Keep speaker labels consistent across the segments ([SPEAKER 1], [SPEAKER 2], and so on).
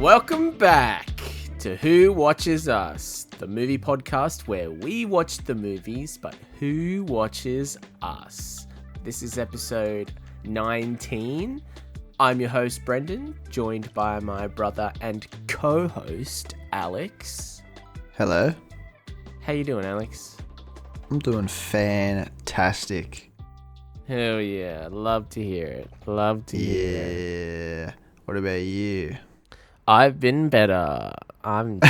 [SPEAKER 1] Welcome back to Who Watches Us, the movie podcast where we watch the movies, but who watches us? This is episode 19. I'm your host, Brendan, joined by my brother and co-host, Alex.
[SPEAKER 2] Hello.
[SPEAKER 1] How you doing, Alex?
[SPEAKER 2] I'm doing fantastic.
[SPEAKER 1] Hell yeah, love to hear it. Love to hear it.
[SPEAKER 2] Yeah. What about you?
[SPEAKER 1] I've been better. I'm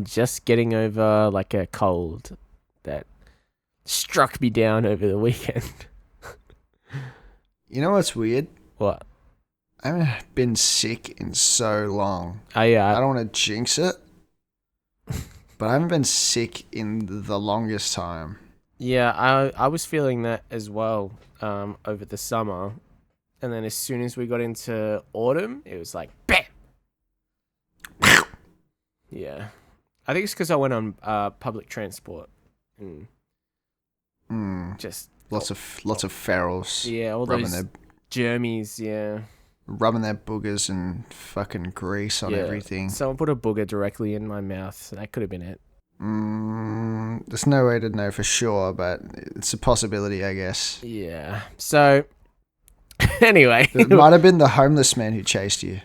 [SPEAKER 1] just getting over like a cold that struck me down over the weekend.
[SPEAKER 2] You know what's weird?
[SPEAKER 1] What?
[SPEAKER 2] I haven't been sick in so long.
[SPEAKER 1] Oh yeah.
[SPEAKER 2] I don't want to jinx it, but I haven't been sick in the longest time.
[SPEAKER 1] Yeah, I was feeling that as well over the summer. And then as soon as we got into autumn, it was like, BAM! Yeah. I think it's because I went on public transport. And just...
[SPEAKER 2] Lots of ferals.
[SPEAKER 1] Yeah, all those germies, yeah.
[SPEAKER 2] Rubbing their boogers and fucking grease on everything.
[SPEAKER 1] Someone put a booger directly in my mouth. So that could have been it.
[SPEAKER 2] There's no way to know for sure, but it's a possibility, I guess.
[SPEAKER 1] Yeah. So... Anyway.
[SPEAKER 2] It might have been the homeless man who chased you.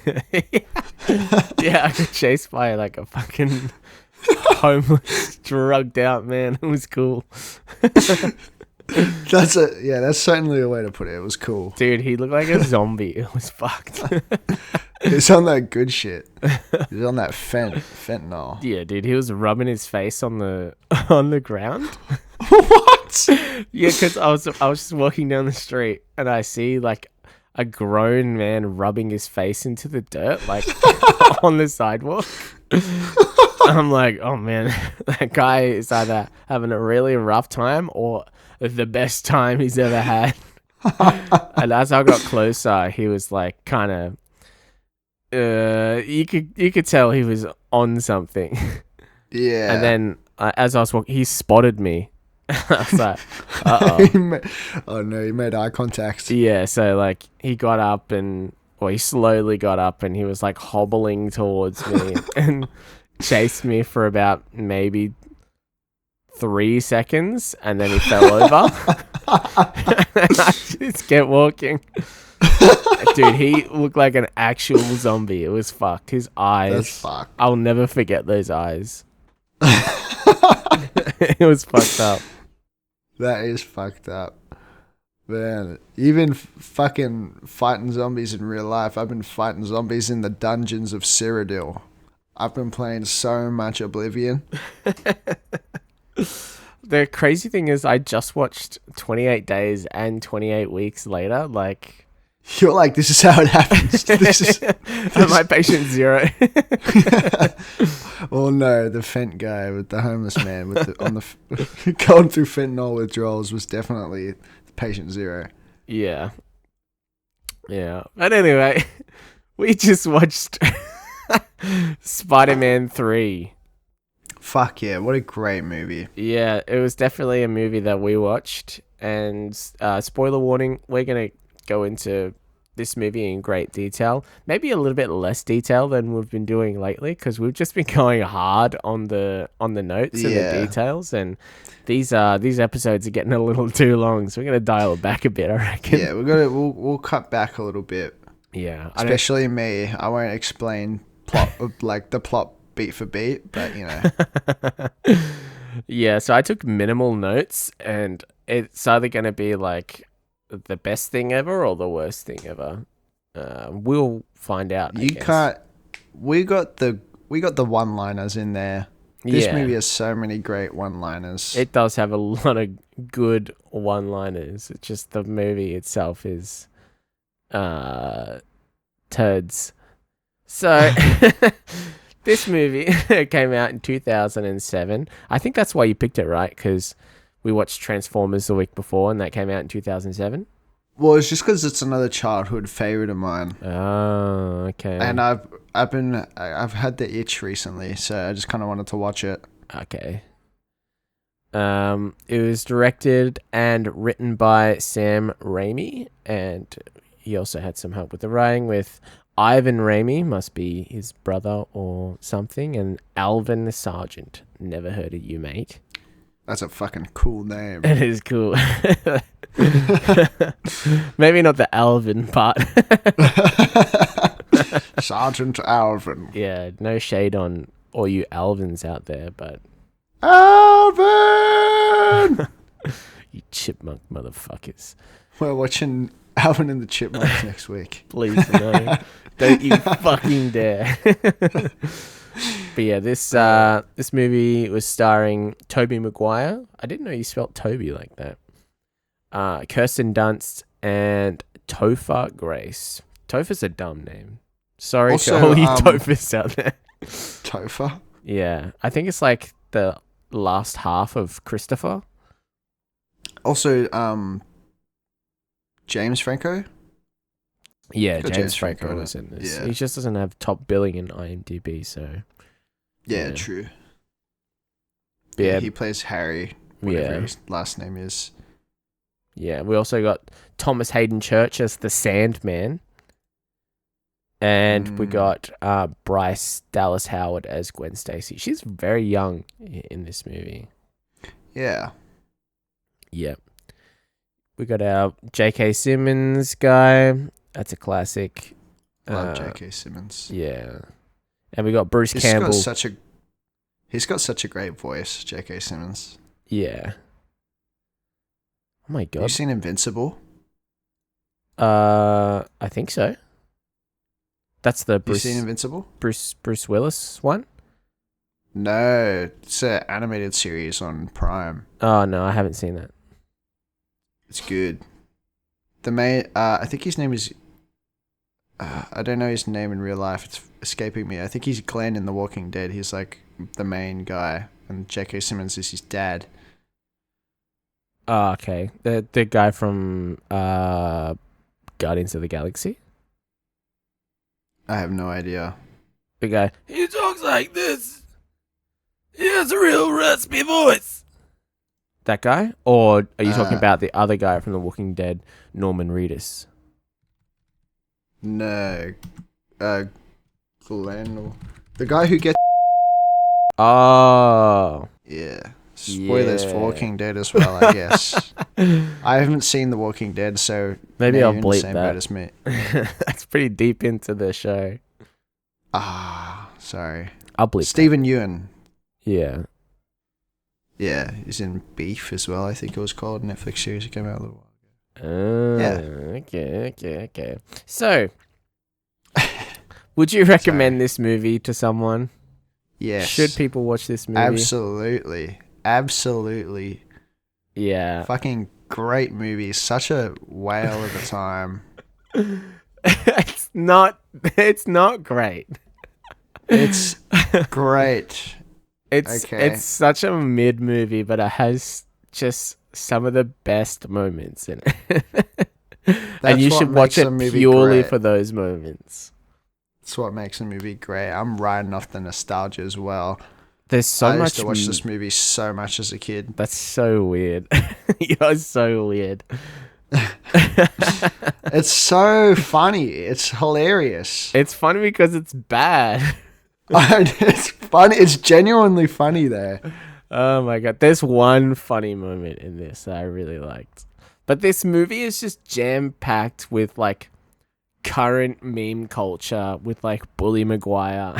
[SPEAKER 1] Yeah, I got chased by like a fucking homeless, drugged out man. It was cool.
[SPEAKER 2] That's certainly a way to put it. It was cool.
[SPEAKER 1] Dude, he looked like a zombie. It was fucked.
[SPEAKER 2] He's on that good shit. He's on that fentanyl.
[SPEAKER 1] Yeah, dude, he was rubbing his face on the ground.
[SPEAKER 2] What?
[SPEAKER 1] Yeah, because I was just walking down the street and I see like a grown man rubbing his face into the dirt, like on the sidewalk. I'm like, oh man, that guy is either having a really rough time or the best time he's ever had. And as I got closer, he was like kind of, you could tell he was on something.
[SPEAKER 2] Yeah.
[SPEAKER 1] And then as I was walking, he spotted me. I was like, uh-oh.
[SPEAKER 2] Oh no, he made eye contact.
[SPEAKER 1] Yeah, so like he got up he slowly got up and he was like hobbling towards me and chased me for about maybe 3 seconds and then he fell over. And I just kept walking. Dude, he looked like an actual zombie. It was fucked. His eyes.
[SPEAKER 2] That's fucked.
[SPEAKER 1] I'll never forget those eyes. It was fucked up.
[SPEAKER 2] That is fucked up. Man, even fucking fighting zombies in real life. I've been fighting zombies in the dungeons of Cyrodiil. I've been playing so much Oblivion.
[SPEAKER 1] The crazy thing is I just watched 28 Days and 28 Weeks Later. Like,
[SPEAKER 2] you're like, this is how it happens.
[SPEAKER 1] My patient zero.
[SPEAKER 2] Well, no, the Fent guy with the homeless man with going through fentanyl withdrawals was definitely patient zero.
[SPEAKER 1] Yeah. Yeah. But anyway, we just watched Spider-Man 3.
[SPEAKER 2] Fuck yeah, what a great movie.
[SPEAKER 1] Yeah, it was definitely a movie that we watched. And spoiler warning, we're going to go into this movie in great detail, maybe a little bit less detail than we've been doing lately because we've just been going hard on the notes and the details, and these episodes are getting a little too long, so we're gonna dial it back a bit, I reckon.
[SPEAKER 2] Yeah, we'll cut back a little bit.
[SPEAKER 1] Yeah,
[SPEAKER 2] especially me. I won't explain the plot beat for beat, but you know.
[SPEAKER 1] Yeah, so I took minimal notes, and it's either gonna be like the best thing ever or the worst thing ever. We'll find out.
[SPEAKER 2] We got the one-liners in there. This movie has so many great one-liners.
[SPEAKER 1] It does have a lot of good one-liners. It's just the movie itself is turds. So this movie came out in 2007. I think that's why you picked it, right? Because we watched Transformers the week before, and that came out in 2007.
[SPEAKER 2] Well, it's just because it's another childhood favorite of mine.
[SPEAKER 1] Oh, okay.
[SPEAKER 2] And I've had the itch recently, so I just kind of wanted to watch it.
[SPEAKER 1] Okay. It was directed and written by Sam Raimi, and he also had some help with the writing with Ivan Raimi must be his brother or something, and Alvin the Sergeant. Never heard of you, mate.
[SPEAKER 2] That's a fucking cool name.
[SPEAKER 1] It is cool. Maybe not the Alvin part.
[SPEAKER 2] Sergeant Alvin.
[SPEAKER 1] Yeah, no shade on all you Alvins out there, but
[SPEAKER 2] Alvin!
[SPEAKER 1] you chipmunk motherfuckers.
[SPEAKER 2] We're watching Alvin and the Chipmunks next week.
[SPEAKER 1] Please, no. Don't you fucking dare. But yeah, this movie was starring Tobey Maguire. I didn't know you spelt Toby like that. Kirsten Dunst and Topher Grace. Topher's a dumb name. Sorry
[SPEAKER 2] Also,
[SPEAKER 1] to all you Tophers out there.
[SPEAKER 2] Topher?
[SPEAKER 1] Yeah, I think it's like the last half of Christopher.
[SPEAKER 2] Also, James Franco?
[SPEAKER 1] Yeah,
[SPEAKER 2] Got
[SPEAKER 1] James Franco was in this.
[SPEAKER 2] Yeah.
[SPEAKER 1] He just doesn't have top billing in IMDb, so...
[SPEAKER 2] Yeah,
[SPEAKER 1] Yeah.
[SPEAKER 2] true.
[SPEAKER 1] Yeah,
[SPEAKER 2] He plays Harry, whatever
[SPEAKER 1] Yeah.
[SPEAKER 2] his last name is.
[SPEAKER 1] yeah. We also got Thomas Hayden Church as the Sandman. And we got Bryce Dallas Howard as Gwen Stacy. She's very young in this movie.
[SPEAKER 2] Yeah.
[SPEAKER 1] Yep. We got our J.K. Simmons guy. That's a classic.
[SPEAKER 2] Love J.K. Simmons.
[SPEAKER 1] Yeah. And we got Bruce
[SPEAKER 2] He's
[SPEAKER 1] Campbell.
[SPEAKER 2] got such a great voice, J.K. Simmons.
[SPEAKER 1] Yeah. Oh my
[SPEAKER 2] Have you
[SPEAKER 1] god.
[SPEAKER 2] seen Invincible?
[SPEAKER 1] I think so. That's the
[SPEAKER 2] Have you
[SPEAKER 1] Bruce
[SPEAKER 2] seen Invincible?
[SPEAKER 1] Bruce Willis one?
[SPEAKER 2] No, it's an animated series on Prime.
[SPEAKER 1] Oh no, I haven't seen that.
[SPEAKER 2] It's good. The main, I think his name is. I don't know his name in real life. It's escaping me. I think he's Glenn in The Walking Dead. He's like the main guy, and J.K. Simmons is his dad.
[SPEAKER 1] Oh, okay. The guy from Guardians of the Galaxy?
[SPEAKER 2] I have no idea.
[SPEAKER 1] The guy. He talks like this. He has a real raspy voice. That guy? Or are you talking about the other guy from The Walking Dead, Norman Reedus?
[SPEAKER 2] No, Glenn, the guy who gets.
[SPEAKER 1] Oh.
[SPEAKER 2] Yeah. Spoilers
[SPEAKER 1] Yeah.
[SPEAKER 2] for Walking Dead as well, I guess. I haven't seen The Walking Dead, so
[SPEAKER 1] Maybe
[SPEAKER 2] now
[SPEAKER 1] I'll
[SPEAKER 2] you're in the
[SPEAKER 1] bleep
[SPEAKER 2] same
[SPEAKER 1] that.
[SPEAKER 2] boat as me.
[SPEAKER 1] That's pretty deep into the show.
[SPEAKER 2] Sorry.
[SPEAKER 1] I'll bleep
[SPEAKER 2] Stephen Ewan.
[SPEAKER 1] that. Yeah.
[SPEAKER 2] Yeah, he's in Beef as well, I think it was called. Netflix series that came out a little while ago.
[SPEAKER 1] Okay. So, would you recommend this movie to someone?
[SPEAKER 2] Yes.
[SPEAKER 1] Should people watch this movie?
[SPEAKER 2] Absolutely.
[SPEAKER 1] Yeah.
[SPEAKER 2] Fucking great movie. Such a whale of a time.
[SPEAKER 1] It's not great.
[SPEAKER 2] It's great.
[SPEAKER 1] It's such a mid movie, but it has just some of the best moments in it. And you
[SPEAKER 2] what
[SPEAKER 1] should watch
[SPEAKER 2] makes a
[SPEAKER 1] it
[SPEAKER 2] movie
[SPEAKER 1] purely
[SPEAKER 2] great.
[SPEAKER 1] for those moments.
[SPEAKER 2] That's what makes a movie great. I'm riding off the nostalgia as well.
[SPEAKER 1] There's so
[SPEAKER 2] I
[SPEAKER 1] much.
[SPEAKER 2] used to watch this movie so much as a kid.
[SPEAKER 1] That's so weird. You're so weird.
[SPEAKER 2] It's so funny. It's hilarious.
[SPEAKER 1] It's funny because it's bad.
[SPEAKER 2] It's funny. It's genuinely funny there.
[SPEAKER 1] Oh my god. There's one funny moment in this that I really liked. But this movie is just jam-packed with like current meme culture with like Bully Maguire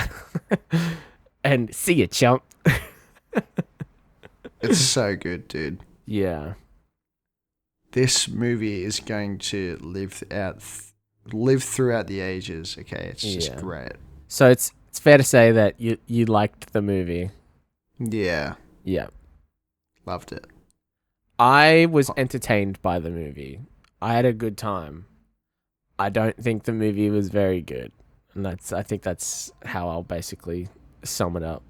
[SPEAKER 1] and see ya chump.
[SPEAKER 2] It's so good, dude.
[SPEAKER 1] Yeah.
[SPEAKER 2] This movie is going to live throughout the ages. Okay, it's just
[SPEAKER 1] Yeah.
[SPEAKER 2] great.
[SPEAKER 1] So it's fair to say that you liked the movie.
[SPEAKER 2] Yeah,
[SPEAKER 1] Yeah.
[SPEAKER 2] loved it.
[SPEAKER 1] I was entertained by the movie. I had a good time. I don't think the movie was very good. And I think that's how I'll basically sum it up.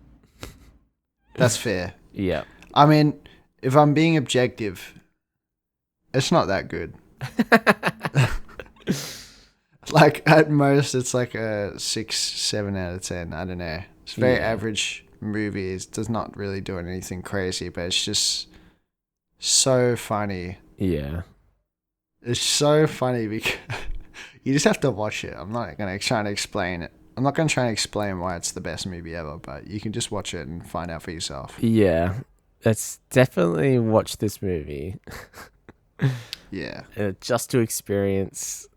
[SPEAKER 2] That's fair.
[SPEAKER 1] Yeah.
[SPEAKER 2] I mean, if I'm being objective, it's not that good. Like, at most, it's like a 6, 7 out of 10. I don't know. It's a very average movie. It does not really do anything crazy, but it's just so funny.
[SPEAKER 1] Yeah.
[SPEAKER 2] It's so funny because You just have to watch it. I'm not going to try and explain it. I'm not going to try and explain why it's the best movie ever, but you can just watch it and find out for yourself.
[SPEAKER 1] Yeah, let's definitely watch this movie.
[SPEAKER 2] Yeah.
[SPEAKER 1] Just to experience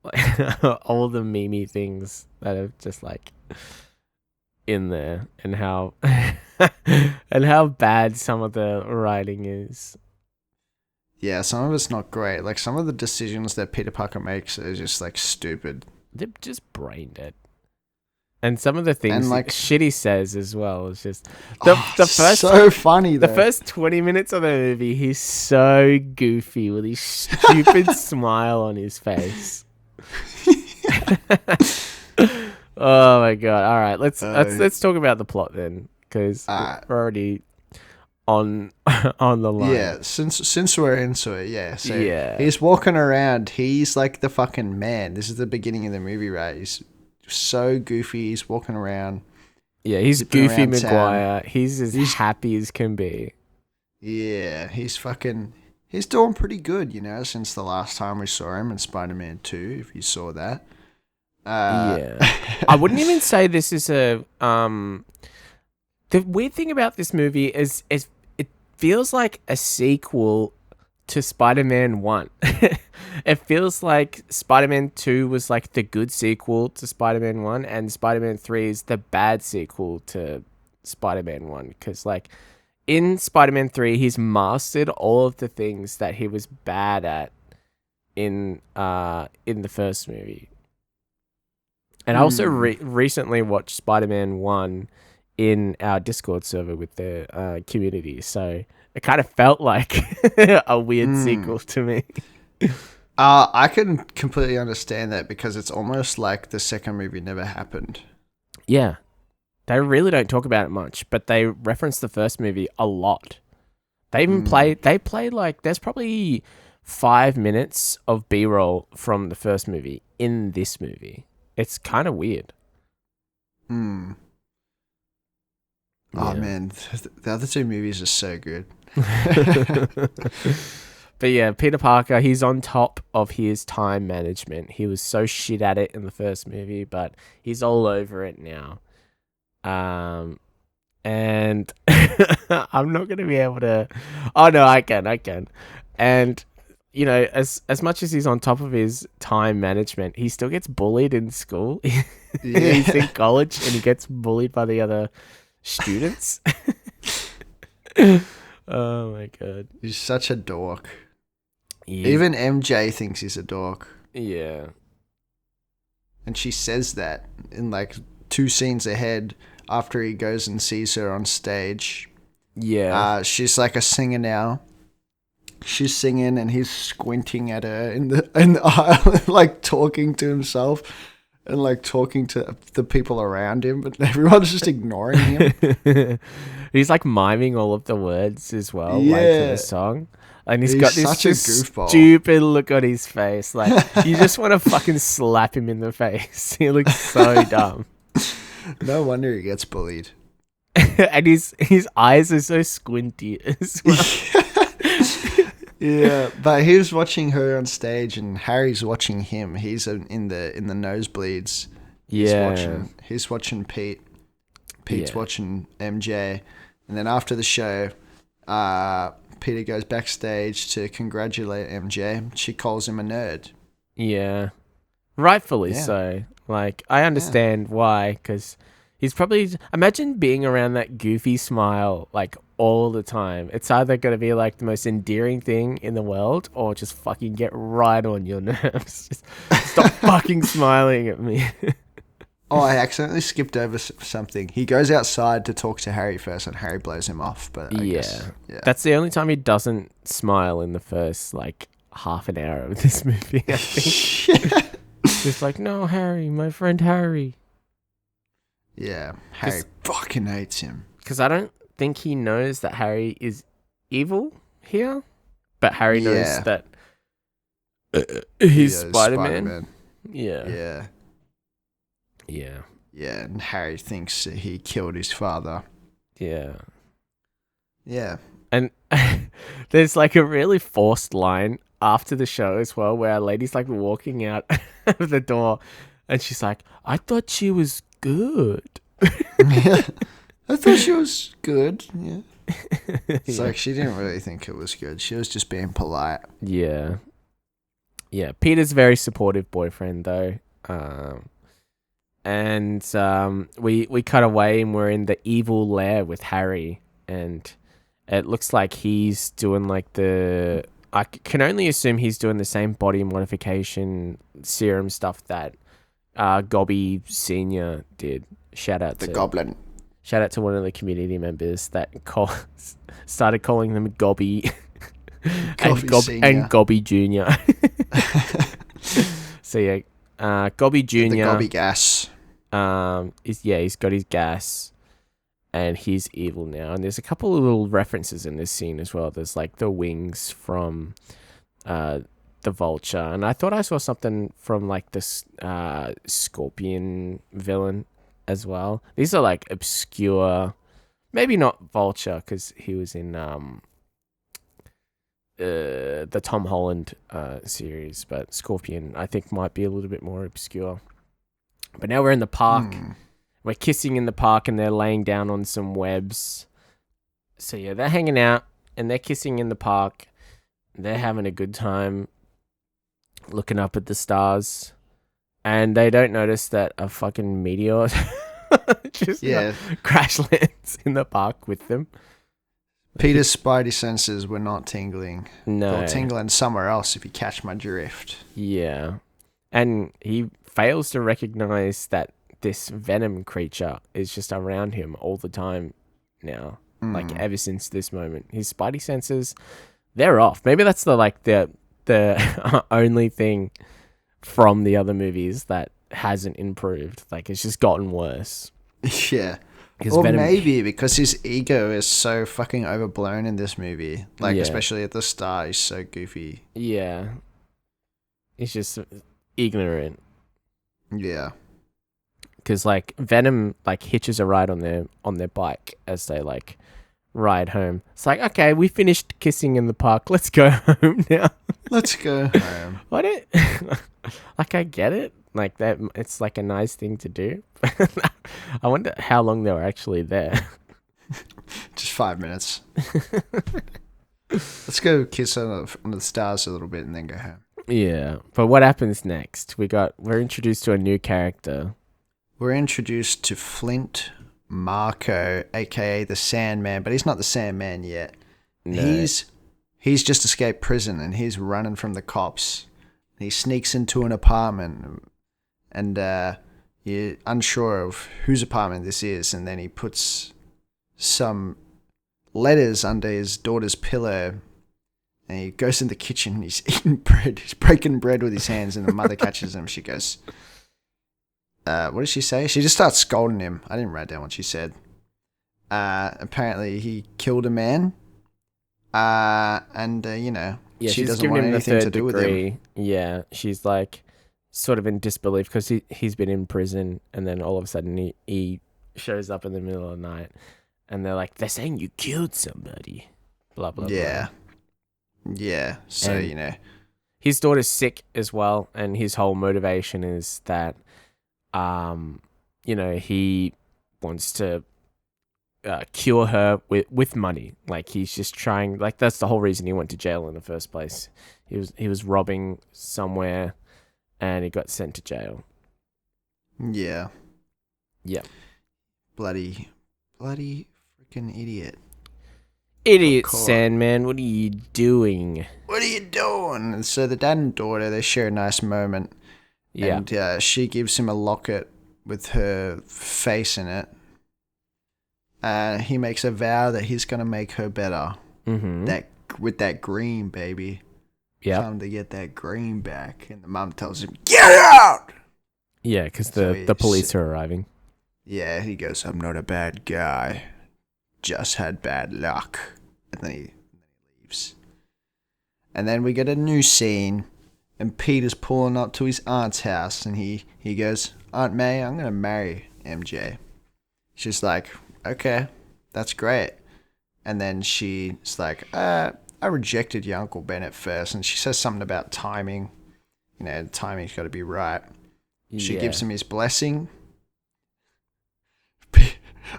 [SPEAKER 1] all the memey things that are just like in there, and how and how bad some of the writing is.
[SPEAKER 2] Yeah, some of it's not great. Like, some of the decisions that Peter Parker makes are just, like, stupid.
[SPEAKER 1] They're just brain dead. And some of the things
[SPEAKER 2] And, like,
[SPEAKER 1] shit he says as well is just
[SPEAKER 2] the first so funny.
[SPEAKER 1] The first 20 minutes of the movie, he's so goofy with his stupid smile on his face. Oh my god! All right, let's talk about the plot then, because we're already on the line.
[SPEAKER 2] Yeah, since we're into it, yeah. So
[SPEAKER 1] yeah,
[SPEAKER 2] he's walking around. He's like the fucking man. This is the beginning of the movie, right? He's so goofy. He's walking around.
[SPEAKER 1] Yeah, he's Goofy Maguire. He's as happy as can be.
[SPEAKER 2] Yeah, he's doing pretty good, since the last time we saw him in Spider-Man 2, if you saw that.
[SPEAKER 1] Yeah. I wouldn't even say this is a the weird thing about this movie is it feels like a sequel to Spider-Man 1. It feels like Spider-Man 2 was like the good sequel to Spider-Man 1, and Spider-Man 3 is the bad sequel to Spider-Man 1, because like in Spider-Man 3 he's mastered all of the things that he was bad at in the first movie. And I also recently watched Spider-Man 1 in our Discord server with the community, so it kind of felt like a weird sequel to me.
[SPEAKER 2] I can completely understand that, because it's almost like the second movie never happened.
[SPEAKER 1] Yeah. They really don't talk about it much, but they reference the first movie a lot. They even play like, there's probably 5 minutes of B-roll from the first movie in this movie. It's kind of weird.
[SPEAKER 2] Oh, man. The other two movies are so good.
[SPEAKER 1] But yeah, Peter Parker, he's on top of his time management. He was so shit at it in the first movie, but he's all over it now. And I'm not going to be able to... Oh, no, I can. And... as much as he's on top of his time management, he still gets bullied in school. He's in college and he gets bullied by the other students. Oh my god.
[SPEAKER 2] He's such a dork.
[SPEAKER 1] Yeah.
[SPEAKER 2] Even MJ thinks he's a dork.
[SPEAKER 1] Yeah.
[SPEAKER 2] And she says that in like 2 scenes ahead after he goes and sees her on stage.
[SPEAKER 1] Yeah.
[SPEAKER 2] She's like a singer now. She's singing and he's squinting at her in the aisle, like talking to himself and like talking to the people around him, but everyone's just ignoring him.
[SPEAKER 1] He's like miming all of the words as well, like to the song. And he's got this
[SPEAKER 2] such a goofball.
[SPEAKER 1] Stupid look on his face. Like, you just want to fucking slap him in the face. He looks so dumb.
[SPEAKER 2] No wonder he gets bullied.
[SPEAKER 1] And his eyes are so squinty as well.
[SPEAKER 2] Yeah, but he was watching her on stage, and Harry's watching him. He's in the nosebleeds.
[SPEAKER 1] Yeah,
[SPEAKER 2] he's watching Pete. Pete's watching MJ, and then after the show, Peter goes backstage to congratulate MJ. She calls him a nerd.
[SPEAKER 1] Yeah, rightfully so. Like, I understand why, because he's probably... Imagine being around that goofy smile, like, all the time. It's either going to be, like, the most endearing thing in the world, or just fucking get right on your nerves. Just stop fucking smiling at me.
[SPEAKER 2] Oh, I accidentally skipped over something. He goes outside to talk to Harry first, and Harry blows him off. But I guess,
[SPEAKER 1] that's the only time he doesn't smile in the first, like, half an hour of this movie, I think. Just like, no, Harry, my friend Harry.
[SPEAKER 2] Yeah, Harry fucking hates him.
[SPEAKER 1] Because I don't think he knows that Harry is evil here, but Harry knows that he's Spider-Man. Yeah.
[SPEAKER 2] Yeah, and Harry thinks that he killed his father.
[SPEAKER 1] Yeah.
[SPEAKER 2] Yeah.
[SPEAKER 1] And there's like a really forced line after the show as well, where a lady's like walking out of the door, and she's like, "I thought she was good."
[SPEAKER 2] Yeah. I thought she was good. Yeah. It's
[SPEAKER 1] Yeah.
[SPEAKER 2] like she didn't really think it was good. She was just being polite.
[SPEAKER 1] Yeah. Yeah. Peter's a very supportive boyfriend though. And we cut away and we're in the evil lair with Harry, and it looks like he's doing like I can only assume he's doing the same body modification serum stuff that Gobby Senior did. Shout out
[SPEAKER 2] The
[SPEAKER 1] to
[SPEAKER 2] goblin.
[SPEAKER 1] Shout out to one of the community members that started calling them Gobby and Gobby Junior. So yeah, Gobby Junior.
[SPEAKER 2] The Gobby gas.
[SPEAKER 1] He's got his gas, and he's evil now. And there's a couple of little references in this scene as well. There's like the wings from the Vulture, and I thought I saw something from like this Scorpion villain as well. These are like obscure, maybe not Vulture because he was in the Tom Holland series, but Scorpion I think might be a little bit more obscure. But now we're in the park. We're kissing in the park, and they're laying down on some webs. So yeah, they're hanging out and they're kissing in the park. They're having a good time, looking up at the stars, and they don't notice that a fucking meteor just crash lands in the park with them.
[SPEAKER 2] Peter's Spidey senses were not tingling.
[SPEAKER 1] No.
[SPEAKER 2] They'll tingling somewhere else if you catch my drift.
[SPEAKER 1] Yeah. And he fails to recognize that this venom creature is just around him all the time now. Like ever since this moment. His Spidey senses, they're off. Maybe that's the only thing from the other movies that hasn't improved. Like it's just gotten worse.
[SPEAKER 2] Yeah. Or maybe because his ego is so fucking overblown in this movie. Like, especially at the start, he's so goofy.
[SPEAKER 1] Yeah. He's just ignorant.
[SPEAKER 2] Yeah.
[SPEAKER 1] Because, like, Venom, like, hitches a ride on their bike as they, like, ride home. It's like, okay, we finished kissing in the park. Let's go home now.
[SPEAKER 2] Let's go home.
[SPEAKER 1] What it? Like, I get it. Like, that, it's, like, a nice thing to do. I wonder how long they were actually there.
[SPEAKER 2] Just 5 minutes. Let's go kiss on the stars a little bit and then go home.
[SPEAKER 1] Yeah, but what happens next? We're introduced to a new character.
[SPEAKER 2] We're introduced to Flint Marco, aka the Sandman, but he's not the Sandman yet. No. He's just escaped prison and he's running from the cops. He sneaks into an apartment and you're unsure of whose apartment this is, and then he puts some letters under his daughter's pillow. And he goes in the kitchen and he's eating bread. He's breaking bread with his hands, and the mother catches him. She goes, what did she say? She just starts scolding him. I didn't write down what she said. Apparently he killed a man. And she doesn't want anything to do with him.
[SPEAKER 1] Yeah, she's like sort of in disbelief because he's been in prison, and then all of a sudden he shows up in the middle of the night, and they're saying you killed somebody. Blah, blah,
[SPEAKER 2] blah. Yeah, so,
[SPEAKER 1] his daughter's sick as well, and his whole motivation is that, he wants to cure her with money. Like, he's just trying, like, that's the whole reason he went to jail in the first place. He was robbing somewhere, and he got sent to jail.
[SPEAKER 2] Yeah.
[SPEAKER 1] Yeah.
[SPEAKER 2] Bloody freaking idiot.
[SPEAKER 1] Idiot Sandman, what are you doing?
[SPEAKER 2] What are you doing? And so the dad and daughter, they share a nice moment. Yeah. And she gives him a locket with her face in it. He makes a vow that he's going to make her better. Mm-hmm. With that green, baby.
[SPEAKER 1] Yeah.
[SPEAKER 2] Time to get that green back. And the mom tells him, get out!
[SPEAKER 1] Yeah, because the police are arriving.
[SPEAKER 2] Yeah, he goes, I'm not a bad guy. Just had bad luck. And then he leaves. And then we get a new scene, and Peter's pulling up to his aunt's house, and he goes, Aunt May, I'm going to marry MJ. She's like, okay, that's great. And then she's like, I rejected your Uncle Ben at first. And she says something about timing. You know, timing's got to be right. She gives him his blessing.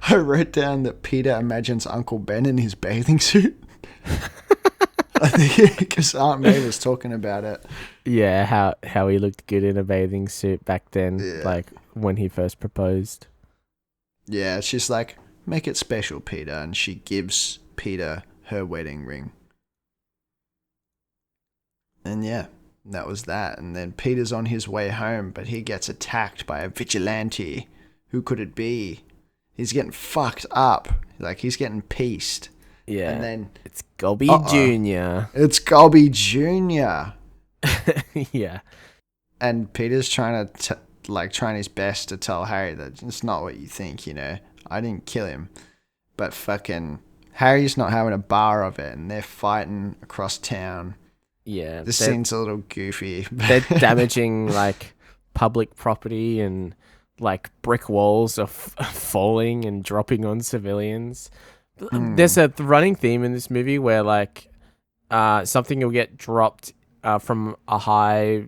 [SPEAKER 2] I wrote down that Peter imagines Uncle Ben in his bathing suit. I think because Aunt May was talking about it.
[SPEAKER 1] Yeah, how he looked good in a bathing suit back then, like when he first proposed.
[SPEAKER 2] Yeah, she's like, make it special, Peter. And she gives Peter her wedding ring. And yeah, that was that. And then Peter's on his way home, but he gets attacked by a vigilante. Who could it be? He's getting fucked up. Like, he's getting pieced.
[SPEAKER 1] Yeah.
[SPEAKER 2] And then
[SPEAKER 1] it's Gobby Jr.
[SPEAKER 2] It's Gobby Jr.
[SPEAKER 1] Yeah.
[SPEAKER 2] And Peter's trying his best to tell Harry that it's not what you think, you know. I didn't kill him. But fucking Harry's not having a bar of it, and they're fighting across town.
[SPEAKER 1] Yeah.
[SPEAKER 2] This scene's a little goofy.
[SPEAKER 1] They're damaging, like, public property, and, like, brick walls are falling and dropping on civilians. There's a running theme in this movie where, like, something will get dropped from a high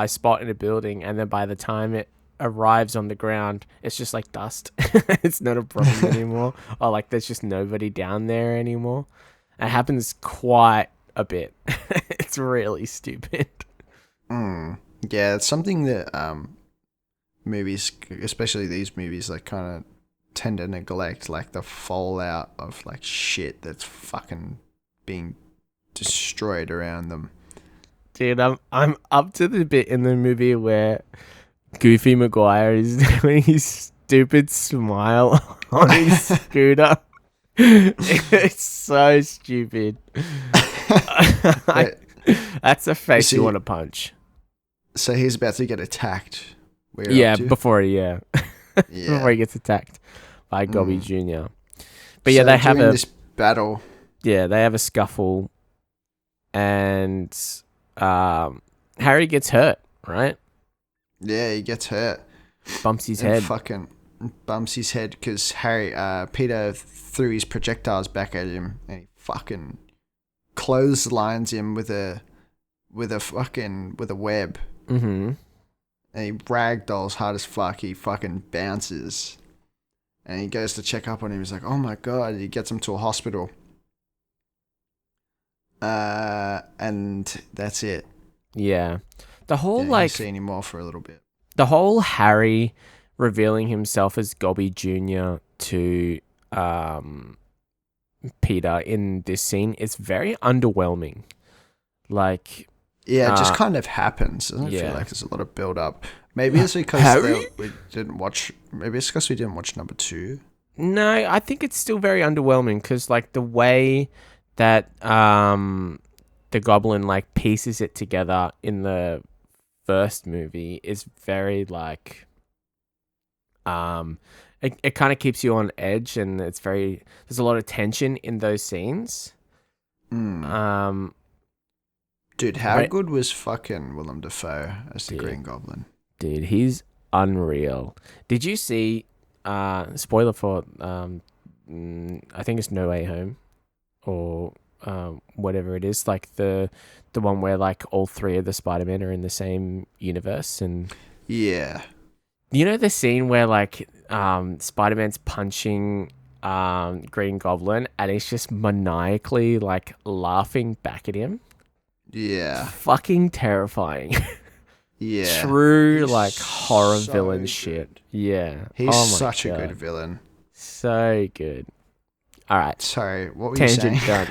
[SPEAKER 1] spot in a building, and then by the time it arrives on the ground, it's just like dust. It's not a problem anymore, or like there's just nobody down there anymore. It happens quite a bit. It's really stupid.
[SPEAKER 2] Yeah, it's something that movies, especially these movies, like kind of tend to neglect, like the fallout of like shit that's fucking being destroyed around them.
[SPEAKER 1] Dude, I'm up to the bit in the movie where Goofy Maguire is doing his stupid smile on his scooter. It's so stupid. That's a face you want to punch.
[SPEAKER 2] So he's about to get attacked.
[SPEAKER 1] Before he gets attacked by Gobby Jr. But yeah, they have
[SPEAKER 2] this battle.
[SPEAKER 1] Yeah, they have a scuffle, and Harry gets hurt, right?
[SPEAKER 2] Yeah, he gets hurt.
[SPEAKER 1] Bumps his head.
[SPEAKER 2] Fucking bumps his head because Peter threw his projectiles back at him, and he fucking clotheslines him with a web.
[SPEAKER 1] Mm-hmm.
[SPEAKER 2] And he ragdolls hard as fuck. He fucking bounces. And he goes to check up on him. He's like, oh my god. He gets him to a hospital. And that's it.
[SPEAKER 1] Yeah. The whole,
[SPEAKER 2] you don't see any more for a little bit.
[SPEAKER 1] The whole Harry revealing himself as Gobby Jr. to Peter in this scene is very underwhelming. Like...
[SPEAKER 2] Yeah, it just kind of happens. Doesn't it feel like there's a lot of build up? Maybe it's because we didn't watch. Maybe it's because we didn't watch number 2.
[SPEAKER 1] No, I think it's still very underwhelming because, like, the way that the Goblin like pieces it together in the first movie is very like it kind of keeps you on edge, and there's a lot of tension in those scenes.
[SPEAKER 2] Dude, how good was fucking Willem Dafoe as the Green Goblin?
[SPEAKER 1] Dude, he's unreal. Did you see, spoiler for, I think it's No Way Home, or whatever it is, like the one where like all 3 of the Spider-Men are in the same universe, and...
[SPEAKER 2] Yeah.
[SPEAKER 1] You know the scene where like Spider-Man's punching Green Goblin, and he's just maniacally like laughing back at him?
[SPEAKER 2] Yeah.
[SPEAKER 1] Fucking terrifying.
[SPEAKER 2] Yeah.
[SPEAKER 1] True, like, horror villain good shit. Yeah.
[SPEAKER 2] He's such a good villain.
[SPEAKER 1] So good. All right.
[SPEAKER 2] Sorry, what were you saying?
[SPEAKER 1] Done.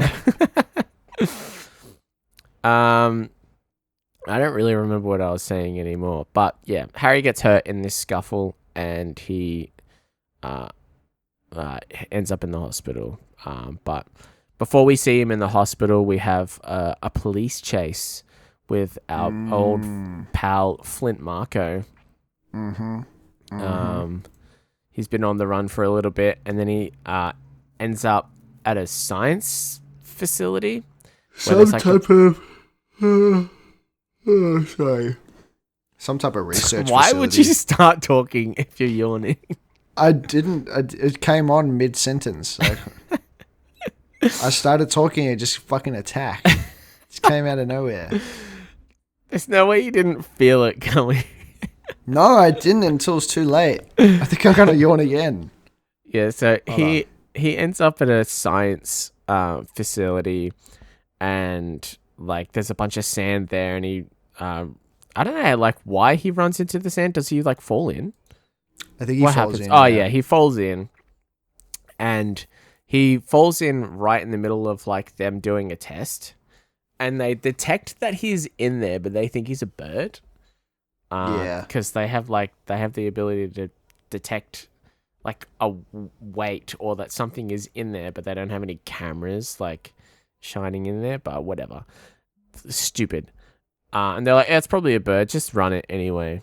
[SPEAKER 1] I don't really remember what I was saying anymore. But, yeah, Harry gets hurt in this scuffle, and he ends up in the hospital. But... Before we see him in the hospital, we have a police chase with our old pal Flint Marko. He's been on the run for a little bit, and then he ends up at a science facility.
[SPEAKER 2] Some type of research
[SPEAKER 1] Why
[SPEAKER 2] facility.
[SPEAKER 1] would you start talking if you're yawning?
[SPEAKER 2] I didn't. It came on mid-sentence. I started talking and just fucking attacked. Just came out of nowhere.
[SPEAKER 1] There's no way you didn't feel it coming.
[SPEAKER 2] No, I didn't until it's too late. I think I'm gonna yawn again.
[SPEAKER 1] Yeah, so
[SPEAKER 2] Hold on.
[SPEAKER 1] he ends up at a science facility, and like there's a bunch of sand there, and he I don't know like why he runs into the sand. Does he like fall in?
[SPEAKER 2] I think he
[SPEAKER 1] What
[SPEAKER 2] falls
[SPEAKER 1] happens?
[SPEAKER 2] in.
[SPEAKER 1] Oh yeah, he falls in, and he falls in right in the middle of like them doing a test, and they detect that he's in there, but they think he's a bird.
[SPEAKER 2] Yeah.
[SPEAKER 1] Because they have the ability to detect like a weight or that something is in there, but they don't have any cameras like shining in there. But whatever, stupid. And they're like, yeah, it's probably a bird. Just run it anyway.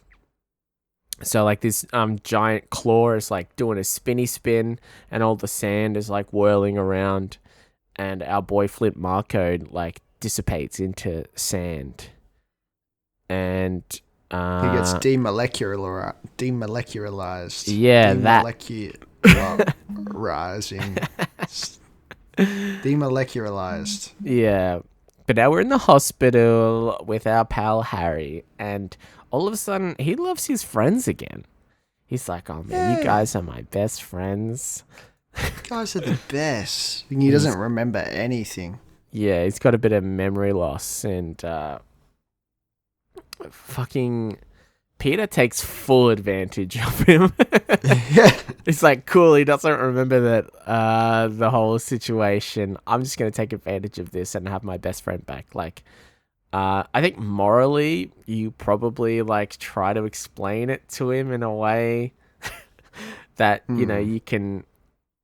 [SPEAKER 1] So like this giant claw is like doing a spinny spin, and all the sand is like whirling around, and our boy Flint Marco like dissipates into sand, and
[SPEAKER 2] He gets demolecularized.
[SPEAKER 1] Yeah, that.
[SPEAKER 2] Demolecularized.
[SPEAKER 1] Yeah. But now we're in the hospital with our pal Harry, and all of a sudden he loves his friends again. He's like, oh man, you guys are my best friends.
[SPEAKER 2] You guys are the best. He doesn't remember anything.
[SPEAKER 1] Yeah, he's got a bit of memory loss, and fucking Peter takes full advantage of him.
[SPEAKER 2] Yeah.
[SPEAKER 1] It's like, cool, he doesn't remember that the whole situation. I'm just going to take advantage of this and have my best friend back. Like, I think morally, you probably like try to explain it to him in a way that, you know, you can,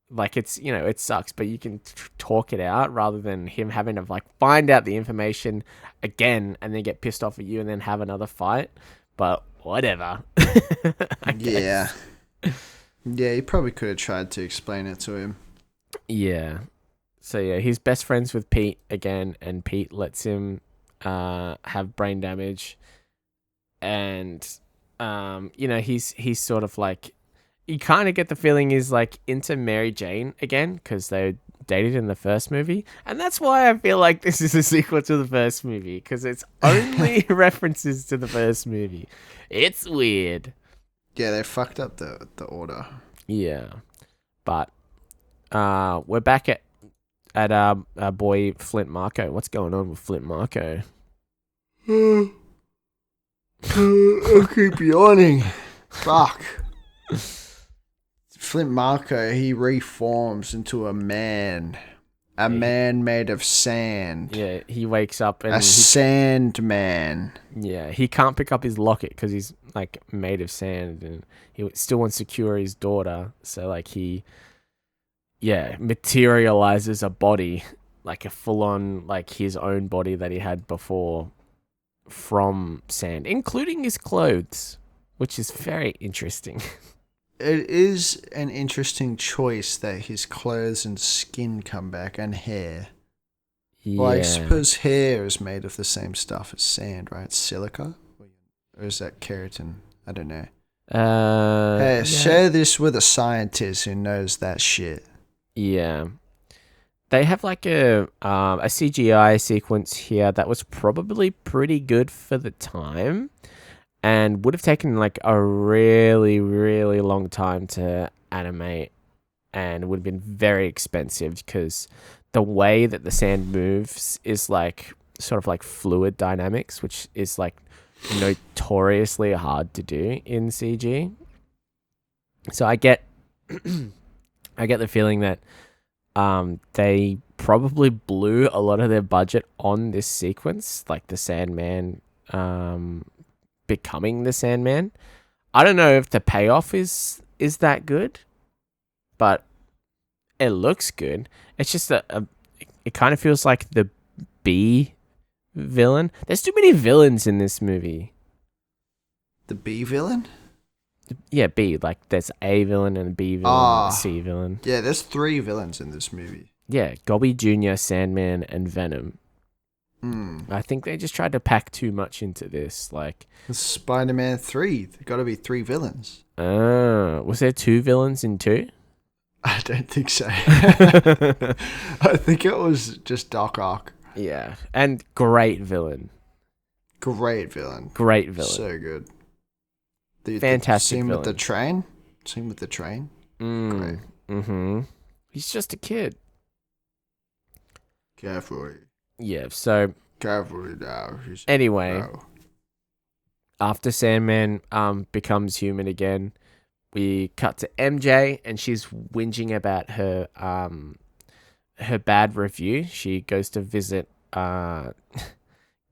[SPEAKER 1] like, it's, you know, it sucks, but you can talk it out rather than him having to like find out the information again and then get pissed off at you and then have another fight. But whatever.
[SPEAKER 2] Yeah. Yeah, he probably could have tried to explain it to him.
[SPEAKER 1] Yeah. So yeah, he's best friends with Pete again, and Pete lets him have brain damage, and you know, he's sort of like, you kind of get the feeling he's like into Mary Jane again because they dated in the first movie, and that's why I feel like this is a sequel to the first movie because it's only references to the first movie. It's weird.
[SPEAKER 2] Yeah, they fucked up the order.
[SPEAKER 1] Yeah, but we're back at our boy Flint Marco. What's going on with Flint Marco?
[SPEAKER 2] I keep yawning. Fuck. Flint Marco, he reforms into a man. A man made of sand.
[SPEAKER 1] Yeah, he wakes up and
[SPEAKER 2] a sand man.
[SPEAKER 1] Yeah, he can't pick up his locket because he's like made of sand, and he still wants to cure his daughter. So like he, materializes a body, like a full on like his own body that he had before, from sand, including his clothes, which is very interesting.
[SPEAKER 2] It is an interesting choice that his clothes and skin come back, and hair.
[SPEAKER 1] Yeah.
[SPEAKER 2] Well, I suppose hair is made of the same stuff as sand, right? Silica? Or is that keratin? I don't know. Hey, share this with a scientist who knows that shit.
[SPEAKER 1] Yeah. They have like a CGI sequence here that was probably pretty good for the time, and would have taken like a really, really long time to animate, and would have been very expensive because the way that the sand moves is like sort of like fluid dynamics, which is like notoriously hard to do in CG. So I get the feeling that they probably blew a lot of their budget on this sequence, like the Sandman becoming the Sandman. I don't know if the payoff is that good, but it looks good. It's just it kind of feels like the B villain. There's too many villains in this movie.
[SPEAKER 2] The B villain?
[SPEAKER 1] Yeah, B. Like there's A villain and a B villain and a C villain.
[SPEAKER 2] Yeah, there's 3 villains in this movie.
[SPEAKER 1] Yeah, Gobby Jr., Sandman, and Venom. I think they just tried to pack too much into this. Like
[SPEAKER 2] Spider-Man 3, there got to be 3 villains.
[SPEAKER 1] Was there 2 villains in 2?
[SPEAKER 2] I don't think so. I think it was just Doc Ock.
[SPEAKER 1] Yeah, and great villain.
[SPEAKER 2] Great villain.
[SPEAKER 1] Great villain.
[SPEAKER 2] So good.
[SPEAKER 1] Fantastic
[SPEAKER 2] scene
[SPEAKER 1] villain.
[SPEAKER 2] with the train. Scene with the train. Great.
[SPEAKER 1] Mm-hmm. He's just a kid.
[SPEAKER 2] Carefully.
[SPEAKER 1] Yeah, so...
[SPEAKER 2] Carefully now.
[SPEAKER 1] Anyway, after Sandman becomes human again, we cut to MJ, and she's whinging about her bad review. She goes to visit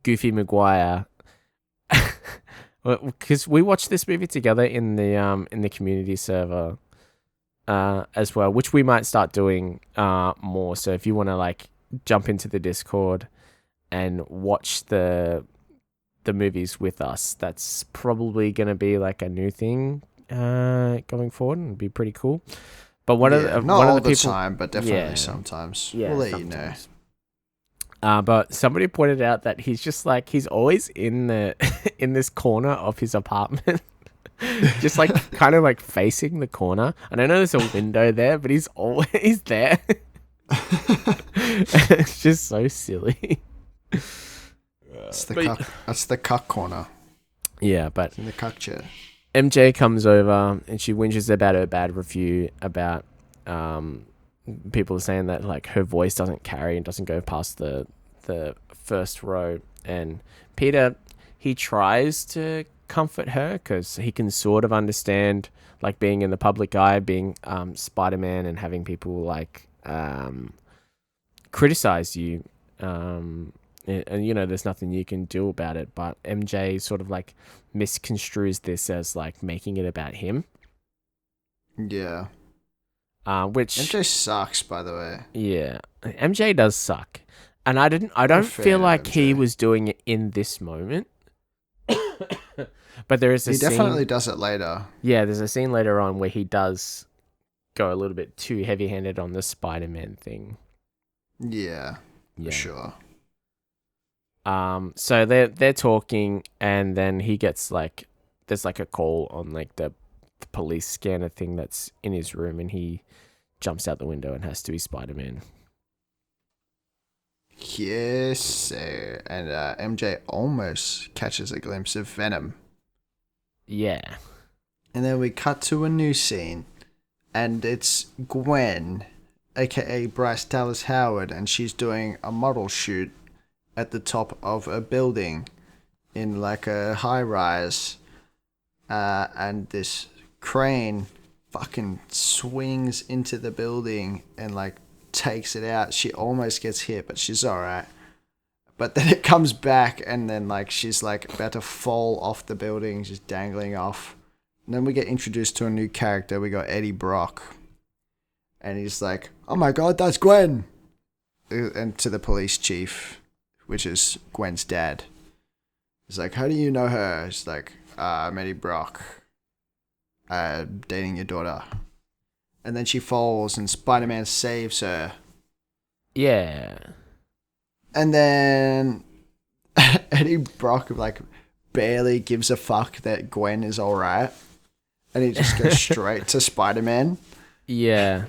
[SPEAKER 1] Goofy Maguire, because we watched this movie together in the community server as well, which we might start doing more. So if you want to like jump into the Discord and watch the movies with us, that's probably going to be like a new thing going forward, and it'd be pretty cool. But one of the people,
[SPEAKER 2] time, but definitely sometimes.
[SPEAKER 1] Yeah,
[SPEAKER 2] we'll let
[SPEAKER 1] sometimes.
[SPEAKER 2] you know.
[SPEAKER 1] But somebody pointed out that he's just like, he's always in this corner of his apartment, just like kind of like facing the corner. And I know there's a window there, but he's always there. It's just so silly.
[SPEAKER 2] That's the cuck corner.
[SPEAKER 1] Yeah, but
[SPEAKER 2] in the cuck chair.
[SPEAKER 1] MJ comes over and she whinges about her bad review about people saying that like her voice doesn't carry and doesn't go past the first row. And Peter, he tries to comfort her because he can sort of understand like being in the public eye, being Spider-Man, and having people like criticize you. And you know, there's nothing you can do about it. But MJ sort of like misconstrues this as like making it about him.
[SPEAKER 2] Yeah.
[SPEAKER 1] Which
[SPEAKER 2] MJ sucks, by the way.
[SPEAKER 1] Yeah, MJ does suck, and I don't feel like he was doing it in this moment. But there is
[SPEAKER 2] he definitely does it later.
[SPEAKER 1] Yeah, there's a scene later on where he does go a little bit too heavy-handed on the Spider-Man thing.
[SPEAKER 2] Yeah, for sure.
[SPEAKER 1] So they're talking, and then he gets like, there's like a call on like the police scanner thing that's in his room, and he jumps out the window and has to be Spider-Man.
[SPEAKER 2] Yes, sir. And MJ almost catches a glimpse of Venom.
[SPEAKER 1] Yeah.
[SPEAKER 2] And then we cut to a new scene, and it's Gwen, aka Bryce Dallas Howard, and she's doing a model shoot at the top of a building in like a high rise, and this crane fucking swings into the building and like takes it out. She almost gets hit, but she's alright. But then it comes back, and then like she's like about to fall off the building, just dangling off. And then we get introduced to a new character. We got Eddie Brock, and he's like, "Oh my god, that's Gwen!" And to the police chief, which is Gwen's dad. He's like, "How do you know her?" He's like, "I'm Eddie Brock. Dating your daughter." And then she falls, and Spider-Man saves her.
[SPEAKER 1] Yeah.
[SPEAKER 2] And then Eddie Brock like barely gives a fuck that Gwen is alright, and he just goes straight to Spider-Man.
[SPEAKER 1] Yeah.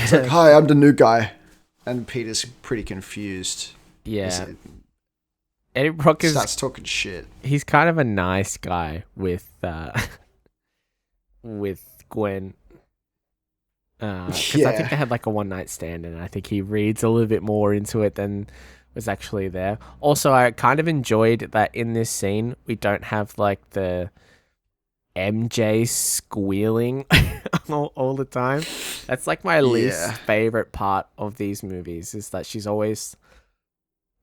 [SPEAKER 2] He's like, "Hi, I'm the new guy," and Peter's pretty confused.
[SPEAKER 1] Yeah. Eddie Brock
[SPEAKER 2] starts talking shit.
[SPEAKER 1] He's kind of a nice guy with Gwen. Because I think they had like a one night stand, and I think he reads a little bit more into it than was actually there. Also, I kind of enjoyed that in this scene we don't have like the MJ squealing all the time. That's like my least favorite part of these movies, is that she's always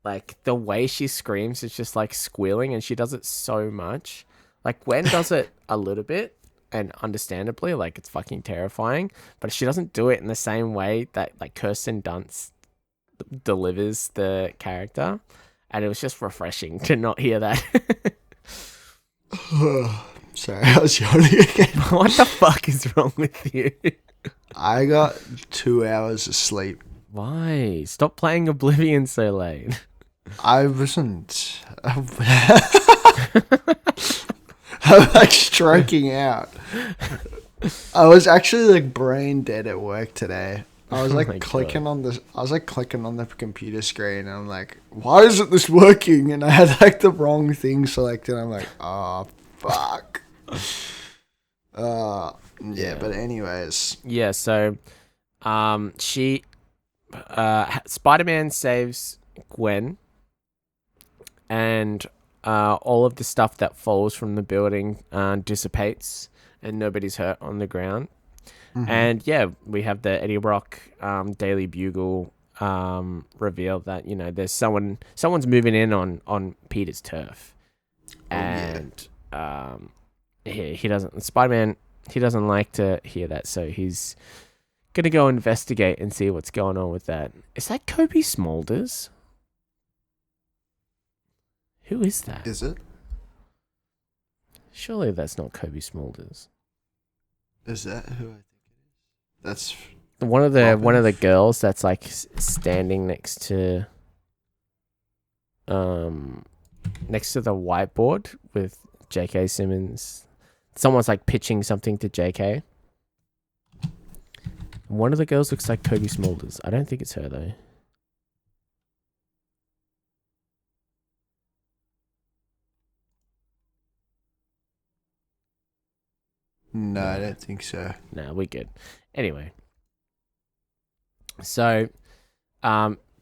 [SPEAKER 1] like, the way she screams is just like squealing, and she does it so much. Like Gwen does it a little bit, and understandably, like it's fucking terrifying, but she doesn't do it in the same way that like Kirsten Dunst delivers the character, and it was just refreshing to not hear that.
[SPEAKER 2] Sorry, I was yawning again.
[SPEAKER 1] What the fuck is wrong with you?
[SPEAKER 2] I got 2 hours of sleep.
[SPEAKER 1] Why? Stop playing Oblivion so late.
[SPEAKER 2] I wasn't. I'm like stroking out. I was actually like brain dead at work today. I was
[SPEAKER 1] Oh
[SPEAKER 2] like
[SPEAKER 1] my
[SPEAKER 2] clicking on the computer screen and I'm like, why isn't this working? And I had like the wrong thing selected. I'm like, oh fuck. Yeah, but anyways.
[SPEAKER 1] Yeah, so Spider-Man saves Gwen, and all of the stuff that falls from the building dissipates, and nobody's hurt on the ground.
[SPEAKER 2] Mhm.
[SPEAKER 1] And yeah, we have the Eddie Brock Daily Bugle reveal that there's someone's moving in on Peter's turf, and he doesn't Spider-Man he doesn't like to hear that, so he's gonna go investigate and see what's going on with that. Is that Kobe Smulders? Who is that?
[SPEAKER 2] Is it?
[SPEAKER 1] Surely that's not Kobe Smulders.
[SPEAKER 2] Is that who I think it is? That's
[SPEAKER 1] One of the girls that's like standing next to the whiteboard with J.K. Simmons. Someone's like pitching something to J.K. One of the girls looks like Kobe Smulders. I don't think it's her though.
[SPEAKER 2] No, I don't think so.
[SPEAKER 1] No, we're good. Anyway, so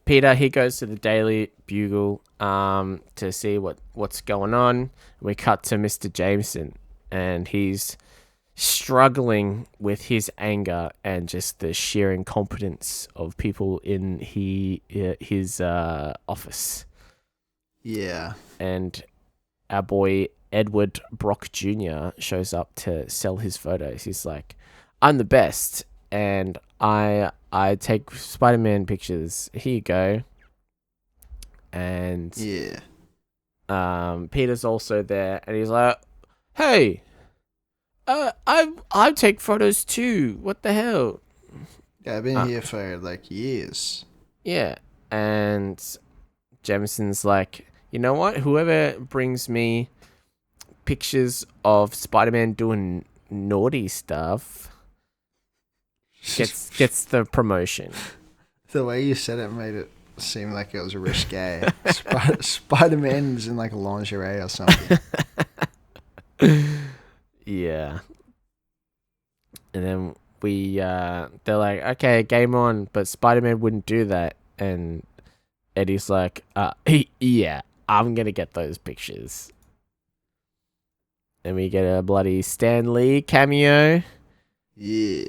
[SPEAKER 1] Peter, he goes to the Daily Bugle to see what's going on. We cut to Mr. Jameson, and he's struggling with his anger and just the sheer incompetence of people in his office.
[SPEAKER 2] Yeah.
[SPEAKER 1] And our boy Edward Brock Jr. shows up to sell his photos. He's like, I'm the best, and I take Spider-Man pictures. Here you go. And
[SPEAKER 2] Yeah.
[SPEAKER 1] Peter's also there, and he's like, hey, I take photos too. What the hell?
[SPEAKER 2] Yeah, I've been here for like years.
[SPEAKER 1] Yeah. And Jameson's like, you know what? Whoever brings me pictures of Spider-Man doing naughty stuff gets the promotion.
[SPEAKER 2] The way you said it made it seem like it was risque. Spider-Man's in like lingerie or something.
[SPEAKER 1] Yeah. And then they're like, okay, game on, but Spider-Man wouldn't do that. And Eddie's like, yeah, I'm gonna get those pictures. And we get a bloody Stan Lee cameo.
[SPEAKER 2] Yeah.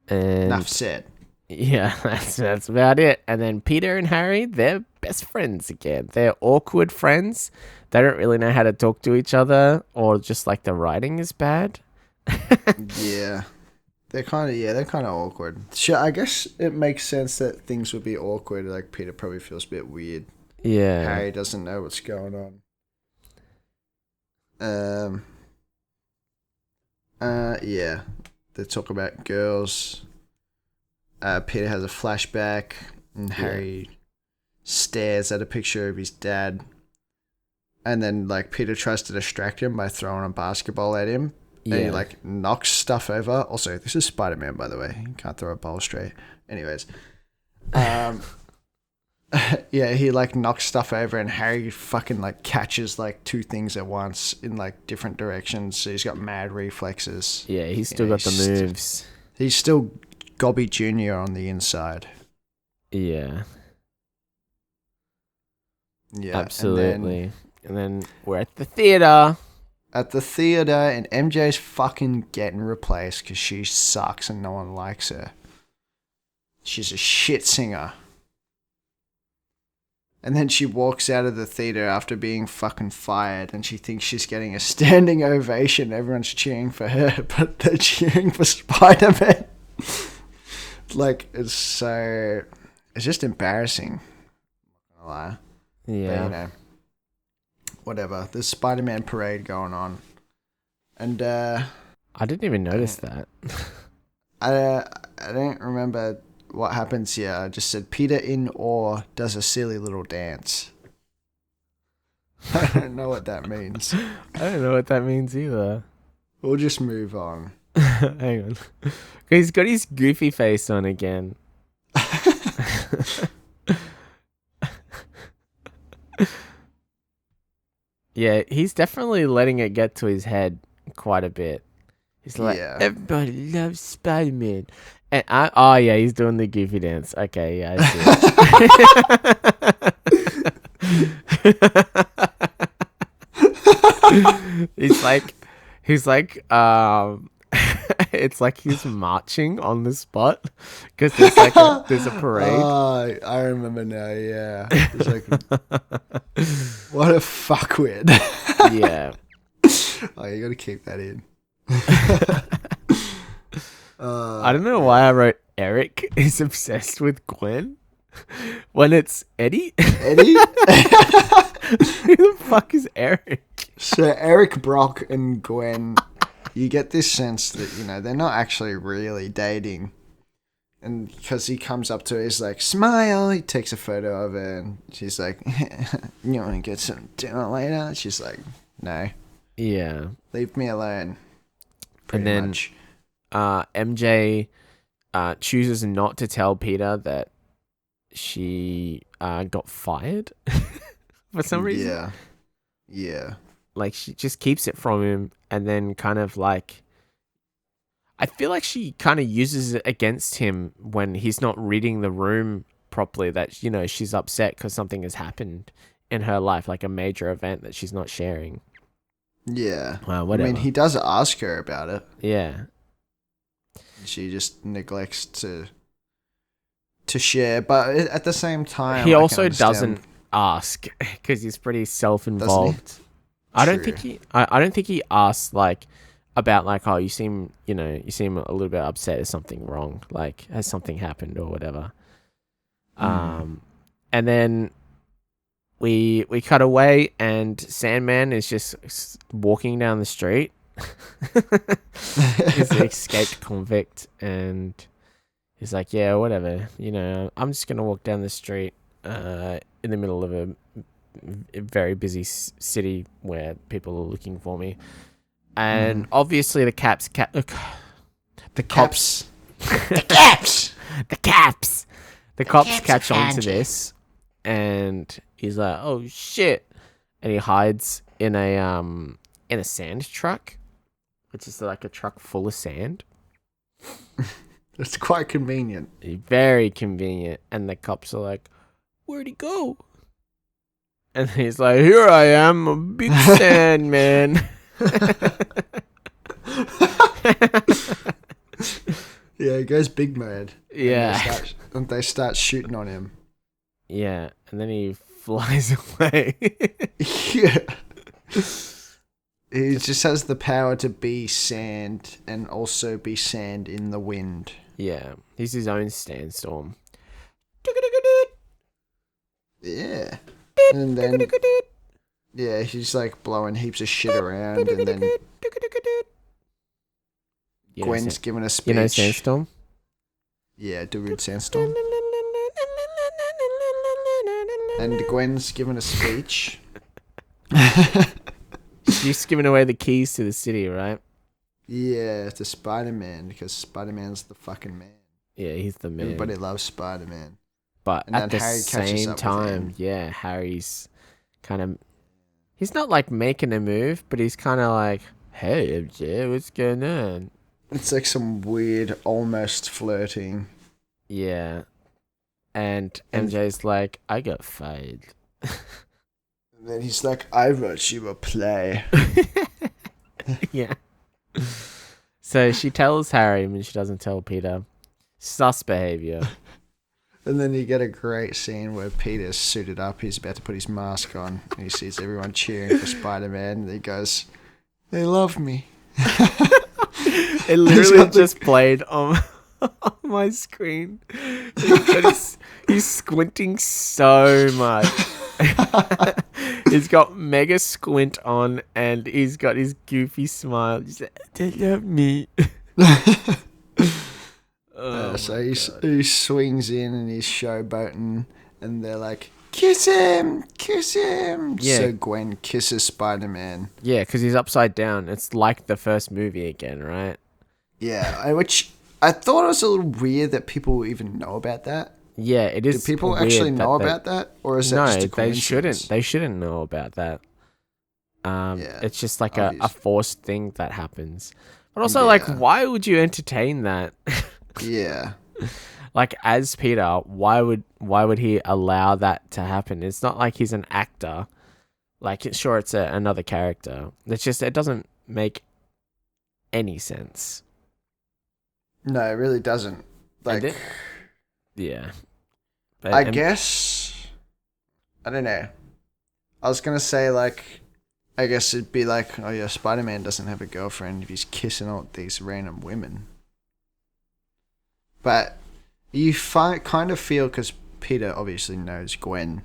[SPEAKER 1] And
[SPEAKER 2] Enough said.
[SPEAKER 1] yeah, that's about it. And then Peter and Harry, they're best friends again. They're awkward friends. They don't really know how to talk to each other, or just like the writing is bad.
[SPEAKER 2] Yeah. They're kind of awkward. Sure, I guess it makes sense that things would be awkward. Like Peter probably feels a bit weird.
[SPEAKER 1] Yeah.
[SPEAKER 2] Harry doesn't know what's going on. Yeah. They talk about girls. Peter has a flashback, and Harry stares at a picture of his dad. And then, like, Peter tries to distract him by throwing a basketball at him. Yeah. And he, like, knocks stuff over. Also, this is Spider-Man, by the way. He can't throw a ball straight. Anyways. Yeah, he, like, knocks stuff over, and Harry fucking, like, catches, like, two things at once in, like, different directions. So he's got mad reflexes.
[SPEAKER 1] Yeah, he's still got the moves.
[SPEAKER 2] He's still Gobby Jr. on the inside.
[SPEAKER 1] Yeah.
[SPEAKER 2] Yeah.
[SPEAKER 1] Absolutely. And then we're at the theater.
[SPEAKER 2] And MJ's fucking getting replaced because she sucks and no one likes her. She's a shit singer. And then she walks out of the theater after being fucking fired, and she thinks she's getting a standing ovation. Everyone's cheering for her, but they're cheering for Spider-Man. Like, it's just embarrassing. I'm not gonna lie.
[SPEAKER 1] Yeah.
[SPEAKER 2] But, whatever. There's Spider-Man parade going on. And,
[SPEAKER 1] I didn't even notice that.
[SPEAKER 2] I don't remember what happens here. I just said Peter in awe does a silly little dance. I don't know what that means.
[SPEAKER 1] I don't know what that means either.
[SPEAKER 2] We'll just move on.
[SPEAKER 1] Hang on. He's got his goofy face on again. Yeah, he's definitely letting it get to his head quite a bit. He's like, everybody loves Spider-Man. And yeah, he's doing the goofy dance. Okay, yeah, I see it. he's like, it's like he's marching on the spot because there's a parade.
[SPEAKER 2] Oh, I remember now. Yeah, it's like, what a fuckwit.
[SPEAKER 1] Yeah.
[SPEAKER 2] Oh, you gotta keep that in.
[SPEAKER 1] I don't know why I wrote Eric is obsessed with Gwen when it's Eddie.
[SPEAKER 2] Eddie?
[SPEAKER 1] Who the fuck is Eric?
[SPEAKER 2] So Eric Brock and Gwen, you get this sense that, you know, they're not actually really dating. And because he comes up to her, he's like, smile. He takes a photo of her and she's like, you want to get some dinner later? She's like, no.
[SPEAKER 1] Yeah.
[SPEAKER 2] Leave me alone.
[SPEAKER 1] And then MJ chooses not to tell Peter that she got fired for some reason.
[SPEAKER 2] Yeah.
[SPEAKER 1] Like, she just keeps it from him and then kind of like... I feel like she kind of uses it against him when he's not reading the room properly, that, you know, she's upset because something has happened in her life, like a major event that she's not sharing.
[SPEAKER 2] Yeah.
[SPEAKER 1] Well, whatever.
[SPEAKER 2] I mean, he does ask her about it.
[SPEAKER 1] Yeah.
[SPEAKER 2] She just neglects to share, but at the same time...
[SPEAKER 1] He also doesn't ask because he's pretty self-involved. I don't think he asks, like... about like, oh, you seem a little bit upset. Is something wrong? Like, has something happened or whatever? And then we cut away and Sandman is just walking down the street. He's an escaped convict and he's like, yeah, whatever, you know, I'm just gonna walk down the street in the middle of a very busy city where people are looking for me. And obviously the cops catch on to this, and he's like, "Oh shit!" And he hides in a sand truck, which is like a truck full of sand.
[SPEAKER 2] It's quite convenient.
[SPEAKER 1] Very convenient. And the cops are like, "Where'd he go?" And he's like, "Here I am, a big sand man."
[SPEAKER 2] Yeah, he goes big mad.
[SPEAKER 1] Yeah.
[SPEAKER 2] And they start shooting on him.
[SPEAKER 1] Yeah, and then he flies away.
[SPEAKER 2] Yeah. He just has the power to be sand and also be sand in the wind.
[SPEAKER 1] Yeah, he's his own sandstorm.
[SPEAKER 2] Yeah. And then... yeah, he's like blowing heaps of shit around, and then Gwen's giving a speech.
[SPEAKER 1] You know Sandstorm?
[SPEAKER 2] Yeah, Dude Sandstorm. And Gwen's giving a speech.
[SPEAKER 1] She's giving away the keys to the city, right?
[SPEAKER 2] Yeah, to Spider-Man, because Spider-Man's the fucking man.
[SPEAKER 1] Yeah, he's the man.
[SPEAKER 2] Everybody loves Spider-Man.
[SPEAKER 1] But at the same time, yeah, Harry's kind of... he's not like making a move, but he's kind of like, hey, MJ, what's going on?
[SPEAKER 2] It's like some weird, almost flirting.
[SPEAKER 1] Yeah. And MJ's like, I got fired.
[SPEAKER 2] And then he's like, I wrote you a play.
[SPEAKER 1] Yeah. So she tells Harry, and she doesn't tell Peter. Sus behavior.
[SPEAKER 2] And then you get a great scene where Peter's suited up. He's about to put his mask on. And he sees everyone cheering for Spider-Man. And he goes, they love me.
[SPEAKER 1] It literally just played on my screen. He's squinting so much. He's got mega squint on. And he's got his goofy smile. He's like, they love me.
[SPEAKER 2] So he swings in and he's showboating, and they're like, kiss him, kiss him. Yeah. So Gwen kisses Spider-Man.
[SPEAKER 1] Yeah, because he's upside down. It's like the first movie again, right?
[SPEAKER 2] Yeah, which I thought it was a little weird that people even know about that.
[SPEAKER 1] Yeah, it is.
[SPEAKER 2] Do people
[SPEAKER 1] weird
[SPEAKER 2] actually know
[SPEAKER 1] that
[SPEAKER 2] about that, or is that
[SPEAKER 1] no,
[SPEAKER 2] just a
[SPEAKER 1] they
[SPEAKER 2] coincidence?
[SPEAKER 1] shouldn't. They shouldn't know about that.
[SPEAKER 2] Yeah,
[SPEAKER 1] It's just like a
[SPEAKER 2] obvious.
[SPEAKER 1] forced thing that happens. But also, like,
[SPEAKER 2] Yeah,
[SPEAKER 1] why would you entertain that?
[SPEAKER 2] yeah.
[SPEAKER 1] Like, as Peter, why would he allow that to happen? It's not like he's an actor. Like, sure, it's another character. It's just it doesn't make any sense.
[SPEAKER 2] No, it really doesn't.
[SPEAKER 1] And
[SPEAKER 2] Like,
[SPEAKER 1] it, yeah.
[SPEAKER 2] I
[SPEAKER 1] And
[SPEAKER 2] guess I don't know. I was gonna say like, I guess it'd be like, oh yeah, Spider-Man doesn't have a girlfriend if he's kissing all these random women. But you kind of feel, because Peter obviously knows Gwen,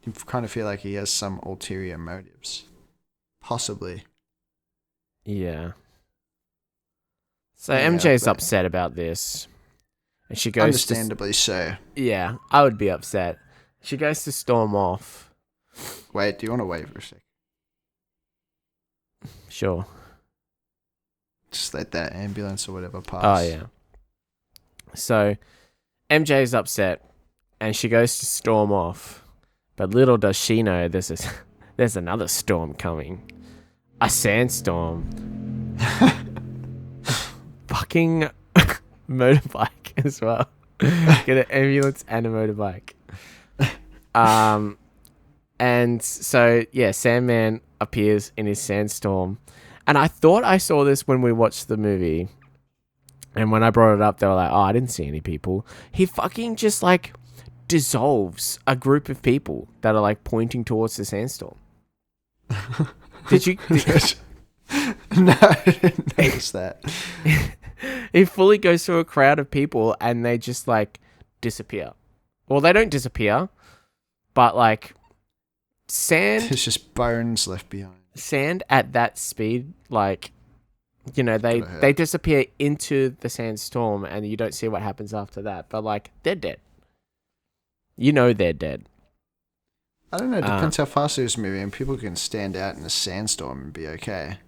[SPEAKER 2] you kind of feel like he has some ulterior motives, possibly.
[SPEAKER 1] yeah. So
[SPEAKER 2] Yeah,
[SPEAKER 1] MJ's
[SPEAKER 2] but
[SPEAKER 1] upset about this. And she goes to.
[SPEAKER 2] understandably so.
[SPEAKER 1] Yeah, I would be upset. She goes to storm off.
[SPEAKER 2] Wait, do you want to wait for a sec?
[SPEAKER 1] Sure.
[SPEAKER 2] Just let that ambulance or whatever pass.
[SPEAKER 1] Oh, yeah. So MJ's upset and she goes to storm off. But little does she know there's another storm coming. A sandstorm. Fucking motorbike as well. Get an ambulance and a motorbike. And so yeah, Sandman appears in his sandstorm. And I thought I saw this when we watched the movie. And when I brought it up, they were like, oh, I didn't see any people. He fucking just like dissolves a group of people that are like pointing towards the sandstorm. Did you?
[SPEAKER 2] No, I didn't notice that.
[SPEAKER 1] He fully goes through a crowd of people and they just like disappear. Well, they don't disappear, but like
[SPEAKER 2] There's just bones left behind.
[SPEAKER 1] sand at that speed, like, you know, they disappear into the sandstorm and you don't see what happens after that. But like, they're dead. You know they're dead.
[SPEAKER 2] I don't know. It depends how fast it is moving. People can stand out in a sandstorm and be okay.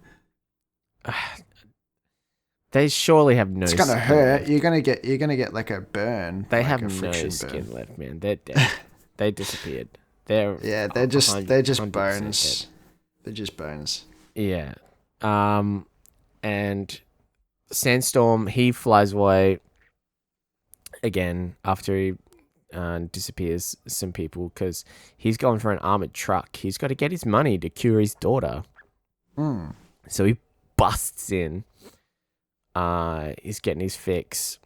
[SPEAKER 1] They surely have no.
[SPEAKER 2] It's gonna
[SPEAKER 1] skin
[SPEAKER 2] hurt.
[SPEAKER 1] left.
[SPEAKER 2] You're gonna get like a burn.
[SPEAKER 1] They
[SPEAKER 2] like
[SPEAKER 1] have
[SPEAKER 2] a
[SPEAKER 1] no
[SPEAKER 2] friction
[SPEAKER 1] skin
[SPEAKER 2] burn.
[SPEAKER 1] left, man. They're dead. They disappeared. They're
[SPEAKER 2] They're just
[SPEAKER 1] 100%
[SPEAKER 2] bones.
[SPEAKER 1] dead.
[SPEAKER 2] They're just bones.
[SPEAKER 1] Yeah. And Sandstorm, he flies away again after he disappears some people because he's going for an armored truck. He's got to get his money to cure his daughter. So he busts in. He's getting his fix,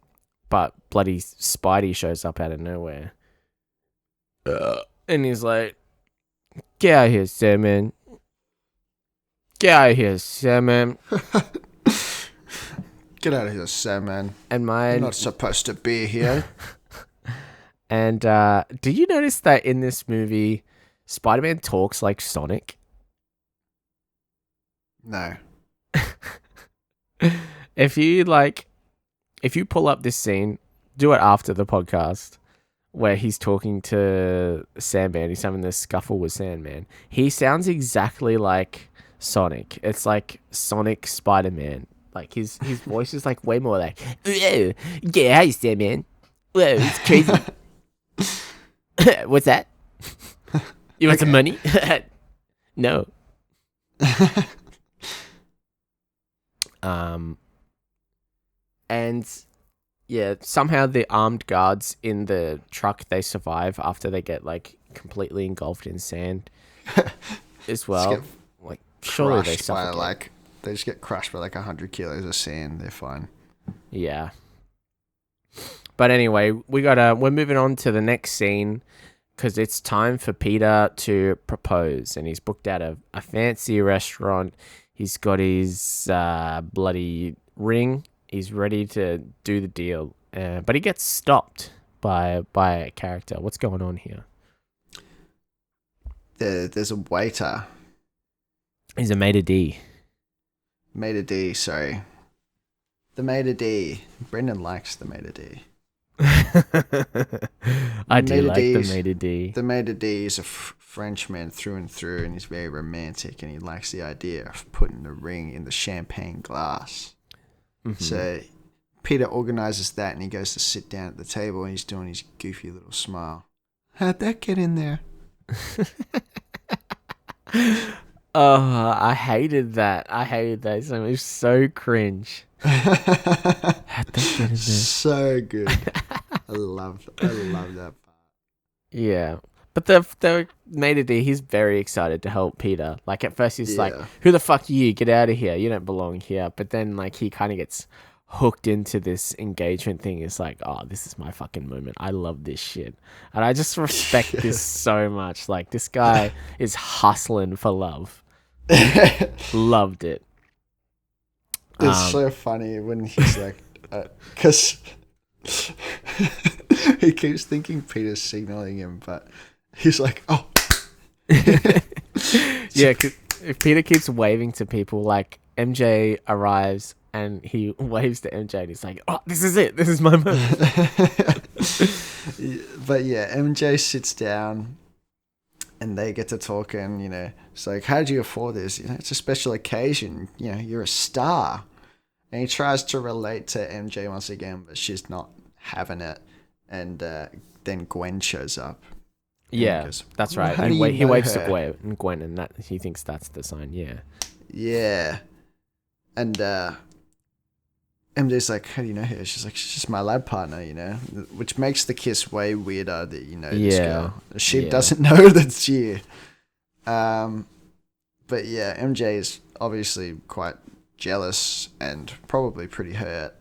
[SPEAKER 1] but bloody Spidey shows up out of nowhere. And he's like, get out of here, Sandman. Get out of here, Sandman.
[SPEAKER 2] Get out of here, Sandman.
[SPEAKER 1] And
[SPEAKER 2] You're not supposed to be here.
[SPEAKER 1] And did you notice that in this movie, Spider-Man talks like Sonic?
[SPEAKER 2] No.
[SPEAKER 1] If you pull up this scene, do it after the podcast, where he's talking to Sandman. He's having this scuffle with Sandman. He sounds exactly like Sonic. It's like Sonic Spider-Man. Like his voice is like way more like, whoa, yeah, hi Sandman. Whoa, it's crazy. What's that? You want some money? No. And yeah, somehow the armed guards in the truck, they survive after they get like completely engulfed in sand as well. Like surely they suffocate.
[SPEAKER 2] They just get crushed by like 100 kilos of sand. They're fine.
[SPEAKER 1] Yeah. But anyway, we're moving on to the next scene because it's time for Peter to propose, and he's booked out a fancy restaurant. He's got his bloody ring. He's ready to do the deal, but he gets stopped by a character. What's going on here?
[SPEAKER 2] There's a waiter.
[SPEAKER 1] He's a maitre d'.
[SPEAKER 2] Maitre d', sorry. The maitre d'. Brendan likes the maitre d'.
[SPEAKER 1] I do like the maitre d'.
[SPEAKER 2] The maitre d' is a Frenchman through and through, and he's very romantic, and he likes the idea of putting the ring in the champagne glass. So Peter organizes that, and he goes to sit down at the table, and he's doing his goofy little smile. How'd that get in there?
[SPEAKER 1] Oh, I hated that. So it was so cringe. How'd that get in there?
[SPEAKER 2] So good. I love that part.
[SPEAKER 1] Yeah. But they made it. He's very excited to help Peter. Like at first he's like, "Who the fuck are you? Get out of here! You don't belong here." But then like he kind of gets hooked into this engagement thing. It's like, "Oh, this is my fucking moment. I love this shit," and I just respect this so much. Like this guy is hustling for love. Loved it.
[SPEAKER 2] It's so funny when he's like, because he keeps thinking Peter's signaling him, but he's like, oh.
[SPEAKER 1] Yeah, cause if Peter keeps waving to people, like MJ arrives and he waves to MJ and he's like, oh, this is it. This is my moment.
[SPEAKER 2] But yeah, MJ sits down and they get to talking, It's like, how did you afford this? It's a special occasion. You're a star. And he tries to relate to MJ once again, but she's not having it. And then Gwen shows up.
[SPEAKER 1] Yeah,
[SPEAKER 2] goes,
[SPEAKER 1] that's right. He waves to Gwen, and that he thinks that's the sign. Yeah.
[SPEAKER 2] Yeah. And MJ's like, how do you know her? She's like, she's just my lab partner, which makes the kiss way weirder that this girl. She doesn't know that's you. But yeah, MJ is obviously quite jealous and probably pretty hurt.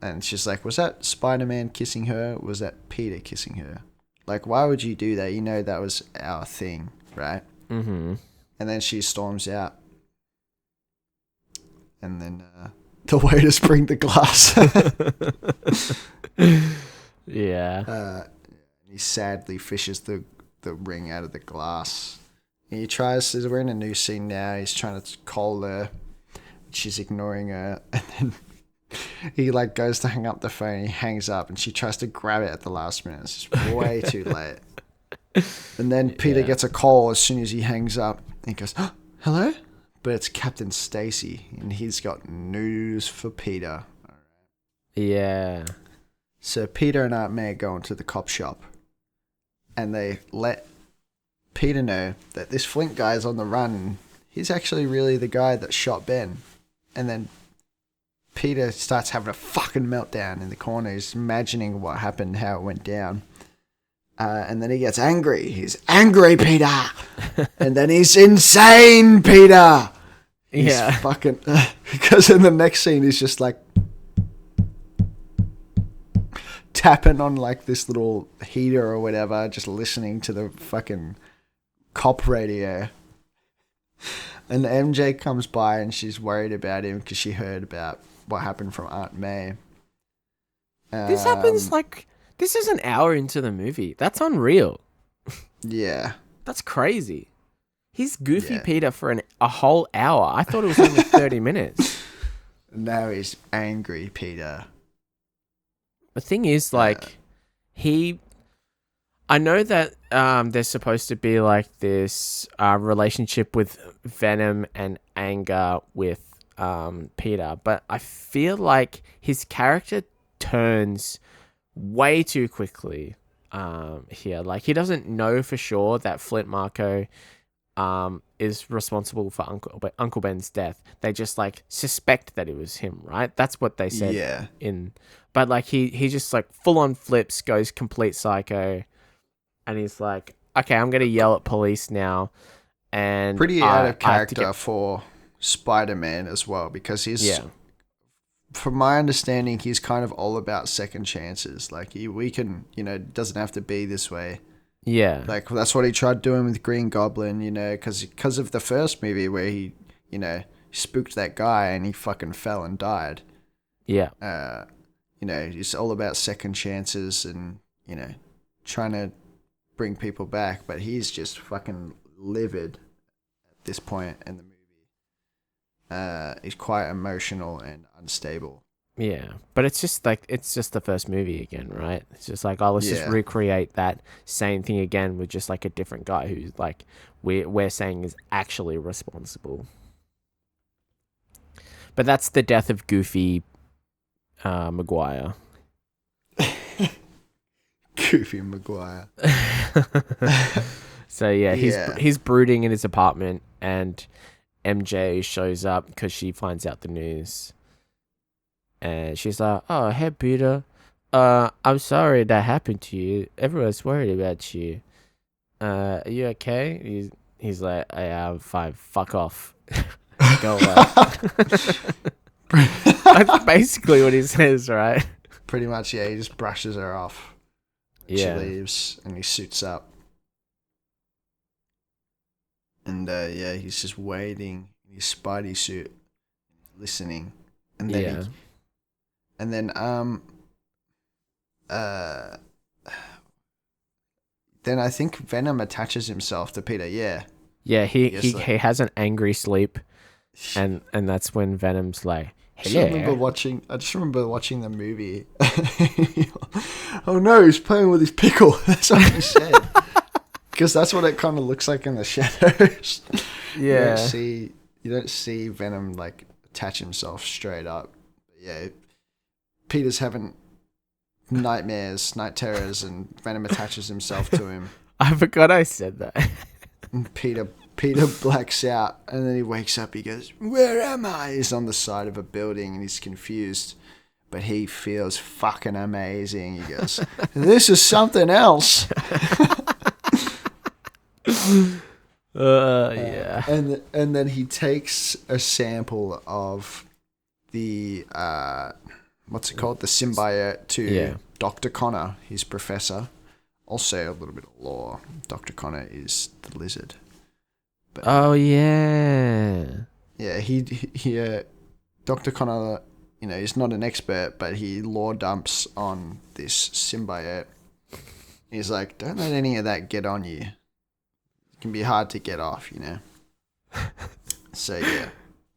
[SPEAKER 2] And she's like, was that Spider-Man kissing her? Or was that Peter kissing her? Like, why would you do that? That was our thing, right?
[SPEAKER 1] Mm-hmm.
[SPEAKER 2] And then she storms out. And then the waiters bring the glass.
[SPEAKER 1] Yeah.
[SPEAKER 2] He sadly fishes the ring out of the glass. He tries, we're in a new scene now. He's trying to call her. She's ignoring her. And then he goes to hang up the phone. He hangs up and she tries to grab it at the last minute. It's just way too late. And then Peter gets a call as soon as he hangs up. And he goes, oh, hello? But it's Captain Stacy, and he's got news for Peter. All right.
[SPEAKER 1] Yeah.
[SPEAKER 2] So Peter and Aunt May go into the cop shop, and they let Peter know that this Flint guy is on the run. And he's actually really the guy that shot Ben. And then Peter starts having a fucking meltdown in the corner. He's imagining what happened, how it went down. And then he gets angry. He's angry, Peter. And then he's insane, Peter. He's fucking... because in the next scene, he's just like... tapping on this little heater or whatever, just listening to the fucking cop radio. And MJ comes by and she's worried about him because she heard about what happened from Aunt May.
[SPEAKER 1] This happens this is an hour into the movie. That's unreal.
[SPEAKER 2] Yeah.
[SPEAKER 1] That's crazy. He's goofy Peter for a whole hour. I thought it was only 30 minutes.
[SPEAKER 2] Now he's angry Peter.
[SPEAKER 1] The thing is, I know that there's supposed to be this relationship with Venom and anger with Peter, but I feel like his character turns way too quickly here. He doesn't know for sure that Flint Marko is responsible for Uncle Ben's death. They just suspect that it was him, right? That's what they said but he just full on flips, goes complete psycho, and he's like, okay, I'm gonna yell at police now. And
[SPEAKER 2] pretty out of character for Spider-Man as well, because he's from my understanding, he's kind of all about second chances. We can, it doesn't have to be this way.
[SPEAKER 1] Yeah.
[SPEAKER 2] That's what he tried doing with Green Goblin, because of the first movie where he, spooked that guy and he fucking fell and died.
[SPEAKER 1] Yeah.
[SPEAKER 2] It's all about second chances and, trying to bring people back. But he's just fucking livid at this point in the movie. He's quite emotional and unstable.
[SPEAKER 1] Yeah, but it's just the first movie again, right? It's just let's just recreate that same thing again with just a different guy who's we're saying is actually responsible. But that's the death of Goofy Maguire.
[SPEAKER 2] Goofy Maguire.
[SPEAKER 1] So yeah, he's brooding in his apartment, and MJ shows up because she finds out the news, and she's like, "Oh, hey Peter, I'm sorry that happened to you. Everyone's worried about you. Are you okay?" He's like, "I'm fine. Fuck off. Go away." That's basically what he says, right?
[SPEAKER 2] Pretty much, yeah. He just brushes her off. She leaves, and he suits up. And yeah, he's just waiting in his Spidey suit, listening, and then then I think Venom attaches himself to Peter. Yeah,
[SPEAKER 1] he has an angry sleep, and that's when Venom's like, "Hello."
[SPEAKER 2] I just remember watching the movie. Oh no, he's playing with his pickle. That's what he said. Because that's what it kind of looks like in the shadows.
[SPEAKER 1] Yeah.
[SPEAKER 2] You don't see Venom like attach himself straight up. But yeah, Peter's having nightmares, night terrors, and Venom attaches himself to him.
[SPEAKER 1] I forgot I said that.
[SPEAKER 2] And Peter blacks out, and then he wakes up. He goes, "Where am I?" He's on the side of a building, and he's confused. But he feels fucking amazing. He goes, "This is something else."
[SPEAKER 1] Yeah.
[SPEAKER 2] And then he takes a sample of the what's it called? The symbiote to Dr. Connor, his professor. Also a little bit of lore. Dr. Connor is the lizard. But,
[SPEAKER 1] yeah.
[SPEAKER 2] Yeah, he Dr. Connor, he's not an expert, but he lore dumps on this symbiote. He's like, "Don't let any of that get on you. It can be hard to get off, So yeah,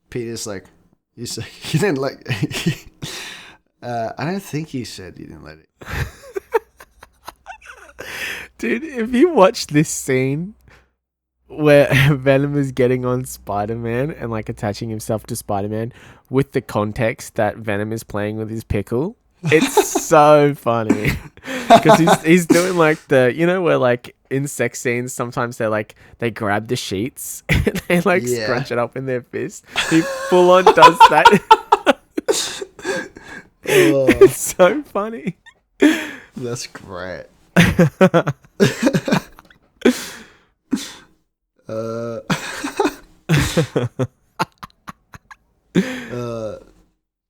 [SPEAKER 2] Peter's like, he didn't like. I don't think he said he didn't let it.
[SPEAKER 1] Dude, if you watch this scene where Venom is getting on Spider-Man and like attaching himself to Spider-Man with the context that Venom is playing with his pickle, it's so funny. Because he's doing like where like in sex scenes sometimes they grab the sheets and they scrunch it up in their fist. He full on does that. It's so funny.
[SPEAKER 2] That's great.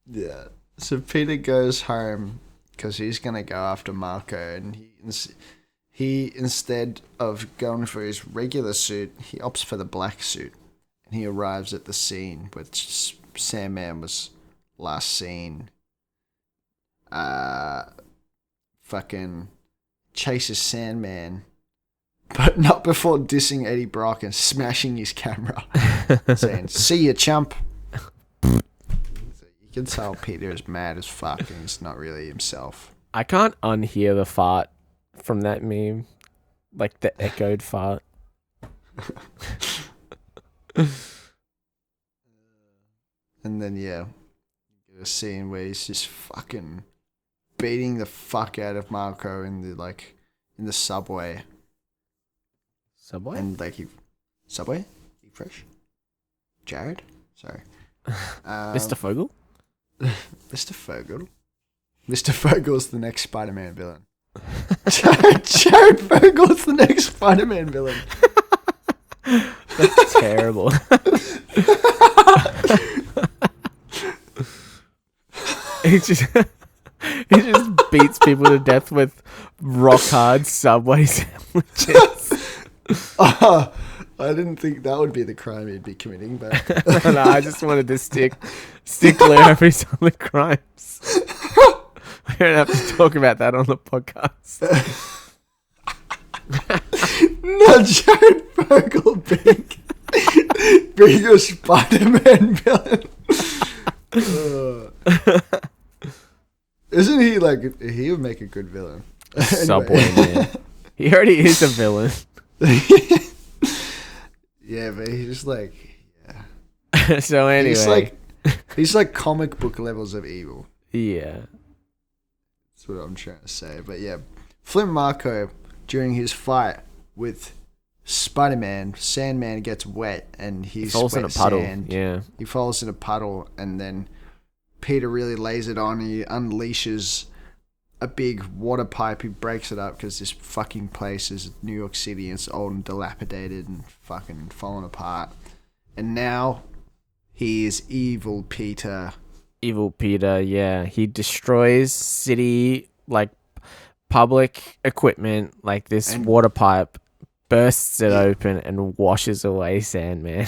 [SPEAKER 2] Yeah. So Peter goes home because he's gonna go after Marco, and he instead of going for his regular suit, he opts for the black suit, and he arrives at the scene which Sandman was last seen. Fucking chases Sandman, but not before dissing Eddie Brock and smashing his camera, saying, "See ya, chump." You can tell Peter is mad as fuck and he's not really himself.
[SPEAKER 1] I can't unhear the fart from that meme. Like the echoed fart.
[SPEAKER 2] And then, yeah, you get a scene where he's just fucking beating the fuck out of Marco in the subway.
[SPEAKER 1] Subway?
[SPEAKER 2] And Subway? Eat Fresh? Jared? Sorry.
[SPEAKER 1] Mr. Fogel?
[SPEAKER 2] Mr. Fogel? Mr. Fogel's the next Spider-Man villain. Jared Fogel's the next Spider-Man villain.
[SPEAKER 1] That's terrible. He just beats people to death with rock hard Subway sandwiches.
[SPEAKER 2] I didn't think that would be the crime he'd be committing, but
[SPEAKER 1] no, I just wanted to stick clear of his other crimes. We don't have to talk about that on the podcast.
[SPEAKER 2] Not Jared Fogle being a Spider-Man villain. Isn't he he would make a good villain?
[SPEAKER 1] Subway man. He already is a villain.
[SPEAKER 2] Yeah, but he's
[SPEAKER 1] So anyway,
[SPEAKER 2] he's like comic book levels of evil.
[SPEAKER 1] Yeah.
[SPEAKER 2] That's what I'm trying to say. But yeah, Flint Marko, during his fight with Spider-Man, Sandman gets wet and
[SPEAKER 1] He
[SPEAKER 2] he's
[SPEAKER 1] falls in a puddle.
[SPEAKER 2] Sand.
[SPEAKER 1] Yeah.
[SPEAKER 2] He falls in a puddle, and then Peter really lays it on. He unleashes a big water pipe. He breaks it up because this fucking place is New York City and it's old and dilapidated and fucking falling apart. And now he is evil Peter.
[SPEAKER 1] Evil Peter, yeah. He destroys city, like, public equipment, like this
[SPEAKER 2] And-
[SPEAKER 1] water pipe, bursts it open and washes away Sandman.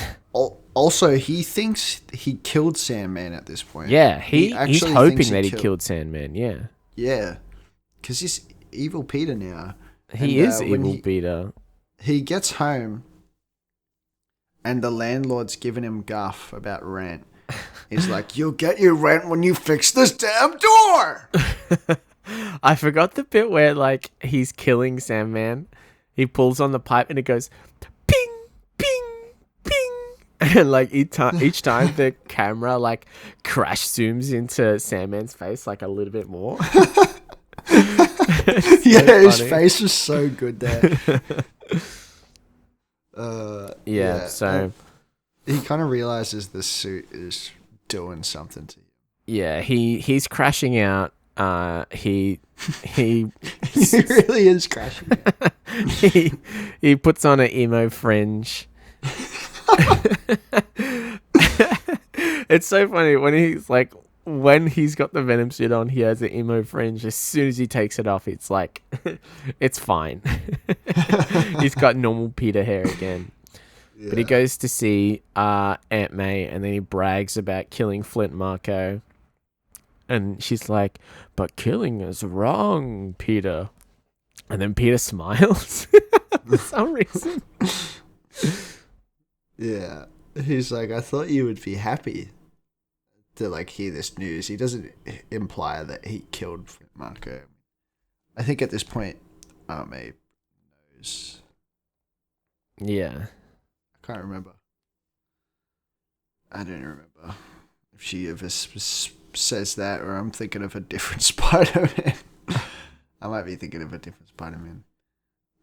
[SPEAKER 2] Also, he thinks he killed Sandman at this point.
[SPEAKER 1] Yeah, he's
[SPEAKER 2] actually
[SPEAKER 1] hoping
[SPEAKER 2] thinks
[SPEAKER 1] that he killed Sandman, yeah.
[SPEAKER 2] Yeah, because he's evil Peter now.
[SPEAKER 1] He
[SPEAKER 2] And,
[SPEAKER 1] is evil Peter.
[SPEAKER 2] He gets home, and the landlord's giving him guff about rent. He's like, "You'll get your rent when you fix this damn door."
[SPEAKER 1] I forgot the bit where, like, he's killing Sandman. He pulls on the pipe and it goes, ping, ping, ping. And, like, each time the camera, like, crash zooms into Sandman's face, like, a little bit more.
[SPEAKER 2] Yeah, his face was so good there.
[SPEAKER 1] So
[SPEAKER 2] he kind of realizes the suit is doing something to him.
[SPEAKER 1] Yeah, he's crashing out. He
[SPEAKER 2] He really is crashing out.
[SPEAKER 1] he puts on an emo fringe. It's so funny when he's got the Venom suit on, he has an emo fringe. As soon as he takes it off, it's like it's fine. He's got normal Peter hair again. Yeah. But he goes to see Aunt May, and then he brags about killing Flint Marko. And she's like, "But killing is wrong, Peter." And then Peter smiles for some reason.
[SPEAKER 2] Yeah. He's like, "I thought you would be happy to, like, hear this news." He doesn't imply that he killed Flint Marko. I think at this point, Aunt May knows.
[SPEAKER 1] Yeah.
[SPEAKER 2] I can't remember. I don't remember if she ever says that, or I'm thinking of a different Spider-Man. I might be thinking of a different Spider-Man.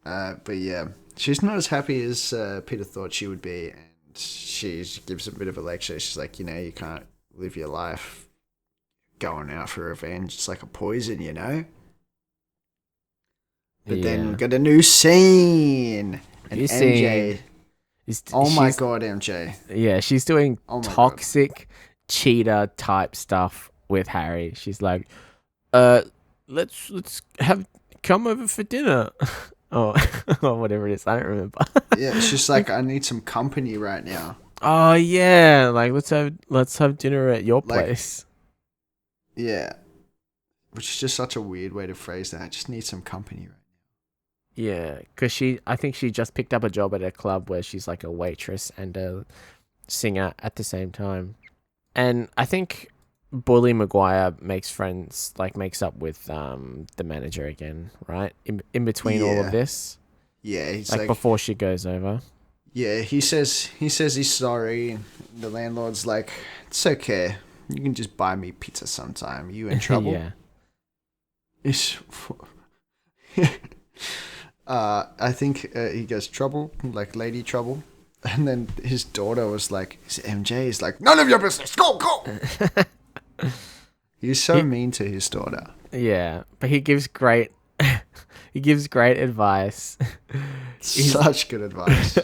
[SPEAKER 2] But yeah, she's not as happy as Peter thought she would be, and she gives a bit of a lecture. She's like, you can't live your life going out for revenge. It's like a poison, But then we got a new scene. And MJ. My God, MJ.
[SPEAKER 1] Yeah, she's doing toxic cheater type stuff with Harry. She's like, let's come over for dinner. or whatever it is. I don't remember.
[SPEAKER 2] Yeah, it's just like, I need some company right now.
[SPEAKER 1] Oh yeah, like let's have dinner at your place.
[SPEAKER 2] Yeah. Which is just such a weird way to phrase that. I just need some company right now.
[SPEAKER 1] Yeah, because I think she just picked up a job at a club where she's like a waitress and a singer at the same time. And I think Tobey Maguire makes up with the manager again, right? In between all of this.
[SPEAKER 2] Yeah, he's
[SPEAKER 1] like before she goes over.
[SPEAKER 2] Yeah, he says he's sorry. The landlord's like, "It's okay. You can just buy me pizza sometime. You in trouble?"
[SPEAKER 1] Yeah.
[SPEAKER 2] I think he goes, "Trouble, like lady trouble." And then his daughter was like, MJ is like, "None of your business. Go. He's so mean to his daughter.
[SPEAKER 1] Yeah, but he gives great advice.
[SPEAKER 2] Such good advice.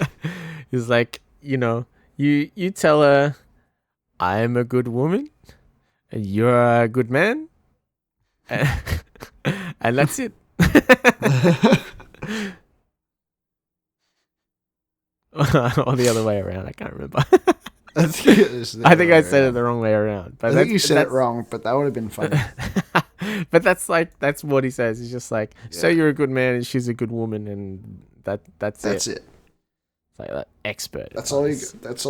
[SPEAKER 1] He's like, you tell her I am a good woman and you're a good man. And that's it. Or the other way around. I can't remember.
[SPEAKER 2] I think
[SPEAKER 1] I said it the wrong way around. But
[SPEAKER 2] I think you said it wrong, but that would have been funny.
[SPEAKER 1] But that's what he says. He's just like, so you're a good man and she's a good woman, and that's it.
[SPEAKER 2] That's it.
[SPEAKER 1] It's like that expert.
[SPEAKER 2] That's all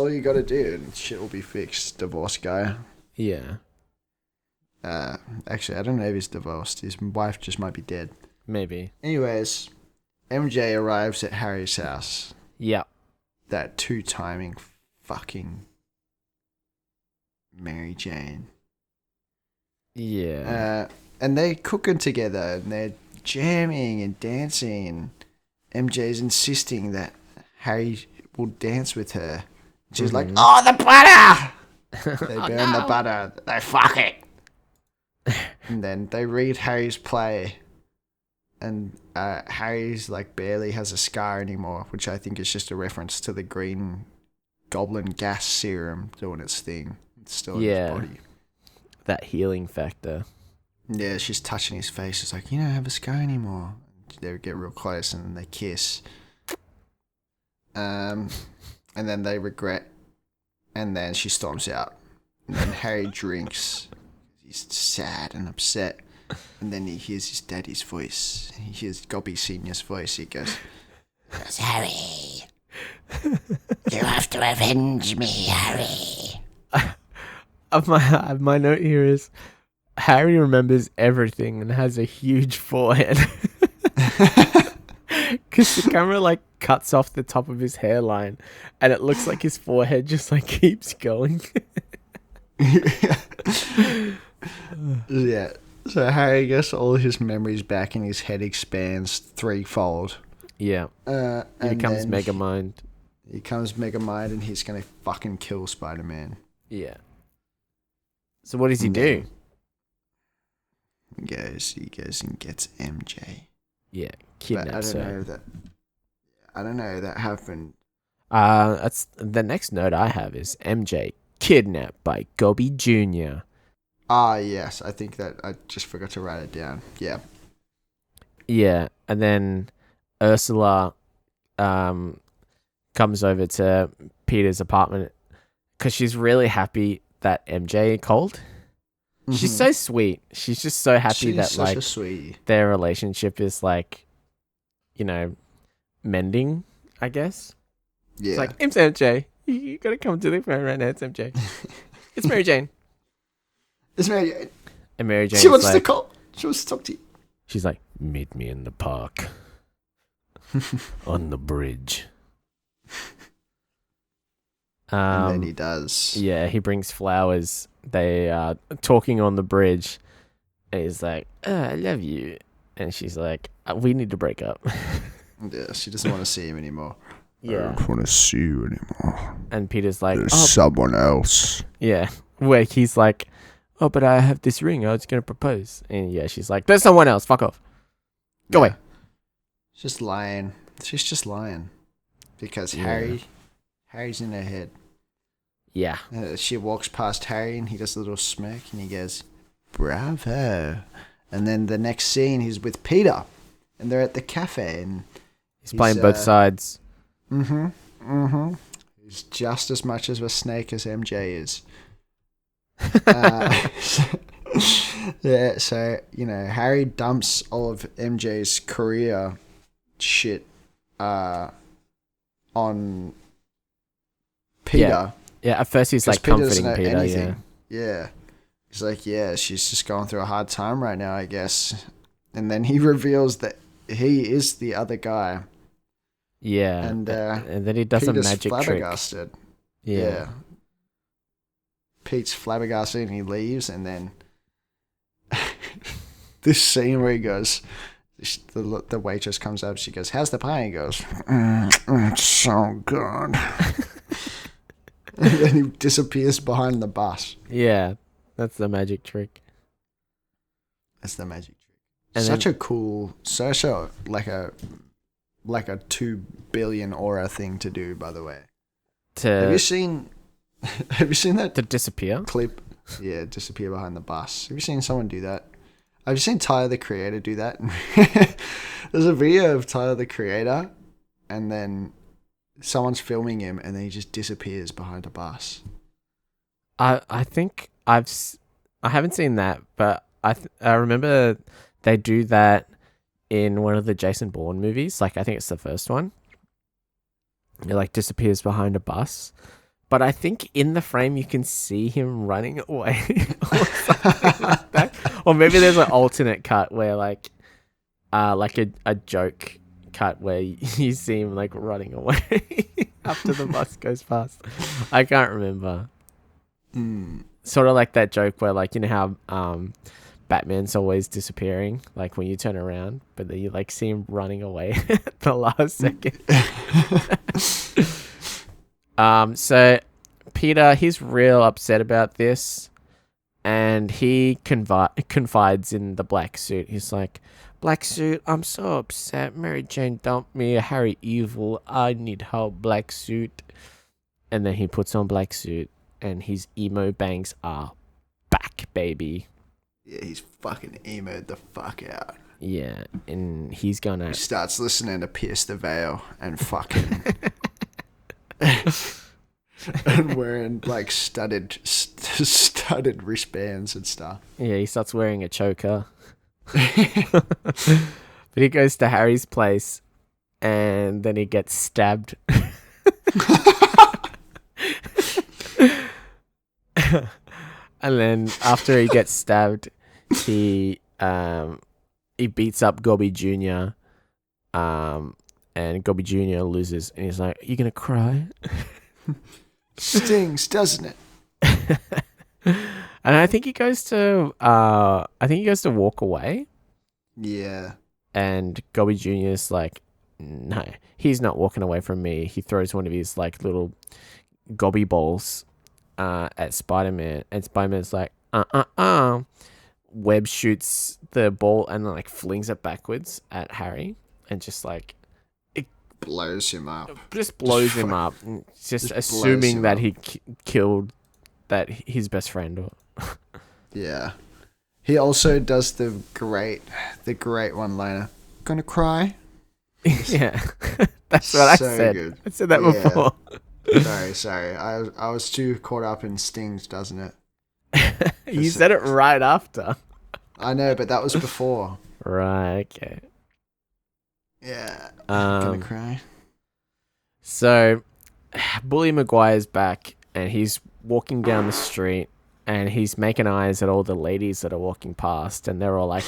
[SPEAKER 2] you got to do, and shit will be fixed. Divorce guy.
[SPEAKER 1] Yeah.
[SPEAKER 2] Actually, I don't know if he's divorced. His wife just might be dead.
[SPEAKER 1] Maybe.
[SPEAKER 2] Anyways, MJ arrives at Harry's house.
[SPEAKER 1] Yeah.
[SPEAKER 2] That two-timing fucking Mary Jane.
[SPEAKER 1] Yeah.
[SPEAKER 2] And they're cooking together and they're jamming and dancing, and MJ's insisting that Harry will dance with her. She's like, "Oh, the butter!" They burn the butter. They fuck it. And then they read Harry's play, and Harry's like barely has a scar anymore, which I think is just a reference to the green goblin gas serum doing its thing. It's still in his body.
[SPEAKER 1] That healing factor.
[SPEAKER 2] Yeah, she's touching his face. She's like, "You don't have a scar anymore." They get real close and then they kiss. And then they regret, and then she storms out. And then Harry drinks. He's sad and upset. And then he hears his daddy's voice. He hears Gobby Senior's voice. He goes, "Harry, you have to avenge me, Harry."
[SPEAKER 1] My note here is Harry remembers everything and has a huge forehead. Because the camera like cuts off the top of his hairline, and it looks like his forehead just like keeps going.
[SPEAKER 2] Yeah. So Harry gets all his memories back and his head expands threefold.
[SPEAKER 1] Yeah. He becomes Megamind.
[SPEAKER 2] He becomes Megamind and he's going to fucking kill Spider-Man.
[SPEAKER 1] Yeah. So what does he do?
[SPEAKER 2] He goes and gets MJ.
[SPEAKER 1] Yeah, kidnaps her.
[SPEAKER 2] I don't know that happened.
[SPEAKER 1] That's the next note I have is MJ kidnapped by Gobby Jr.
[SPEAKER 2] Yes, I think that I just forgot to write it down. Yeah.
[SPEAKER 1] Yeah, and then Ursula comes over to Peter's apartment because she's really happy that MJ called. Mm-hmm. She's so sweet. She's just so happy that like their relationship is like, you know, mending, I guess. Yeah. It's like, it's MJ. You gotta come to the phone right now. It's MJ. It's Mary Jane.
[SPEAKER 2] It's Mary Jane.
[SPEAKER 1] And Mary Jane.
[SPEAKER 2] She wants to call. She wants to talk to you.
[SPEAKER 1] She's like, meet me in the park. On the bridge.
[SPEAKER 2] And then he does.
[SPEAKER 1] Yeah, he brings flowers. They are talking on the bridge. And he's like, I love you. And she's like, we need to break up.
[SPEAKER 2] Yeah, she doesn't want to see him anymore.
[SPEAKER 1] Yeah.
[SPEAKER 2] I don't want to see you anymore.
[SPEAKER 1] And Peter's like,
[SPEAKER 2] there's someone else.
[SPEAKER 1] Yeah, where he's like, oh, but I have this ring. I was going to propose. And yeah, she's like, there's someone else. Fuck off. Go away.
[SPEAKER 2] She's just lying. She's just lying. Because Harry's in her head.
[SPEAKER 1] Yeah.
[SPEAKER 2] She walks past Harry and he does a little smirk and he goes, bravo. And then the next scene he's with Peter and they're at the cafe and
[SPEAKER 1] he's playing both sides.
[SPEAKER 2] He's just as much of a snake as MJ is. Yeah, so, you know, Harry dumps all of MJ's career shit on Peter.
[SPEAKER 1] Yeah, at first he's like comforting Peter.
[SPEAKER 2] Yeah. He's like, yeah, she's just going through a hard time right now, I guess. And then he reveals that he is the other guy.
[SPEAKER 1] Yeah. And then he does
[SPEAKER 2] Peter's
[SPEAKER 1] a magic
[SPEAKER 2] flabbergasted.
[SPEAKER 1] trick.
[SPEAKER 2] Yeah. Pete's flabbergasted and he leaves, and then this scene where he goes, the waitress comes up, she goes, how's the pie? He goes, it's so good. And then he disappears behind the bus.
[SPEAKER 1] Yeah, that's the magic trick.
[SPEAKER 2] That's the magic trick.
[SPEAKER 1] And
[SPEAKER 2] such a like a 2 billion aura thing to do, by the way. Have you seen that?
[SPEAKER 1] To disappear?
[SPEAKER 2] Clip? Yeah, disappear behind the bus. Have you seen someone do that? Have you seen Tyler the Creator do that? There's a video of Tyler the Creator and then someone's filming him and then he just disappears behind a bus.
[SPEAKER 1] I think I haven't seen that, but I remember they do that in one of the Jason Bourne movies. Like, I think it's the first one. He like disappears behind a bus. But I think in the frame you can see him running away or something like that. Or maybe there's an alternate cut where like a joke cut where you see him like running away after the bus goes past. I can't remember. Sort of like that joke where, like, you know how Batman's always disappearing, like when you turn around, but then you like see him running away at the last second. So Peter, he's real upset about this, and he confides in the black suit. He's like, "Black suit, I'm so upset. Mary Jane dumped me. Harry evil. I need help. Black suit." And then he puts on black suit, and his emo bangs are back, baby.
[SPEAKER 2] Yeah, he's fucking emoed the fuck out.
[SPEAKER 1] Yeah, and he's gonna...
[SPEAKER 2] He starts listening to Pierce the Veil and fucking... and wearing, like, studded wristbands and stuff.
[SPEAKER 1] Yeah, he starts wearing a choker. But he goes to Harry's place, and then he gets stabbed. And then after he gets stabbed, he beats up Gobby Jr. And Gobby Jr. loses, and he's like, "You gonna cry?"
[SPEAKER 2] Stings, doesn't it?
[SPEAKER 1] And I think he goes to walk away.
[SPEAKER 2] Yeah.
[SPEAKER 1] And Gobby Jr. is like, "No, he's not walking away from me." He throws one of his like little gobby balls at Spider-Man, and Spider-Man's like, Web shoots the ball and then like flings it backwards at Harry, and just like it
[SPEAKER 2] blows him up.
[SPEAKER 1] Just blows him up. Just assuming that he killed his best friend.
[SPEAKER 2] Yeah. He also does the great one-liner. Gonna cry?
[SPEAKER 1] Yeah. That's what I said.
[SPEAKER 2] Good.
[SPEAKER 1] I said that before.
[SPEAKER 2] Sorry. I was too caught up in Stings, doesn't it?
[SPEAKER 1] You said it right after.
[SPEAKER 2] I know, but that was before.
[SPEAKER 1] Right, okay.
[SPEAKER 2] Yeah. Gonna cry.
[SPEAKER 1] So, Bully Maguire's back, and he's walking down the street, and he's making eyes at all the ladies that are walking past, and they're all like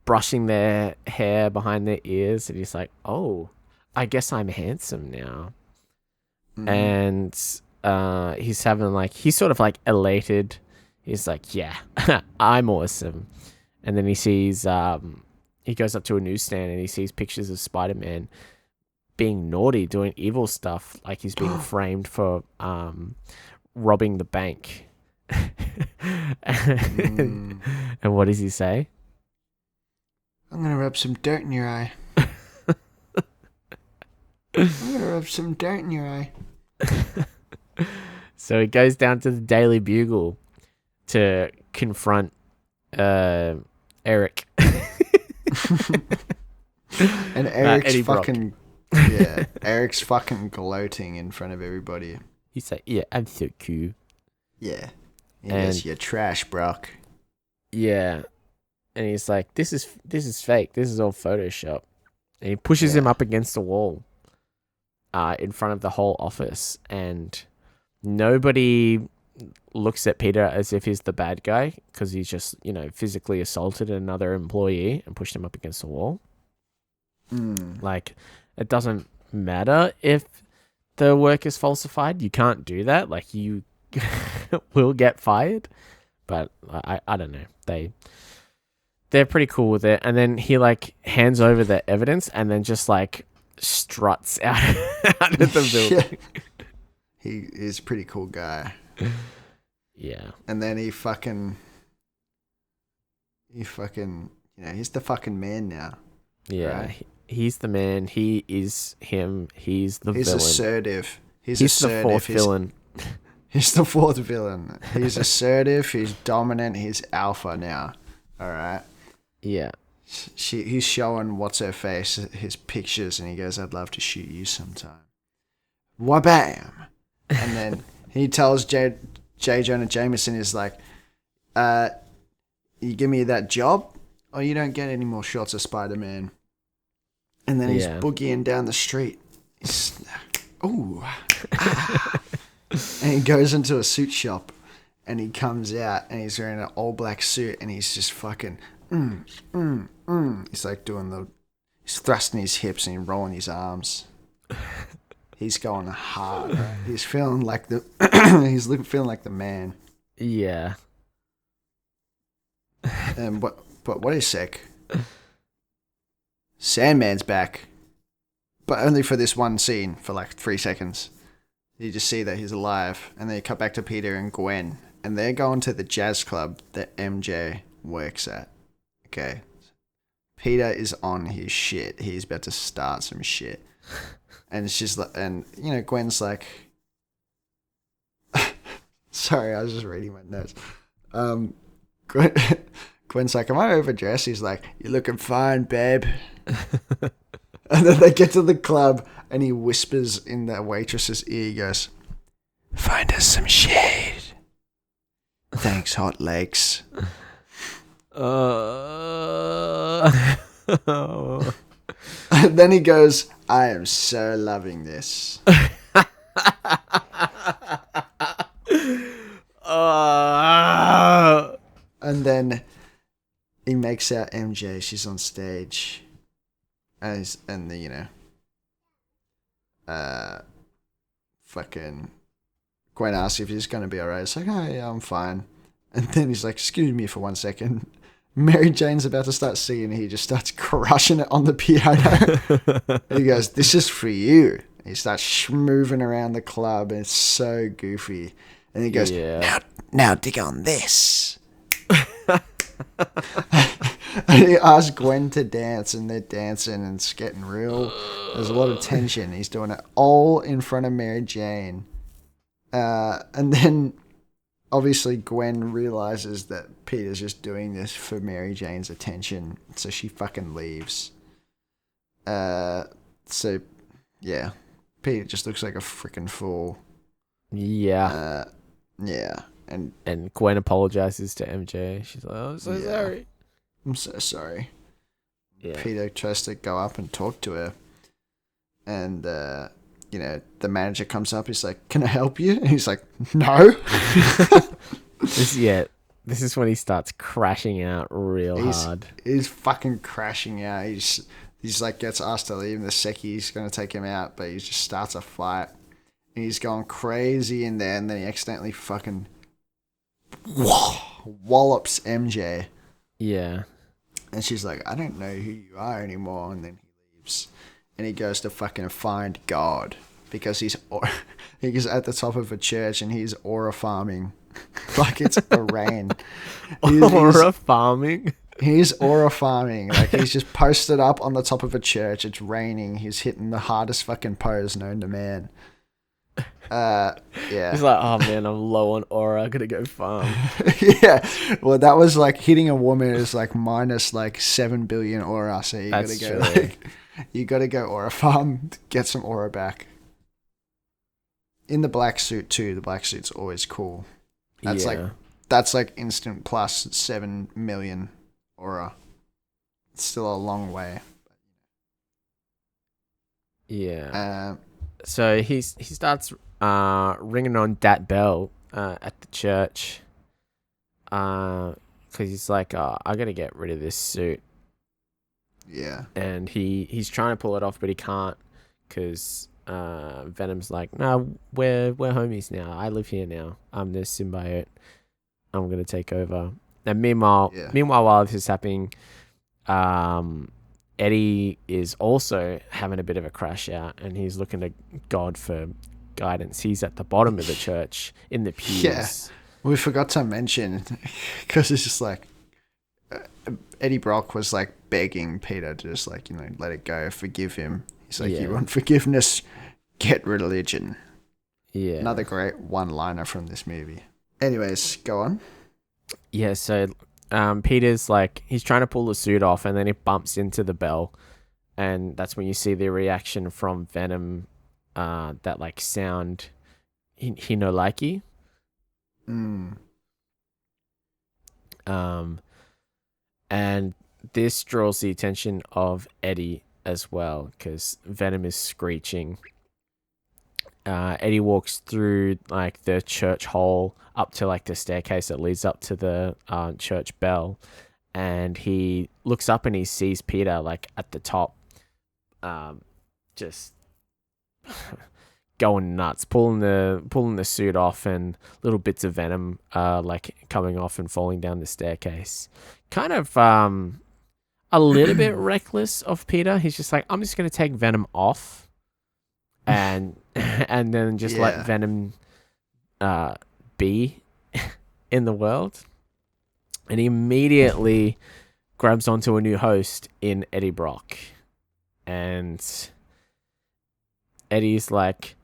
[SPEAKER 1] brushing their hair behind their ears, and he's like, "Oh, I guess I'm handsome now." And he's having like, he's sort of like elated. He's like, "Yeah, I'm awesome." And then he sees, he goes up to a newsstand and he sees pictures of Spider-Man being naughty, doing evil stuff, like he's being framed for robbing the bank. And what does he say?
[SPEAKER 2] "I'm gonna rub some dirt in your eye." I'm gonna rub some dirt in your eye.
[SPEAKER 1] So he goes down to the Daily Bugle to confront Eric.
[SPEAKER 2] And Eric's fucking Eric's fucking gloating in front of everybody.
[SPEAKER 1] He's like, "Yeah, I'm so cool."
[SPEAKER 2] Yeah. He goes, "You're trash, Brock."
[SPEAKER 1] Yeah. And he's like, this is fake. This is all Photoshop. And he pushes him up against the wall in front of the whole office. And nobody looks at Peter as if he's the bad guy, because he's just, physically assaulted another employee and pushed him up against the wall. Like, it doesn't matter if the work is falsified. You can't do that. Like, you will get fired. But I don't know. They're pretty cool with it. And then he like hands over the evidence and then just like struts out of the building.
[SPEAKER 2] He is a pretty cool guy.
[SPEAKER 1] Yeah.
[SPEAKER 2] And then he fucking, he's the fucking man now.
[SPEAKER 1] Yeah.
[SPEAKER 2] Right?
[SPEAKER 1] He's the man. He is him. He's the
[SPEAKER 2] He's
[SPEAKER 1] villain.
[SPEAKER 2] Assertive.
[SPEAKER 1] He's the fourth villain.
[SPEAKER 2] He's the fourth villain. He's assertive. He's dominant. He's alpha now. All right.
[SPEAKER 1] Yeah.
[SPEAKER 2] He's showing what's her face, his pictures, and he goes, "I'd love to shoot you sometime." Wabam! And then he tells J. Jonah Jameson, is like, "You give me that job, or you don't get any more shots of Spider-Man." And then he's boogieing down the street. And he goes into a suit shop, and he comes out, and he's wearing an all black suit, and he's just fucking, He's like he's thrusting his hips and rolling his arms. He's going hard. Right? He's feeling like feeling like the man.
[SPEAKER 1] Yeah.
[SPEAKER 2] And but wait a sec. Sandman's back. But only for this one scene for like 3 seconds. You just see that he's alive, and then you cut back to Peter and Gwen, and they're going to the jazz club that MJ works at. Okay. Peter is on his shit. He's about to start some shit. And it's just like, and you know, Gwen's like, sorry, I was just reading my notes. Gwen's like, am I overdressed? He's like, you're looking fine, babe. And then they get to the club, and he whispers in the waitress's ear, he goes, find us some shade. Thanks, hot legs. And then he goes, I am so loving this. And then he makes out MJ. She's on stage. And the, you know, fucking Gwen asks if he's going to be alright. It's like, oh yeah, I'm fine. And then he's like, excuse me for 1 second. Mary Jane's about to start singing. He just starts crushing it on the piano. He goes, this is for you. He starts moving around the club, and it's so goofy. And he goes, now dig on this. And he asks Gwen to dance, and they're dancing, and it's getting real. There's a lot of tension. He's doing it all in front of Mary Jane. And then, obviously, Gwen realizes that Peter's just doing this for Mary Jane's attention, so she fucking leaves. So, yeah. Peter just looks like a freaking fool.
[SPEAKER 1] Yeah.
[SPEAKER 2] Yeah.
[SPEAKER 1] And Gwen apologizes to MJ. She's like, I'm so sorry.
[SPEAKER 2] I'm so sorry.
[SPEAKER 1] Yeah.
[SPEAKER 2] Peter tries to go up and talk to her. And, you know, the manager comes up. He's like, can I help you? And he's like, no.
[SPEAKER 1] This is when he starts crashing out real hard.
[SPEAKER 2] He's fucking crashing out. He's like, gets asked to leave. And the secchi's going to take him out. But he just starts a fight. And he's going crazy in there. And then he accidentally fucking wallops MJ.
[SPEAKER 1] Yeah.
[SPEAKER 2] And she's like, I don't know who you are anymore. And then he leaves. And he goes to fucking find God. Because he's at the top of a church and he's aura farming. Like it's the rain.
[SPEAKER 1] Aura farming?
[SPEAKER 2] He's aura farming. Like he's just posted up on the top of a church. It's raining. He's hitting the hardest fucking pose known to man. Yeah.
[SPEAKER 1] He's like, oh man, I'm low on aura. I gotta go farm.
[SPEAKER 2] Yeah. Well, that was like hitting a woman is like minus like 7 billion aura. So you gotta go like, you gotta go aura farm, get some aura back. In the black suit too. The black suit's always cool. That's like instant plus 7 million aura. It's still a long way.
[SPEAKER 1] Yeah. So he starts ringing on that bell at the church because he's like, I gotta get rid of this suit.
[SPEAKER 2] Yeah.
[SPEAKER 1] And he's trying to pull it off, but he can't because Venom's like, no, we're homies now. I live here now. I'm the symbiote. I'm gonna take over. And meanwhile, while this is happening, Eddie is also having a bit of a crash out, and he's looking to God for guidance. He's at the bottom of the church in the pews.
[SPEAKER 2] Yeah, we forgot to mention because it's just like Eddie Brock was like begging Peter to just like, you know, let it go, forgive him. He's like, you want forgiveness? Get religion.
[SPEAKER 1] Yeah,
[SPEAKER 2] another great one-liner from this movie. Anyways, go on.
[SPEAKER 1] Yeah, so Peter's like, he's trying to pull the suit off, and then it bumps into the bell, and that's when you see the reaction from Venom, that like sound, he no likey. And this draws the attention of Eddie as well, because Venom is screeching. Eddie walks through like the church hall up to like the staircase that leads up to the church bell, and he looks up and he sees Peter like at the top, just going nuts, pulling the suit off, and little bits of venom like coming off and falling down the staircase. Kind of a little bit reckless of Peter. He's just like, I'm just gonna take venom off, and and then just let venom be in the world. And he immediately grabs onto a new host in Eddie Brock, and Eddie's like,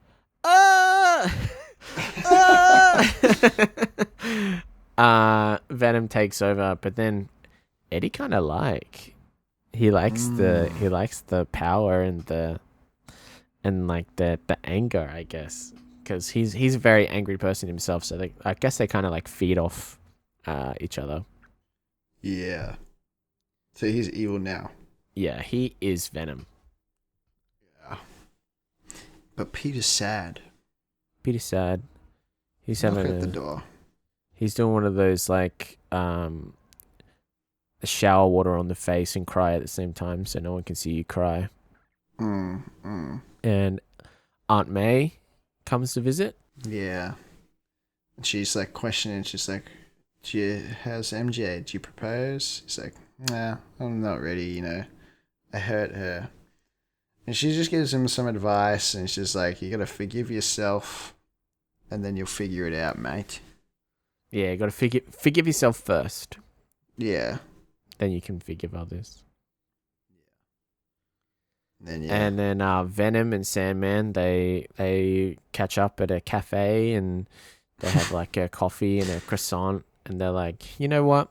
[SPEAKER 1] Venom takes over, but then Eddie kind of he likes the power and the anger, I guess, because he's a very angry person himself. So I guess they kind of like feed off each other.
[SPEAKER 2] Yeah. So he's evil now.
[SPEAKER 1] Yeah, he is Venom.
[SPEAKER 2] Yeah. But Peter's sad.
[SPEAKER 1] He's
[SPEAKER 2] Knock
[SPEAKER 1] having
[SPEAKER 2] at the door.
[SPEAKER 1] He's doing one of those like shower water on the face and cry at the same time, so no one can see you cry. And Aunt May comes to visit.
[SPEAKER 2] Yeah. And she's like questioning. She's like, how's MJ? Do you propose? He's like, nah, I'm not ready, I hurt her. And she just gives him some advice, and she's like, you gotta forgive yourself, and then you'll figure it out, mate.
[SPEAKER 1] Yeah, you gotta forgive yourself first.
[SPEAKER 2] Yeah.
[SPEAKER 1] Then you can forgive others.
[SPEAKER 2] And
[SPEAKER 1] then Venom and Sandman, they catch up at a cafe, and they have like a coffee and a croissant, and they're like, you know what?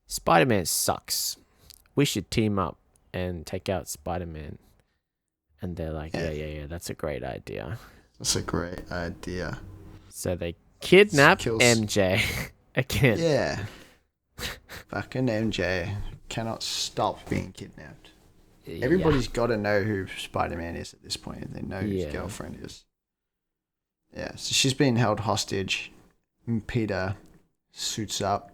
[SPEAKER 1] Spider-Man sucks. We should team up and take out Spider-Man. And they're like, yeah, that's a great idea.
[SPEAKER 2] That's a great idea.
[SPEAKER 1] So they kidnap MJ again.
[SPEAKER 2] Yeah. Fucking MJ cannot stop being kidnapped. Everybody's got to know who Spider-Man is at this point, and they know who his girlfriend is. Yeah, so she's being held hostage, and Peter suits up.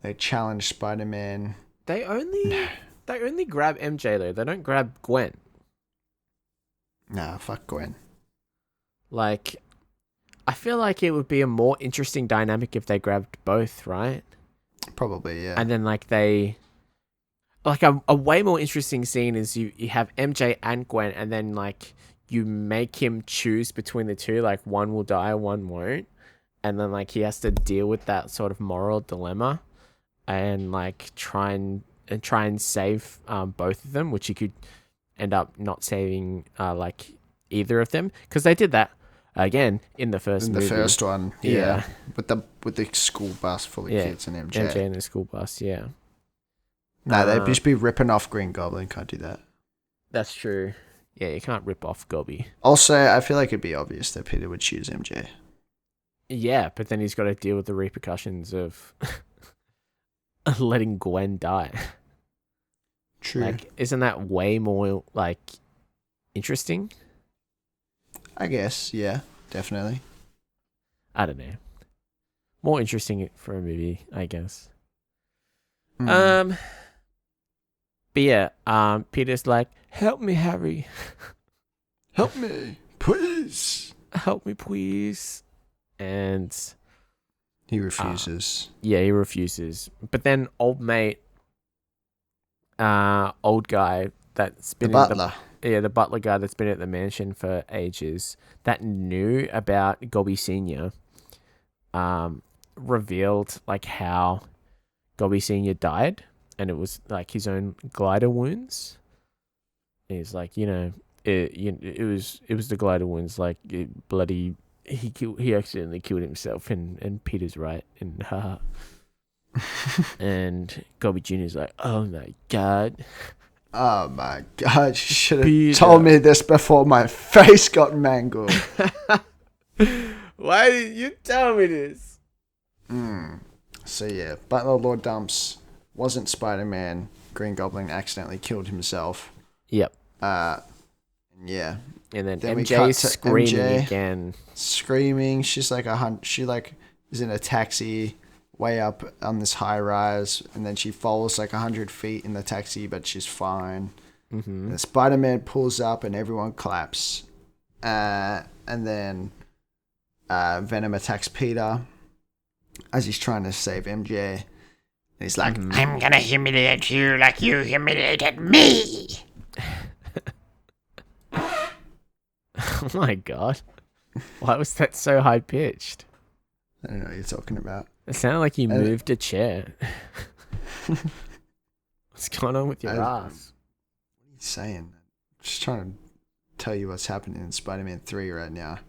[SPEAKER 2] They challenge Spider-Man.
[SPEAKER 1] They only grab MJ though. They don't grab Gwen.
[SPEAKER 2] Nah, fuck Gwen.
[SPEAKER 1] Like, I feel like it would be a more interesting dynamic if they grabbed both, right?
[SPEAKER 2] Probably, yeah.
[SPEAKER 1] And then like a way more interesting scene is you have MJ and Gwen, and then like you make him choose between the two, like one will die, one won't, and then like he has to deal with that sort of moral dilemma, and like try and save both of them, which he could end up not saving like either of them, because they did that again in the first movie.
[SPEAKER 2] The first one, yeah. With the school bus full of kids and MJ.
[SPEAKER 1] MJ in the school bus, yeah.
[SPEAKER 2] No, they'd just be ripping off Green Goblin. Can't do that.
[SPEAKER 1] That's true. Yeah, you can't rip off Gobby.
[SPEAKER 2] Also, I feel like it'd be obvious that Peter would choose MJ.
[SPEAKER 1] Yeah, but then he's got to deal with the repercussions of letting Gwen die.
[SPEAKER 2] True.
[SPEAKER 1] Like, isn't that way more like interesting?
[SPEAKER 2] I guess, yeah, definitely.
[SPEAKER 1] I don't know. More interesting for a movie, I guess. But yeah, Peter's like, help me, Harry.
[SPEAKER 2] Help me, please.
[SPEAKER 1] Help me, please. And
[SPEAKER 2] he refuses.
[SPEAKER 1] He refuses. But then old mate, old guy that's been
[SPEAKER 2] the butler.
[SPEAKER 1] The butler guy that's been at the mansion for ages, that knew about Gobby Sr., revealed like how Gobby Sr. died, and it was like his own glider wounds. And he's like, it was the glider wounds, like he accidentally killed himself, and Peter's right, and haha. And Gobby Jr.'s like, oh my god.
[SPEAKER 2] Oh my god, you should have told me this before my face got mangled.
[SPEAKER 1] Why did you tell me this?
[SPEAKER 2] So yeah, Butler Lord Dumps wasn't Spider-Man. Green Goblin accidentally killed himself.
[SPEAKER 1] Yep.
[SPEAKER 2] Yeah.
[SPEAKER 1] And then MJ screaming again.
[SPEAKER 2] Screaming. She's like she like is in a taxi way up on this high rise, and then she falls like 100 feet in the taxi, but she's fine.
[SPEAKER 1] Mm-hmm.
[SPEAKER 2] And Spider-Man pulls up and everyone claps. And then Venom attacks Peter as he's trying to save MJ. And he's like,
[SPEAKER 3] I'm gonna humiliate you like you humiliated me.
[SPEAKER 1] Oh my god. Why was that so high pitched?
[SPEAKER 2] I don't know what you're talking about.
[SPEAKER 1] It sounded like you moved a chair. What's going on with your ass?
[SPEAKER 2] What are you saying? I'm just trying to tell you what's happening in Spider-Man 3 right now.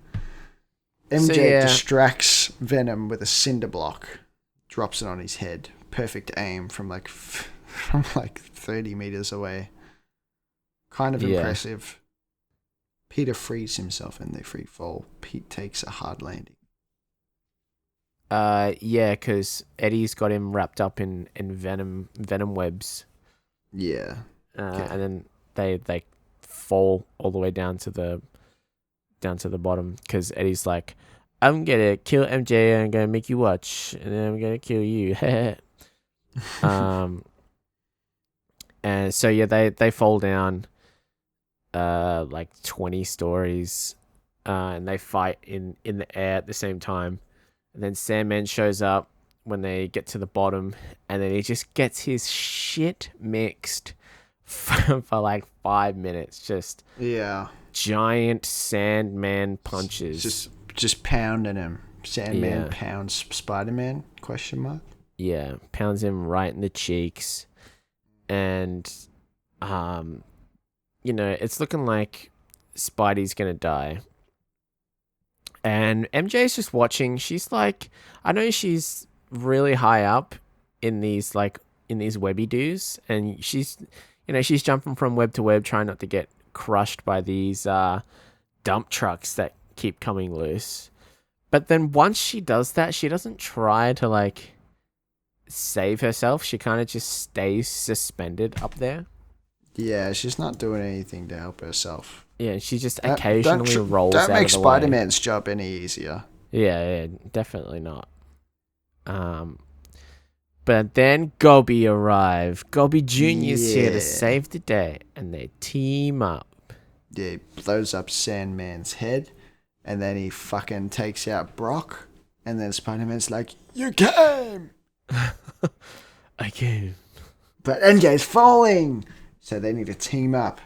[SPEAKER 2] MJ distracts Venom with a cinder block, drops it on his head. Perfect aim from like 30 meters away. Kind of impressive. Peter frees himself and they free fall. Pete takes a hard landing.
[SPEAKER 1] Yeah, because Eddie's got him wrapped up in venom webs.
[SPEAKER 2] Yeah.
[SPEAKER 1] And then they fall all the way down to the bottom because Eddie's like, I'm gonna kill MJ and I'm gonna make you watch, and then I'm gonna kill you. And so yeah, they fall down like 20 stories, and they fight in the air at the same time. And then Sandman shows up when they get to the bottom, and then he just gets his shit mixed for like 5 minutes. Just giant Sandman punches.
[SPEAKER 2] Just pounding him. Sandman pounds Spider-Man? ?
[SPEAKER 1] Yeah, pounds him right in the cheeks. And it's looking like Spidey's gonna die. And MJ's just watching. She's like, I know she's really high up in these webby doos, and she's jumping from web to web, trying not to get crushed by these dump trucks that keep coming loose. But then once she does that, she doesn't try to like save herself. She kind of just stays suspended up there.
[SPEAKER 2] Yeah, she's not doing anything to help herself.
[SPEAKER 1] Yeah, she just occasionally rolls out of the way.
[SPEAKER 2] Don't make Spider-Man's job any easier.
[SPEAKER 1] Yeah, definitely not. But then Gobi arrived. Gobi Jr.'s here to save the day, and they team up.
[SPEAKER 2] Yeah, he blows up Sandman's head, and then he fucking takes out Brock, and then Spider-Man's like, you came!
[SPEAKER 1] I came.
[SPEAKER 2] But MJ's falling! So they need to team up.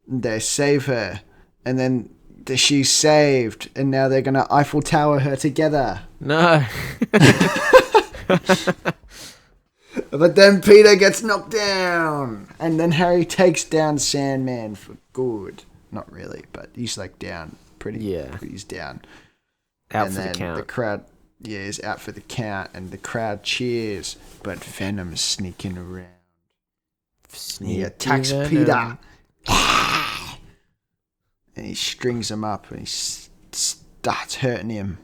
[SPEAKER 2] They save her, and then she's saved, and now they're gonna Eiffel Tower her together.
[SPEAKER 1] No.
[SPEAKER 2] But then Peter gets knocked down, and then Harry takes down Sandman for good. Not really, but he's like down pretty. Yeah, he's down.
[SPEAKER 1] Out and for the count.
[SPEAKER 2] The crowd, is out for the count, and the crowd cheers. But Venom's sneaking around. He attacks Peter. And he strings him up and he starts hurting him.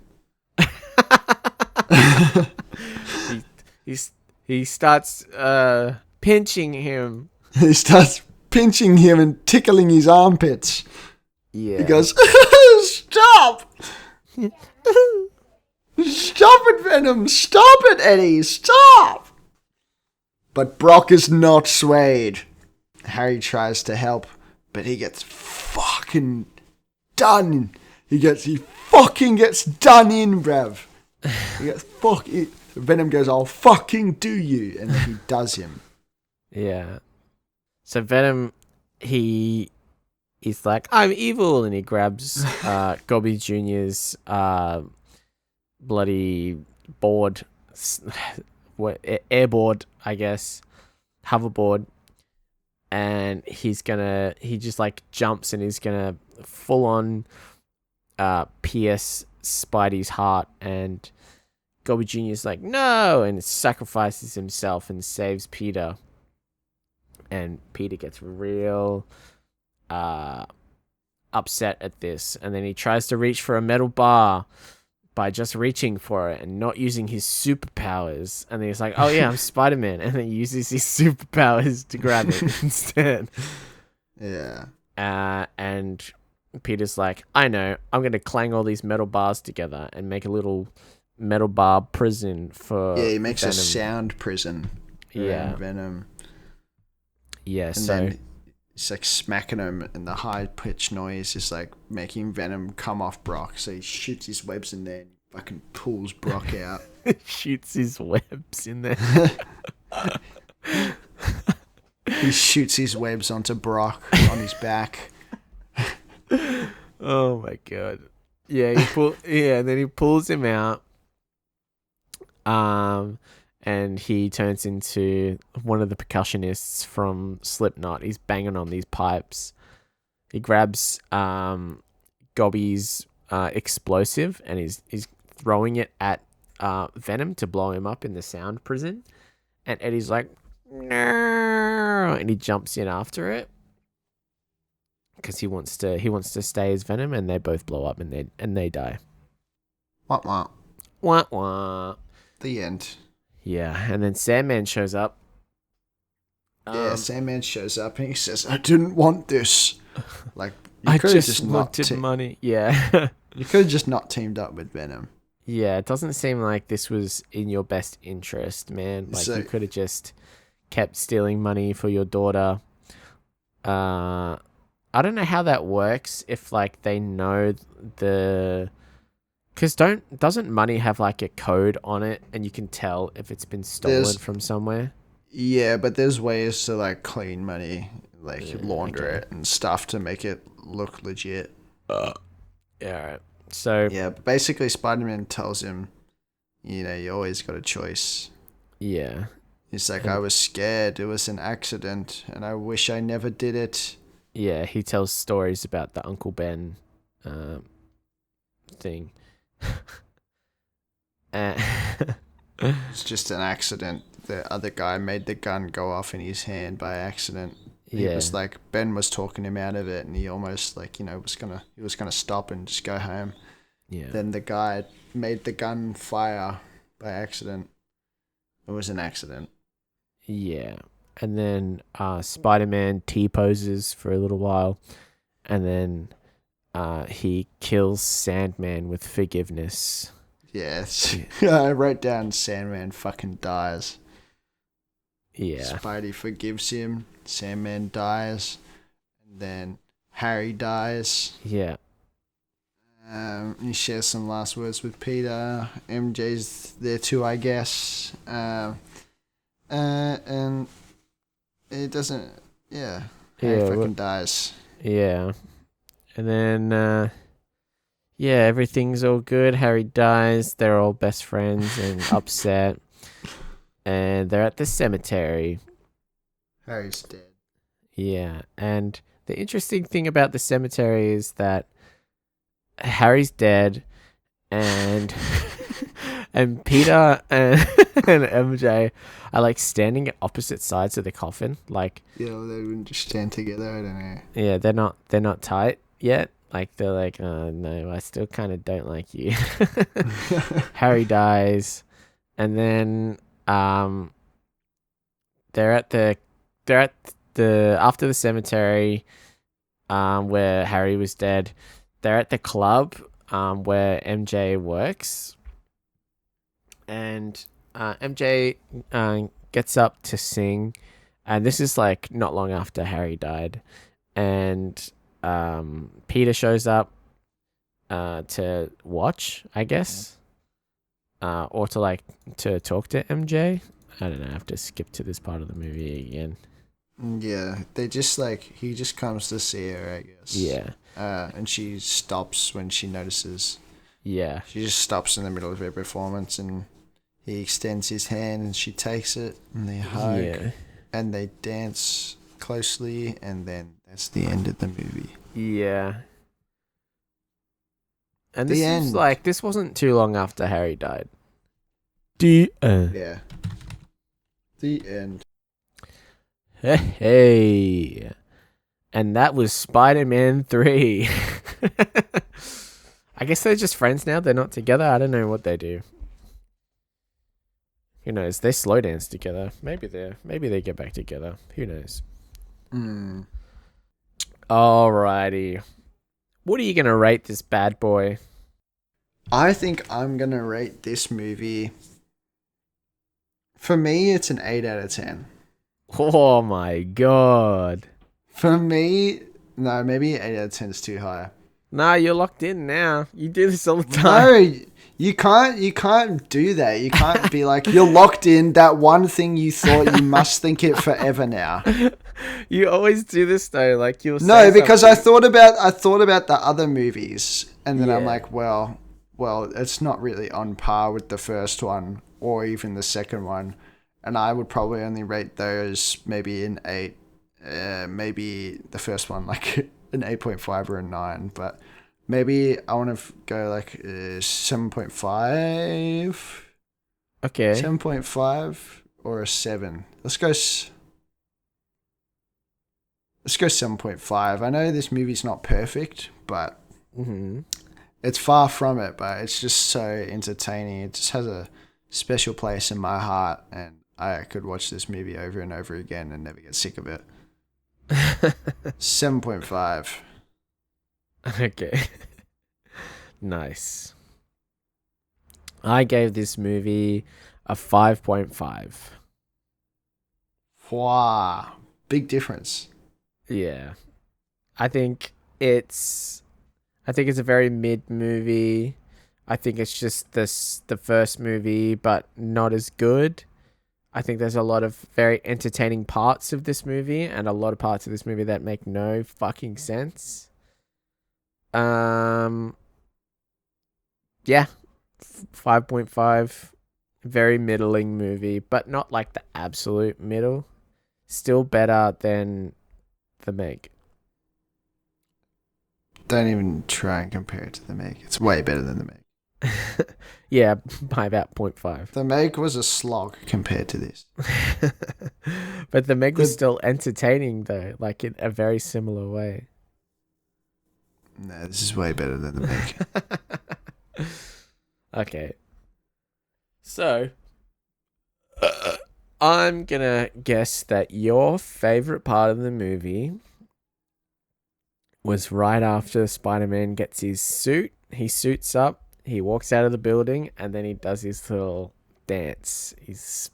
[SPEAKER 1] He starts pinching him.
[SPEAKER 2] He starts pinching him and tickling his armpits.
[SPEAKER 1] Yeah.
[SPEAKER 2] He goes, stop! Stop it, Venom! Stop it, Eddie! Stop! But Brock is not swayed. Harry tries to help, but he gets fucking done. He fucking gets done in, bruv. He gets Venom goes, I'll fucking do you. And then he does him.
[SPEAKER 1] Yeah. So Venom, he's like, I'm evil. And he grabs Gobi Jr.'s bloody board, airboard, I guess, hoverboard. And he just like jumps and he's gonna full on pierce Spidey's heart, and Gobi Jr.'s like, no, and sacrifices himself and saves Peter. And Peter gets real upset at this, and then he tries to reach for a metal bar by just reaching for it and not using his superpowers. And then he's like, oh yeah, I'm Spider-Man, and then he uses his superpowers to grab it instead.
[SPEAKER 2] Yeah.
[SPEAKER 1] And Peter's like, I know, I'm going to clang all these metal bars together and make a little metal bar prison for
[SPEAKER 2] he makes
[SPEAKER 1] Venom.
[SPEAKER 2] A sound prison for Venom.
[SPEAKER 1] Yeah,
[SPEAKER 2] And
[SPEAKER 1] so
[SPEAKER 2] then He's like smacking him, and the high pitched noise is like making Venom come off Brock. So he shoots his webs in there and fucking pulls Brock out.
[SPEAKER 1] Shoots his webs in there.
[SPEAKER 2] He shoots his webs onto Brock on his back.
[SPEAKER 1] Oh my god. Yeah, and then he pulls him out. And he turns into one of the percussionists from Slipknot. He's banging on these pipes. He grabs Gobby's explosive and he's throwing it at Venom to blow him up in the sound prison. And Eddie's like, no, and he jumps in after it because he wants to stay as Venom, and they both blow up and they die.
[SPEAKER 2] Wah wah.
[SPEAKER 1] Wah wah.
[SPEAKER 2] The end.
[SPEAKER 1] Yeah, and then Sandman shows up.
[SPEAKER 2] Yeah, Sandman shows up and he says, "I didn't want this." Like,
[SPEAKER 1] I just wanted money. Yeah.
[SPEAKER 2] You could have just not teamed up with Venom.
[SPEAKER 1] Yeah, it doesn't seem like this was in your best interest, man. Like, you could have just kept stealing money for your daughter. I don't know how that works if, like, they know the... Because doesn't money have, like, a code on it and you can tell if it's been stolen from somewhere?
[SPEAKER 2] Yeah, but there's ways to, like, clean money, like, launder it and stuff to make it look legit.
[SPEAKER 1] Yeah, alright. So...
[SPEAKER 2] Yeah, basically Spider-Man tells him, you know, you always got a choice.
[SPEAKER 1] Yeah.
[SPEAKER 2] He's like, I was scared. It was an accident, and I wish I never did it.
[SPEAKER 1] Yeah, he tells stories about the Uncle Ben thing.
[SPEAKER 2] It's just an accident. The other guy made the gun go off in his hand by accident. He was like, Ben was talking him out of it, and he almost, like, you know, he was gonna stop and just go home.
[SPEAKER 1] Yeah.
[SPEAKER 2] Then the guy made the gun fire by accident. It was an accident.
[SPEAKER 1] Yeah. And then Spider-Man T-poses for a little while, and then he kills Sandman with forgiveness.
[SPEAKER 2] Yes. I wrote down Sandman fucking dies.
[SPEAKER 1] Yeah.
[SPEAKER 2] Spidey forgives him. Sandman dies. And then Harry dies.
[SPEAKER 1] Yeah.
[SPEAKER 2] He shares some last words with Peter. MJ's there too, I guess. And it doesn't... Yeah. Harry fucking dies.
[SPEAKER 1] Yeah. And then... yeah, everything's all good. Harry dies. They're all best friends and upset. And they're at the cemetery.
[SPEAKER 2] Harry's dead.
[SPEAKER 1] Yeah, and the interesting thing about the cemetery is that Harry's dead, and and Peter and MJ are like standing at opposite sides of the coffin. Like,
[SPEAKER 2] yeah, well, they wouldn't just stand together. I don't know.
[SPEAKER 1] Yeah, they're not tight yet. Like, they're like, oh no, I still kind of don't like you. Harry dies, and then they're at the after the cemetery, where Harry was dead. They're at the club, where MJ works, and MJ gets up to sing, and this is like not long after Harry died, and Peter shows up to watch, I guess, or to talk to MJ. I don't know. I have to skip to this part of the movie again.
[SPEAKER 2] Yeah, they just he just comes to see her, I guess.
[SPEAKER 1] Yeah.
[SPEAKER 2] And she stops when she notices.
[SPEAKER 1] Yeah.
[SPEAKER 2] She just stops in the middle of her performance, and he extends his hand, and she takes it, and they hug, and they dance closely, and then that's the end of the movie.
[SPEAKER 1] Yeah. And this wasn't too long after Harry died. The end.
[SPEAKER 2] Yeah. The end.
[SPEAKER 1] Hey. And that was Spider-Man 3. I guess they're just friends now. They're not together. I don't know what they do. Who knows? They slow dance together. Maybe they get back together. Who knows? Alrighty. What are you gonna rate this bad boy?
[SPEAKER 2] I think I'm gonna rate this movie. For me, it's an 8 out of 10.
[SPEAKER 1] Oh my god.
[SPEAKER 2] For me, no, maybe 8 out of 10 is too high.
[SPEAKER 1] Nah, you're locked in now. You do this all the time.
[SPEAKER 2] No, you can't do that. You can't be like, you're locked in. That one thing you thought, you must think it forever now.
[SPEAKER 1] You always do this though. Like you'll
[SPEAKER 2] No,
[SPEAKER 1] say
[SPEAKER 2] because
[SPEAKER 1] something.
[SPEAKER 2] I thought about the other movies, and then I'm
[SPEAKER 1] Yeah.
[SPEAKER 2] like, well, it's not really on par with the first one or even the second one, and I would probably only rate those maybe an 8, maybe the first one like an 8.5 or a 9, but maybe I want to go like 7.5,
[SPEAKER 1] Okay.
[SPEAKER 2] 7.5 or a 7. Let's go 7.5. I know this movie's not perfect, but
[SPEAKER 1] Mm-hmm.
[SPEAKER 2] it's far from it, but it's just so entertaining. It just has a special place in my heart, and I could watch this movie over and over again and never get sick of it. 7.5.
[SPEAKER 1] Okay. Nice. I gave this movie a 5.5.
[SPEAKER 2] Wow. Big difference.
[SPEAKER 1] Yeah. I think it's a very mid movie. I think it's just the first movie but not as good. I think there's a lot of very entertaining parts of this movie and a lot of parts of this movie that make no fucking sense. Yeah. 5.5, very middling movie, but not like the absolute middle. Still better than The Meg.
[SPEAKER 2] Don't even try and compare it to The Meg. It's way better than The Meg.
[SPEAKER 1] Yeah, by about 0.5.
[SPEAKER 2] The Meg was a slog compared to this.
[SPEAKER 1] But The Meg was
[SPEAKER 2] Good.
[SPEAKER 1] still entertaining though, like in a very similar way.
[SPEAKER 2] No, this is way better than The Meg.
[SPEAKER 1] Okay. So, I'm gonna guess that your favorite part of the movie was right after Spider-Man gets his suit. He suits up, he walks out of the building, and then he does his little dance. He's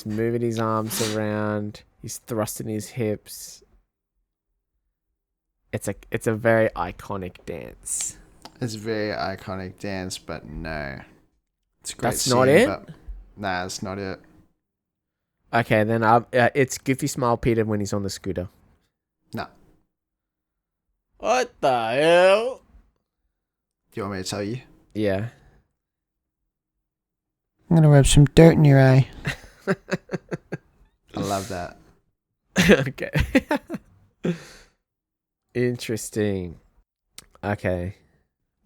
[SPEAKER 1] moving his arms around. He's thrusting his hips. It's a very iconic dance.
[SPEAKER 2] It's a very iconic dance, but no. It's a great
[SPEAKER 1] That's not
[SPEAKER 2] scene,
[SPEAKER 1] it?
[SPEAKER 2] but nah, that's not it.
[SPEAKER 1] Okay, then it's Goofy Smile Peter when he's on the scooter.
[SPEAKER 2] No.
[SPEAKER 1] What the hell?
[SPEAKER 2] Do you want me to tell you?
[SPEAKER 1] Yeah.
[SPEAKER 2] I'm gonna rub some dirt in your eye. I love that.
[SPEAKER 1] Okay. Interesting. Okay.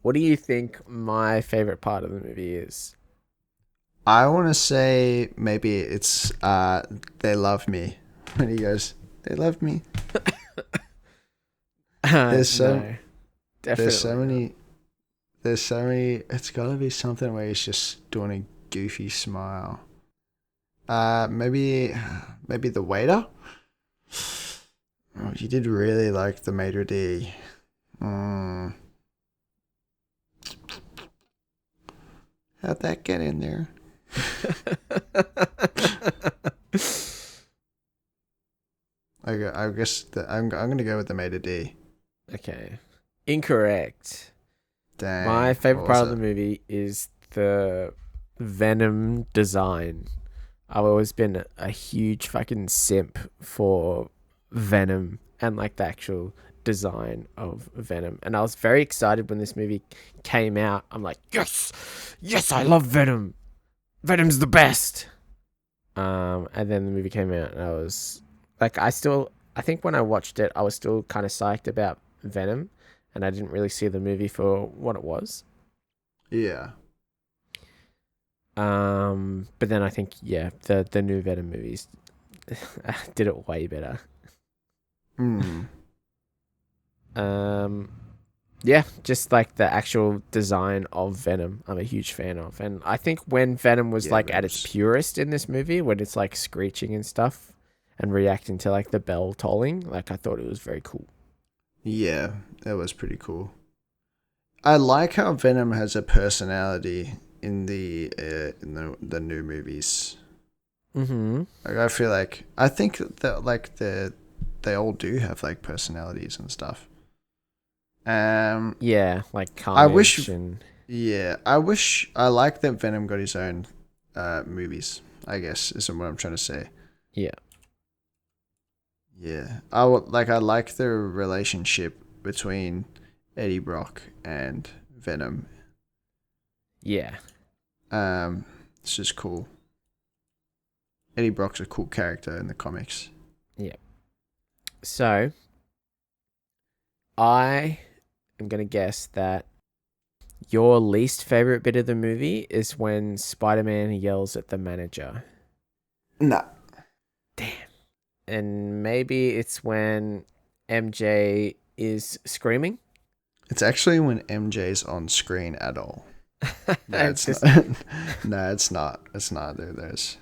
[SPEAKER 1] What do you think my favorite part of the movie is?
[SPEAKER 2] I want to say maybe it's they love me when he goes, they love me. There's so
[SPEAKER 1] No, definitely.
[SPEAKER 2] there's so many. It's got to be something where he's just doing a goofy smile. Maybe the waiter. Oh, you did really like the maitre d'. How'd that get in there? I guess I'm gonna go with the maitre d'.
[SPEAKER 1] Okay. Incorrect.
[SPEAKER 2] Dang.
[SPEAKER 1] My favorite
[SPEAKER 2] what was
[SPEAKER 1] part of the
[SPEAKER 2] it?
[SPEAKER 1] movie is the Venom design. I've always been a huge fucking simp for Venom and like the actual design of Venom. And I was very excited when this movie came out. I'm like, yes, I love Venom. Venom's the best. And then the movie came out and I was like, I think when I watched it, I was still kind of psyched about Venom and I didn't really see the movie for what it was.
[SPEAKER 2] Yeah.
[SPEAKER 1] But then I think, yeah, the new Venom movies did it way better. Yeah, just like the actual design of Venom, I'm a huge fan of. And I think when Venom was like at its purest in this movie, when it's like screeching and stuff and reacting to like the bell tolling, like I thought it was very cool.
[SPEAKER 2] Yeah, that was pretty cool. I like how Venom has a personality in the new movies.
[SPEAKER 1] Mm-hmm.
[SPEAKER 2] Like I think that like the they all do have like personalities and stuff.
[SPEAKER 1] Yeah, like
[SPEAKER 2] I wish.
[SPEAKER 1] Carnage and
[SPEAKER 2] Yeah, I like that Venom got his own movies. I guess is what I'm trying to say.
[SPEAKER 1] yeah,
[SPEAKER 2] Yeah, I like the relationship between Eddie Brock and Venom.
[SPEAKER 1] yeah,
[SPEAKER 2] It's just cool. Eddie Brock's a cool character in the comics.
[SPEAKER 1] yeah. So, I am gonna guess that your least favorite bit of the movie is when Spider-Man yells at the manager.
[SPEAKER 2] Nah.
[SPEAKER 1] And maybe it's when MJ is screaming.
[SPEAKER 2] It's actually when MJ's on screen at all. No, it's
[SPEAKER 1] Just-
[SPEAKER 2] not. No, it's not. It's not. There's.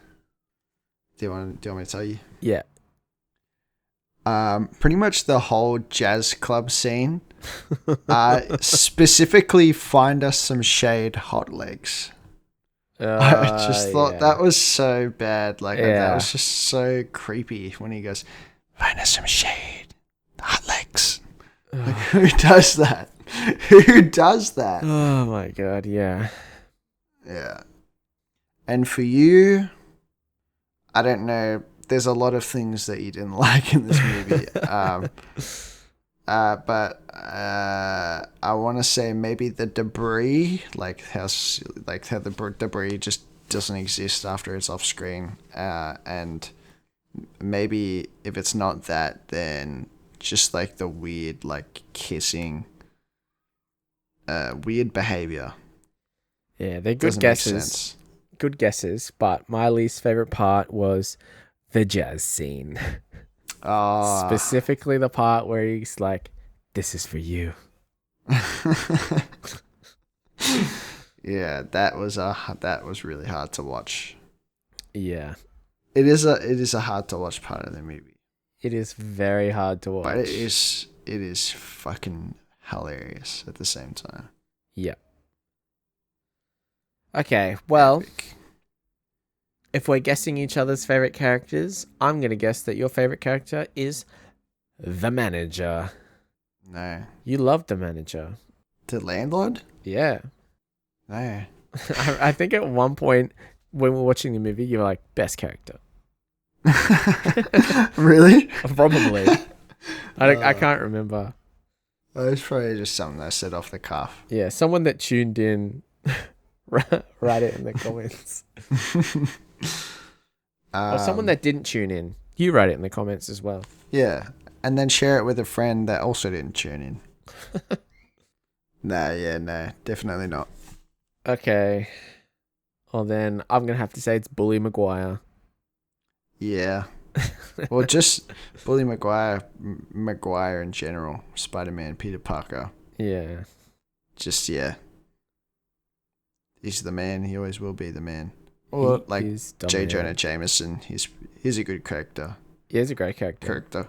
[SPEAKER 2] Do you want me to tell you?
[SPEAKER 1] Yeah.
[SPEAKER 2] Pretty much the whole jazz club scene. Specifically, find us some shade, hot legs. I just thought that was so bad. Like that was just so creepy when he goes, "Find us some shade, hot legs." Like, who does that? Who does that?
[SPEAKER 1] Oh my god, yeah.
[SPEAKER 2] Yeah. And for you, I don't know. There's a lot of things that you didn't like in this movie. But I want to say maybe the debris, like how the debris just doesn't exist after it's off screen, and maybe if it's not that, then just like the weird like kissing, weird behavior.
[SPEAKER 1] Yeah, they're good
[SPEAKER 2] Doesn't make
[SPEAKER 1] guesses.
[SPEAKER 2] sense.
[SPEAKER 1] Good guesses, but my least favorite part was the jazz scene. Specifically the part where he's like, "This is for you."
[SPEAKER 2] Yeah, that was really hard to watch.
[SPEAKER 1] Yeah.
[SPEAKER 2] It is a hard to watch part of the movie,
[SPEAKER 1] It is very hard to watch.
[SPEAKER 2] but it is fucking hilarious at the same time.
[SPEAKER 1] Yeah. Okay, well,
[SPEAKER 2] Epic.
[SPEAKER 1] if we're guessing each other's favorite characters, I'm going to guess that your favorite character is the manager.
[SPEAKER 2] No,
[SPEAKER 1] You love the manager.
[SPEAKER 2] the landlord.
[SPEAKER 1] Yeah.
[SPEAKER 2] No,
[SPEAKER 1] I think at one point when we were watching the movie, you were like, best character.
[SPEAKER 2] really?
[SPEAKER 1] Probably. I can't remember.
[SPEAKER 2] It's probably just something I said off the cuff.
[SPEAKER 1] Yeah, someone that tuned in, write it in the comments. Or someone that didn't tune in, you write it in the comments as well.
[SPEAKER 2] Yeah, and then share it with a friend that also didn't tune in. No, definitely not.
[SPEAKER 1] Okay. Well, then I'm going to have to say it's Bully Maguire.
[SPEAKER 2] Yeah. Well, just Bully Maguire in general, Spider-Man, Peter Parker.
[SPEAKER 1] Yeah.
[SPEAKER 2] Just, yeah. He's the man. He always will be the man.
[SPEAKER 1] He
[SPEAKER 2] Or like
[SPEAKER 1] is
[SPEAKER 2] J.
[SPEAKER 1] dominating.
[SPEAKER 2] Jonah Jameson. He's a good character.
[SPEAKER 1] Yeah, he's a great character.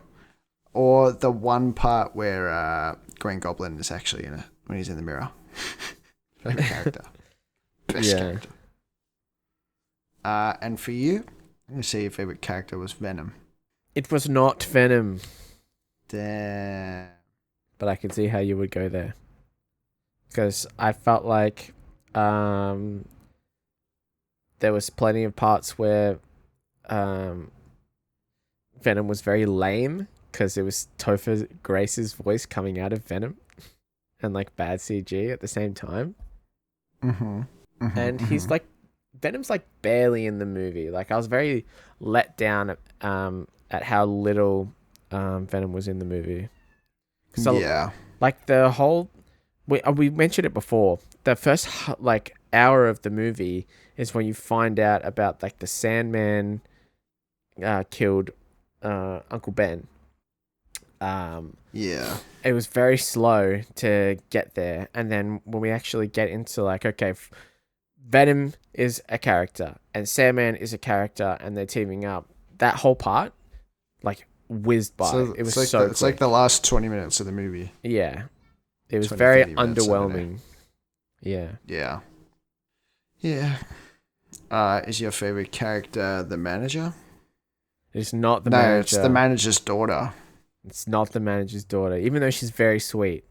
[SPEAKER 2] Or the one part where Green Goblin is actually in it when he's in the mirror. Favorite character. Best
[SPEAKER 1] Yeah.
[SPEAKER 2] character. And for you, I'm gonna say your favorite character was Venom.
[SPEAKER 1] It was not Venom,
[SPEAKER 2] Damn.
[SPEAKER 1] but I can see how you would go there. Because I felt like there was plenty of parts where Venom was very lame because it was Topher Grace's voice coming out of Venom and like bad CG at the same time. And he's like, Venom's like barely in the movie. Like I was very let down at how little Venom was in the movie. So
[SPEAKER 2] yeah.
[SPEAKER 1] like the whole, we mentioned it before. The first like hour of the movie is when you find out about like the Sandman killed Uncle Ben.
[SPEAKER 2] Yeah.
[SPEAKER 1] It was very slow to get there, and then when we actually get into like, okay, Venom is a character and Sandman is a character, and they're teaming up. That whole part, like, whizzed by.
[SPEAKER 2] So
[SPEAKER 1] it was
[SPEAKER 2] like
[SPEAKER 1] so
[SPEAKER 2] it's like the last 20 minutes of the movie.
[SPEAKER 1] yeah, it was
[SPEAKER 2] 20,
[SPEAKER 1] very
[SPEAKER 2] 30 minutes, I don't know.
[SPEAKER 1] underwhelming. Yeah,
[SPEAKER 2] Yeah. Yeah. Is your favorite character the manager?
[SPEAKER 1] it's not the
[SPEAKER 2] No,
[SPEAKER 1] manager.
[SPEAKER 2] it's the manager's daughter.
[SPEAKER 1] It's not the manager's daughter, even though she's very sweet.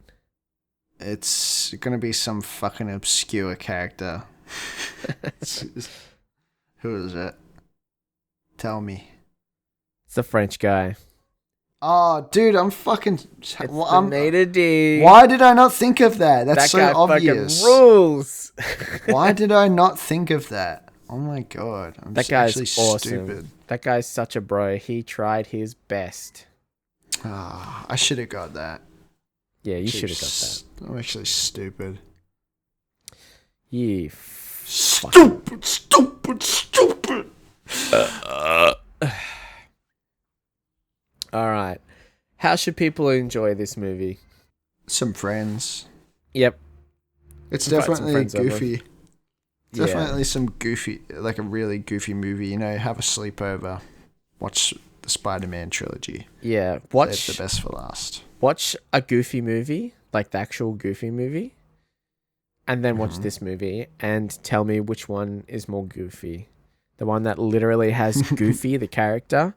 [SPEAKER 2] It's gonna be some fucking obscure character. Who is it? Tell me.
[SPEAKER 1] It's the French guy.
[SPEAKER 2] Oh, dude, I'm fucking.
[SPEAKER 1] It's the Nader D.
[SPEAKER 2] Why did I not think of that? That's
[SPEAKER 1] that
[SPEAKER 2] so
[SPEAKER 1] guy
[SPEAKER 2] obvious.
[SPEAKER 1] fucking rules.
[SPEAKER 2] Why did I not think of that? Oh my god,
[SPEAKER 1] That guy's
[SPEAKER 2] actually
[SPEAKER 1] awesome.
[SPEAKER 2] stupid.
[SPEAKER 1] That guy's such a bro. He tried his best.
[SPEAKER 2] Ah, I should have got that.
[SPEAKER 1] Yeah, you should have got that.
[SPEAKER 2] I'm actually stupid.
[SPEAKER 1] You
[SPEAKER 2] Stupid.
[SPEAKER 1] All right. How should people enjoy this movie?
[SPEAKER 2] Some friends.
[SPEAKER 1] Yep.
[SPEAKER 2] It's
[SPEAKER 1] Invite some
[SPEAKER 2] definitely
[SPEAKER 1] friends over.
[SPEAKER 2] goofy.
[SPEAKER 1] Yeah.
[SPEAKER 2] Definitely some goofy, like a really goofy movie. You know, have a sleepover, watch the Spider-Man trilogy.
[SPEAKER 1] Yeah.
[SPEAKER 2] Save
[SPEAKER 1] Watch
[SPEAKER 2] the best for last.
[SPEAKER 1] watch a goofy movie, like the actual goofy movie, and then watch this movie and tell me which one is more goofy. The one that literally has Goofy, the character,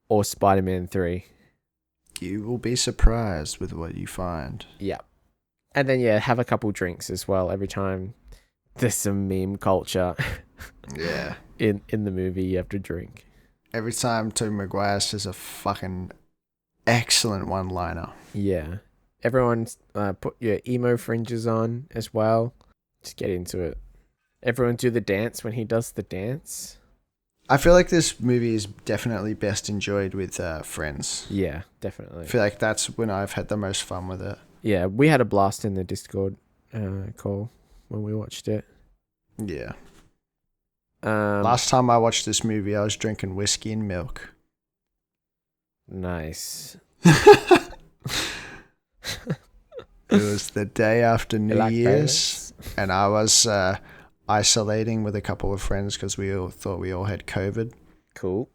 [SPEAKER 1] or Spider-Man 3.
[SPEAKER 2] You will be surprised with what you find.
[SPEAKER 1] Yeah. And then, yeah, have a couple drinks as well every time there's some meme culture
[SPEAKER 2] Yeah.
[SPEAKER 1] in the movie. You have to drink.
[SPEAKER 2] Every time Tobey Maguire says a fucking excellent one-liner.
[SPEAKER 1] Yeah. Everyone put your emo fringes on as well. Just get into it. Everyone do the dance when he does the dance.
[SPEAKER 2] I feel like this movie is definitely best enjoyed with friends.
[SPEAKER 1] Yeah, definitely.
[SPEAKER 2] I feel like that's when I've had the most fun with it.
[SPEAKER 1] Yeah, we had a blast in the Discord call when we watched it.
[SPEAKER 2] Yeah.
[SPEAKER 1] Last
[SPEAKER 2] Last time I watched this movie, I was drinking whiskey and milk.
[SPEAKER 1] Nice.
[SPEAKER 2] It was the day after New
[SPEAKER 1] like
[SPEAKER 2] Year's, and I was isolating with a couple of friends because we all thought we all had COVID.
[SPEAKER 1] Cool.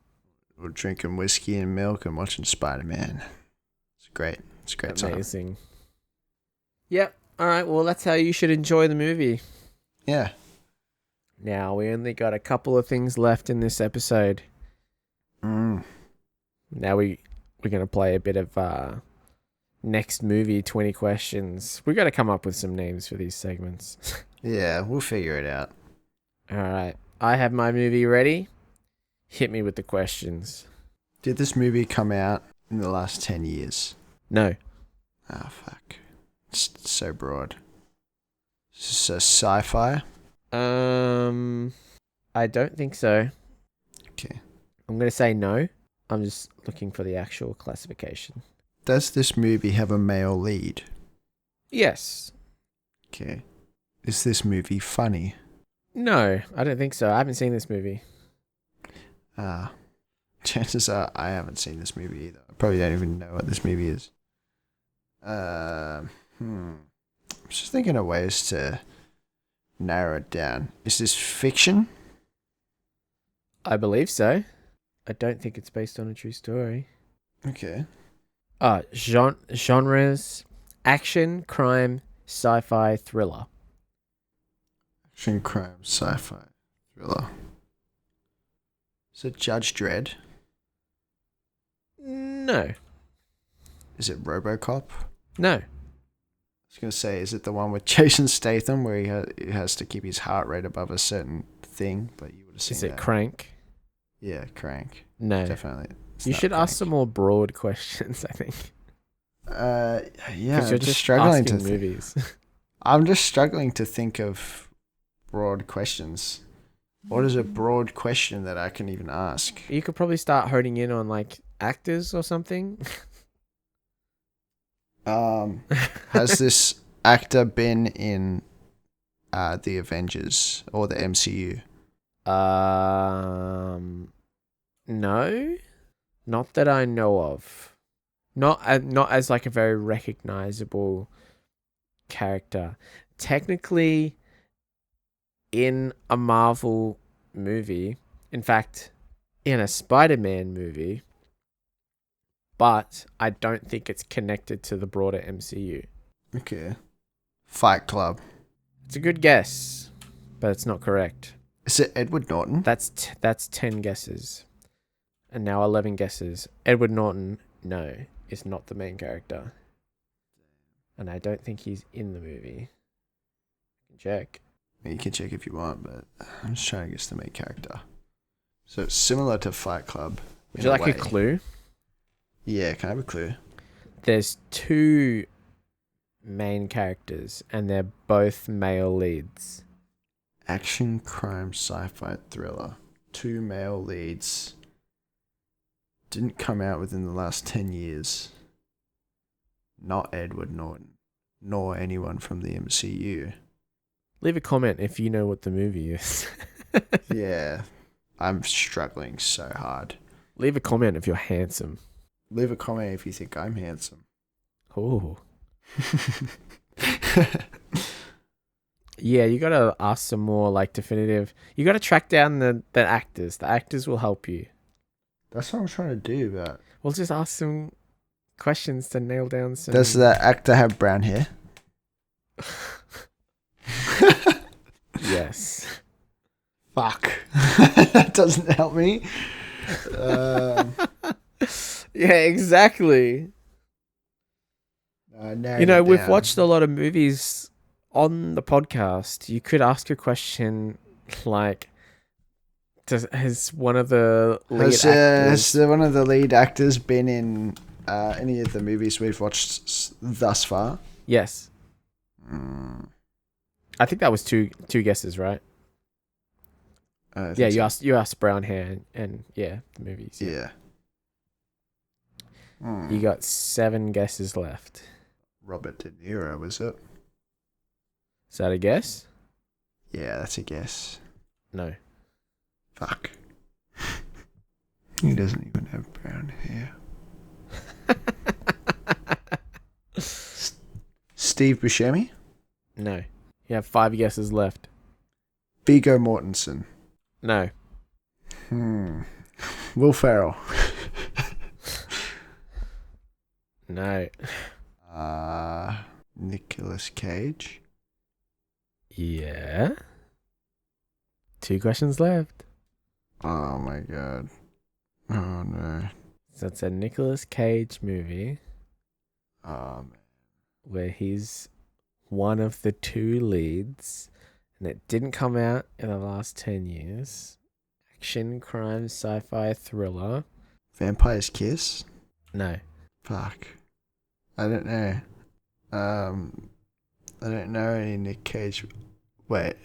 [SPEAKER 2] We were drinking whiskey and milk and watching Spider-Man. It's great. It's a great time.
[SPEAKER 1] Amazing. Yep. All right. Well, that's how you should enjoy the movie.
[SPEAKER 2] Yeah.
[SPEAKER 1] Now, we only got a couple of things left in this episode.
[SPEAKER 2] Mm.
[SPEAKER 1] Now we're going to play a bit of next movie 20 questions. We got to come up with some names for these segments.
[SPEAKER 2] Yeah, we'll figure it out.
[SPEAKER 1] All right. I have my movie ready. Hit me with the questions.
[SPEAKER 2] Did this movie come out in the last 10 years?
[SPEAKER 1] No.
[SPEAKER 2] Oh, fuck. It's so broad. Is this a sci-fi?
[SPEAKER 1] I don't think so.
[SPEAKER 2] Okay.
[SPEAKER 1] I'm going to say no. I'm just looking for the actual classification.
[SPEAKER 2] Does this movie have a male lead?
[SPEAKER 1] Yes.
[SPEAKER 2] Okay. Is this movie funny?
[SPEAKER 1] No, I don't think so. I haven't seen this movie.
[SPEAKER 2] Chances are I haven't seen this movie either. I probably don't even know what this movie is. I'm just thinking of ways to narrow it down. Is this fiction?
[SPEAKER 1] I believe so. I don't think it's based on a true story.
[SPEAKER 2] Okay.
[SPEAKER 1] Genres: action, crime, sci-fi, thriller.
[SPEAKER 2] Action, crime, sci-fi, thriller. Is it Judge Dredd?
[SPEAKER 1] No.
[SPEAKER 2] Is it RoboCop?
[SPEAKER 1] No.
[SPEAKER 2] I was going to say, is it the one with Jason Statham where he has to keep his heart rate above a certain thing? But you would have seen
[SPEAKER 1] Is it
[SPEAKER 2] that.
[SPEAKER 1] Crank?
[SPEAKER 2] Yeah, Crank.
[SPEAKER 1] No.
[SPEAKER 2] Definitely. It's
[SPEAKER 1] You
[SPEAKER 2] not
[SPEAKER 1] should ask
[SPEAKER 2] Crank.
[SPEAKER 1] some more broad questions, I think.
[SPEAKER 2] Yeah,
[SPEAKER 1] Because you're
[SPEAKER 2] I'm
[SPEAKER 1] just
[SPEAKER 2] struggling to
[SPEAKER 1] asking movies.
[SPEAKER 2] I'm just struggling to think of broad questions. What is a broad question that I can even ask?
[SPEAKER 1] You could probably start honing in on like actors or something.
[SPEAKER 2] Has this actor been in the Avengers or the MCU?
[SPEAKER 1] No, not that I know of. Not as like a very recognizable character. Technically, in a Marvel movie, in fact, in a Spider-Man movie, but I don't think it's connected to the broader MCU.
[SPEAKER 2] Okay. Fight Club.
[SPEAKER 1] It's a good guess, but it's not correct.
[SPEAKER 2] Is it Edward Norton?
[SPEAKER 1] That's 10 guesses. And now 11 guesses. Edward Norton, no. is not the main character. And I don't think he's in the movie. I can check.
[SPEAKER 2] You can check if you want, but I'm just trying to guess the main character. So it's similar to Fight Club.
[SPEAKER 1] Would you like a clue?
[SPEAKER 2] Yeah, can I have a clue?
[SPEAKER 1] There's 2 main characters, and they're both male leads.
[SPEAKER 2] Action, crime, sci-fi, thriller. 2 male leads. Didn't come out within the last 10 years. Not Edward Norton, nor anyone from the MCU.
[SPEAKER 1] Leave a comment if you know what the movie is.
[SPEAKER 2] Yeah, I'm struggling so hard.
[SPEAKER 1] Leave a comment if you're handsome.
[SPEAKER 2] Leave a comment if you think I'm handsome.
[SPEAKER 1] Oh. Yeah, you gotta ask some more like definitive. You gotta track down the actors. The actors will help you.
[SPEAKER 2] That's what I'm trying to do, but...
[SPEAKER 1] We'll just ask some questions to nail down some...
[SPEAKER 2] Does the actor have brown hair?
[SPEAKER 1] Yes.
[SPEAKER 2] Fuck. That doesn't help me.
[SPEAKER 1] Yeah, exactly. You know, we've watched a lot of movies on the podcast. You could ask a question like, has one of the lead actors...
[SPEAKER 2] Has one of the lead actors been in any of the movies we've watched thus far?
[SPEAKER 1] Yes. I think that was two guesses, right? Yeah, you asked brown hair and yeah, the movies.
[SPEAKER 2] Yeah.
[SPEAKER 1] You got 7 guesses left.
[SPEAKER 2] Robert De Niro, was it?
[SPEAKER 1] Is that a guess?
[SPEAKER 2] Yeah, that's a guess.
[SPEAKER 1] No.
[SPEAKER 2] Fuck. He doesn't even have brown hair. Steve Buscemi?
[SPEAKER 1] No. You have 5 guesses left.
[SPEAKER 2] Viggo Mortensen?
[SPEAKER 1] No.
[SPEAKER 2] Will Ferrell?
[SPEAKER 1] No.
[SPEAKER 2] Nicolas Cage?
[SPEAKER 1] Yeah. 2 questions left.
[SPEAKER 2] Oh my god. Oh no.
[SPEAKER 1] So it's a Nicolas Cage movie.
[SPEAKER 2] Oh man.
[SPEAKER 1] Where he's one of the 2 leads, and it didn't come out in the last 10 years. Action, crime, sci-fi, thriller.
[SPEAKER 2] Vampire's Kiss?
[SPEAKER 1] No.
[SPEAKER 2] Fuck. I don't know. I don't know any Nick Cage. Wait.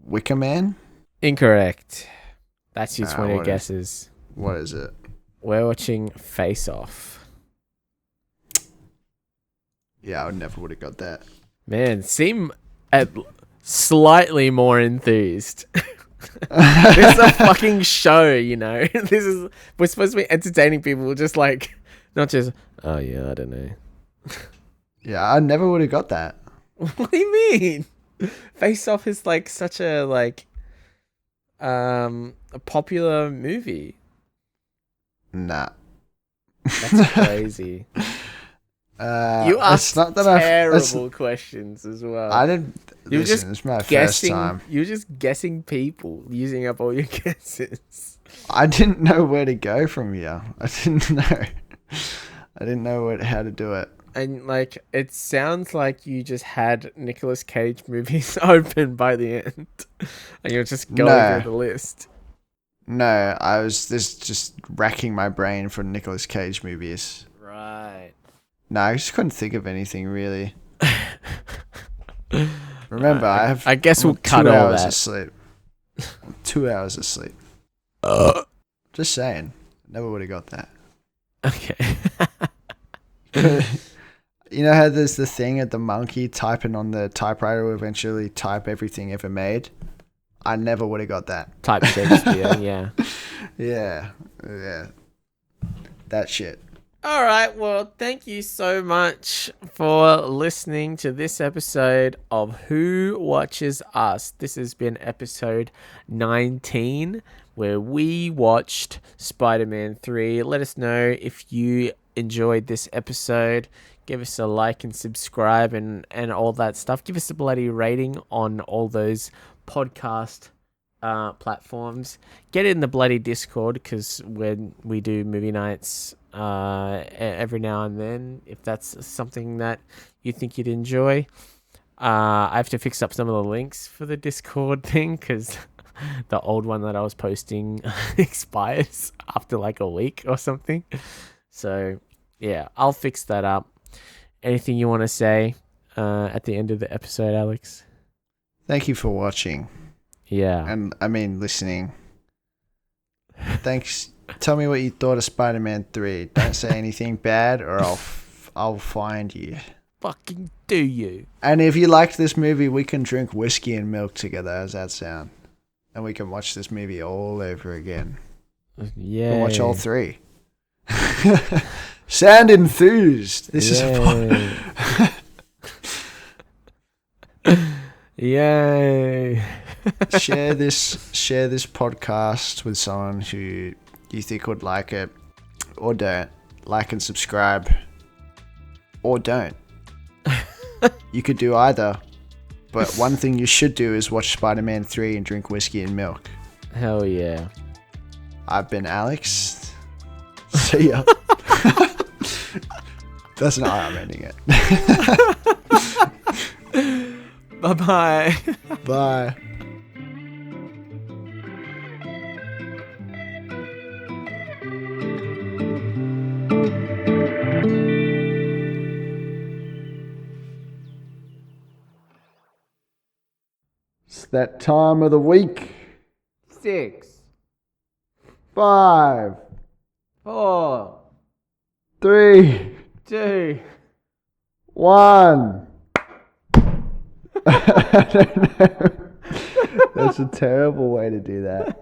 [SPEAKER 2] Wicker Man?
[SPEAKER 1] Incorrect. That's your 20
[SPEAKER 2] what
[SPEAKER 1] guesses.
[SPEAKER 2] What is it?
[SPEAKER 1] We're watching Face Off.
[SPEAKER 2] Yeah, I never would have got that.
[SPEAKER 1] Man, seem slightly more enthused. This is a fucking show, you know. We're supposed to be entertaining people, just like, not just, oh yeah, I don't know.
[SPEAKER 2] Yeah, I never would have got that.
[SPEAKER 1] What do you mean? Face Off is like such a a popular movie.
[SPEAKER 2] Nah.
[SPEAKER 1] That's crazy. You asked terrible questions as well.
[SPEAKER 2] I didn't.
[SPEAKER 1] You were just
[SPEAKER 2] it's my
[SPEAKER 1] guessing.
[SPEAKER 2] first time.
[SPEAKER 1] You were just guessing people, using up all your guesses.
[SPEAKER 2] I didn't know where to go from here. I didn't know. I didn't know how to do it.
[SPEAKER 1] And like, it sounds like you just had Nicolas Cage movies open by the end, and you're just going through the list.
[SPEAKER 2] No, I was just racking my brain for Nicolas Cage movies.
[SPEAKER 1] Right.
[SPEAKER 2] No, I just couldn't think of anything really. Remember, I
[SPEAKER 1] guess we'll cut all that.
[SPEAKER 2] 2 hours of sleep. 2 hours of sleep. Just saying. Never would have got that.
[SPEAKER 1] Okay.
[SPEAKER 2] You know how there's the thing at the monkey typing on the typewriter will eventually type everything ever made? I never would have got that.
[SPEAKER 1] Type Shakespeare, yeah.
[SPEAKER 2] Yeah. That shit.
[SPEAKER 1] All right, well, thank you so much for listening to this episode of Who Watches Us. This has been episode 19, where we watched Spider-Man 3. Let us know if you enjoyed this episode. Give us a like and subscribe and all that stuff. Give us a bloody rating on all those podcast platforms. Get in the bloody Discord, because when we do movie nights, every now and then if that's something that you think you'd enjoy. I have to fix up some of the links for the Discord thing because the old one that I was posting expires after like a week or something. So yeah, I'll fix that up. Anything you want to say at the end of the episode, Alex?
[SPEAKER 2] Thank you for watching.
[SPEAKER 1] Yeah.
[SPEAKER 2] And I mean, listening. Thanks. Tell me what you thought of Spider-Man 3. Don't say anything bad or I'll find you.
[SPEAKER 1] Fucking do you.
[SPEAKER 2] And if you liked this movie, we can drink whiskey and milk together. How's that sound? And we can watch this movie all over again.
[SPEAKER 1] Yeah.
[SPEAKER 2] We'll watch all 3. Sound enthused. This is a
[SPEAKER 1] Yay.
[SPEAKER 2] share this podcast with someone who you think would like it, or don't. Like and subscribe, or don't. You could do either, but one thing you should do is watch Spider-Man 3 and drink whiskey and milk.
[SPEAKER 1] Hell yeah.
[SPEAKER 2] I've been Alex. See ya. That's not how I'm ending it.
[SPEAKER 1] Bye-bye.
[SPEAKER 2] Bye. It's that time of the week.
[SPEAKER 1] 6,
[SPEAKER 2] 5,
[SPEAKER 1] 4,
[SPEAKER 2] 3,
[SPEAKER 1] 2.
[SPEAKER 2] 1. I don't know. That's a terrible way to do that.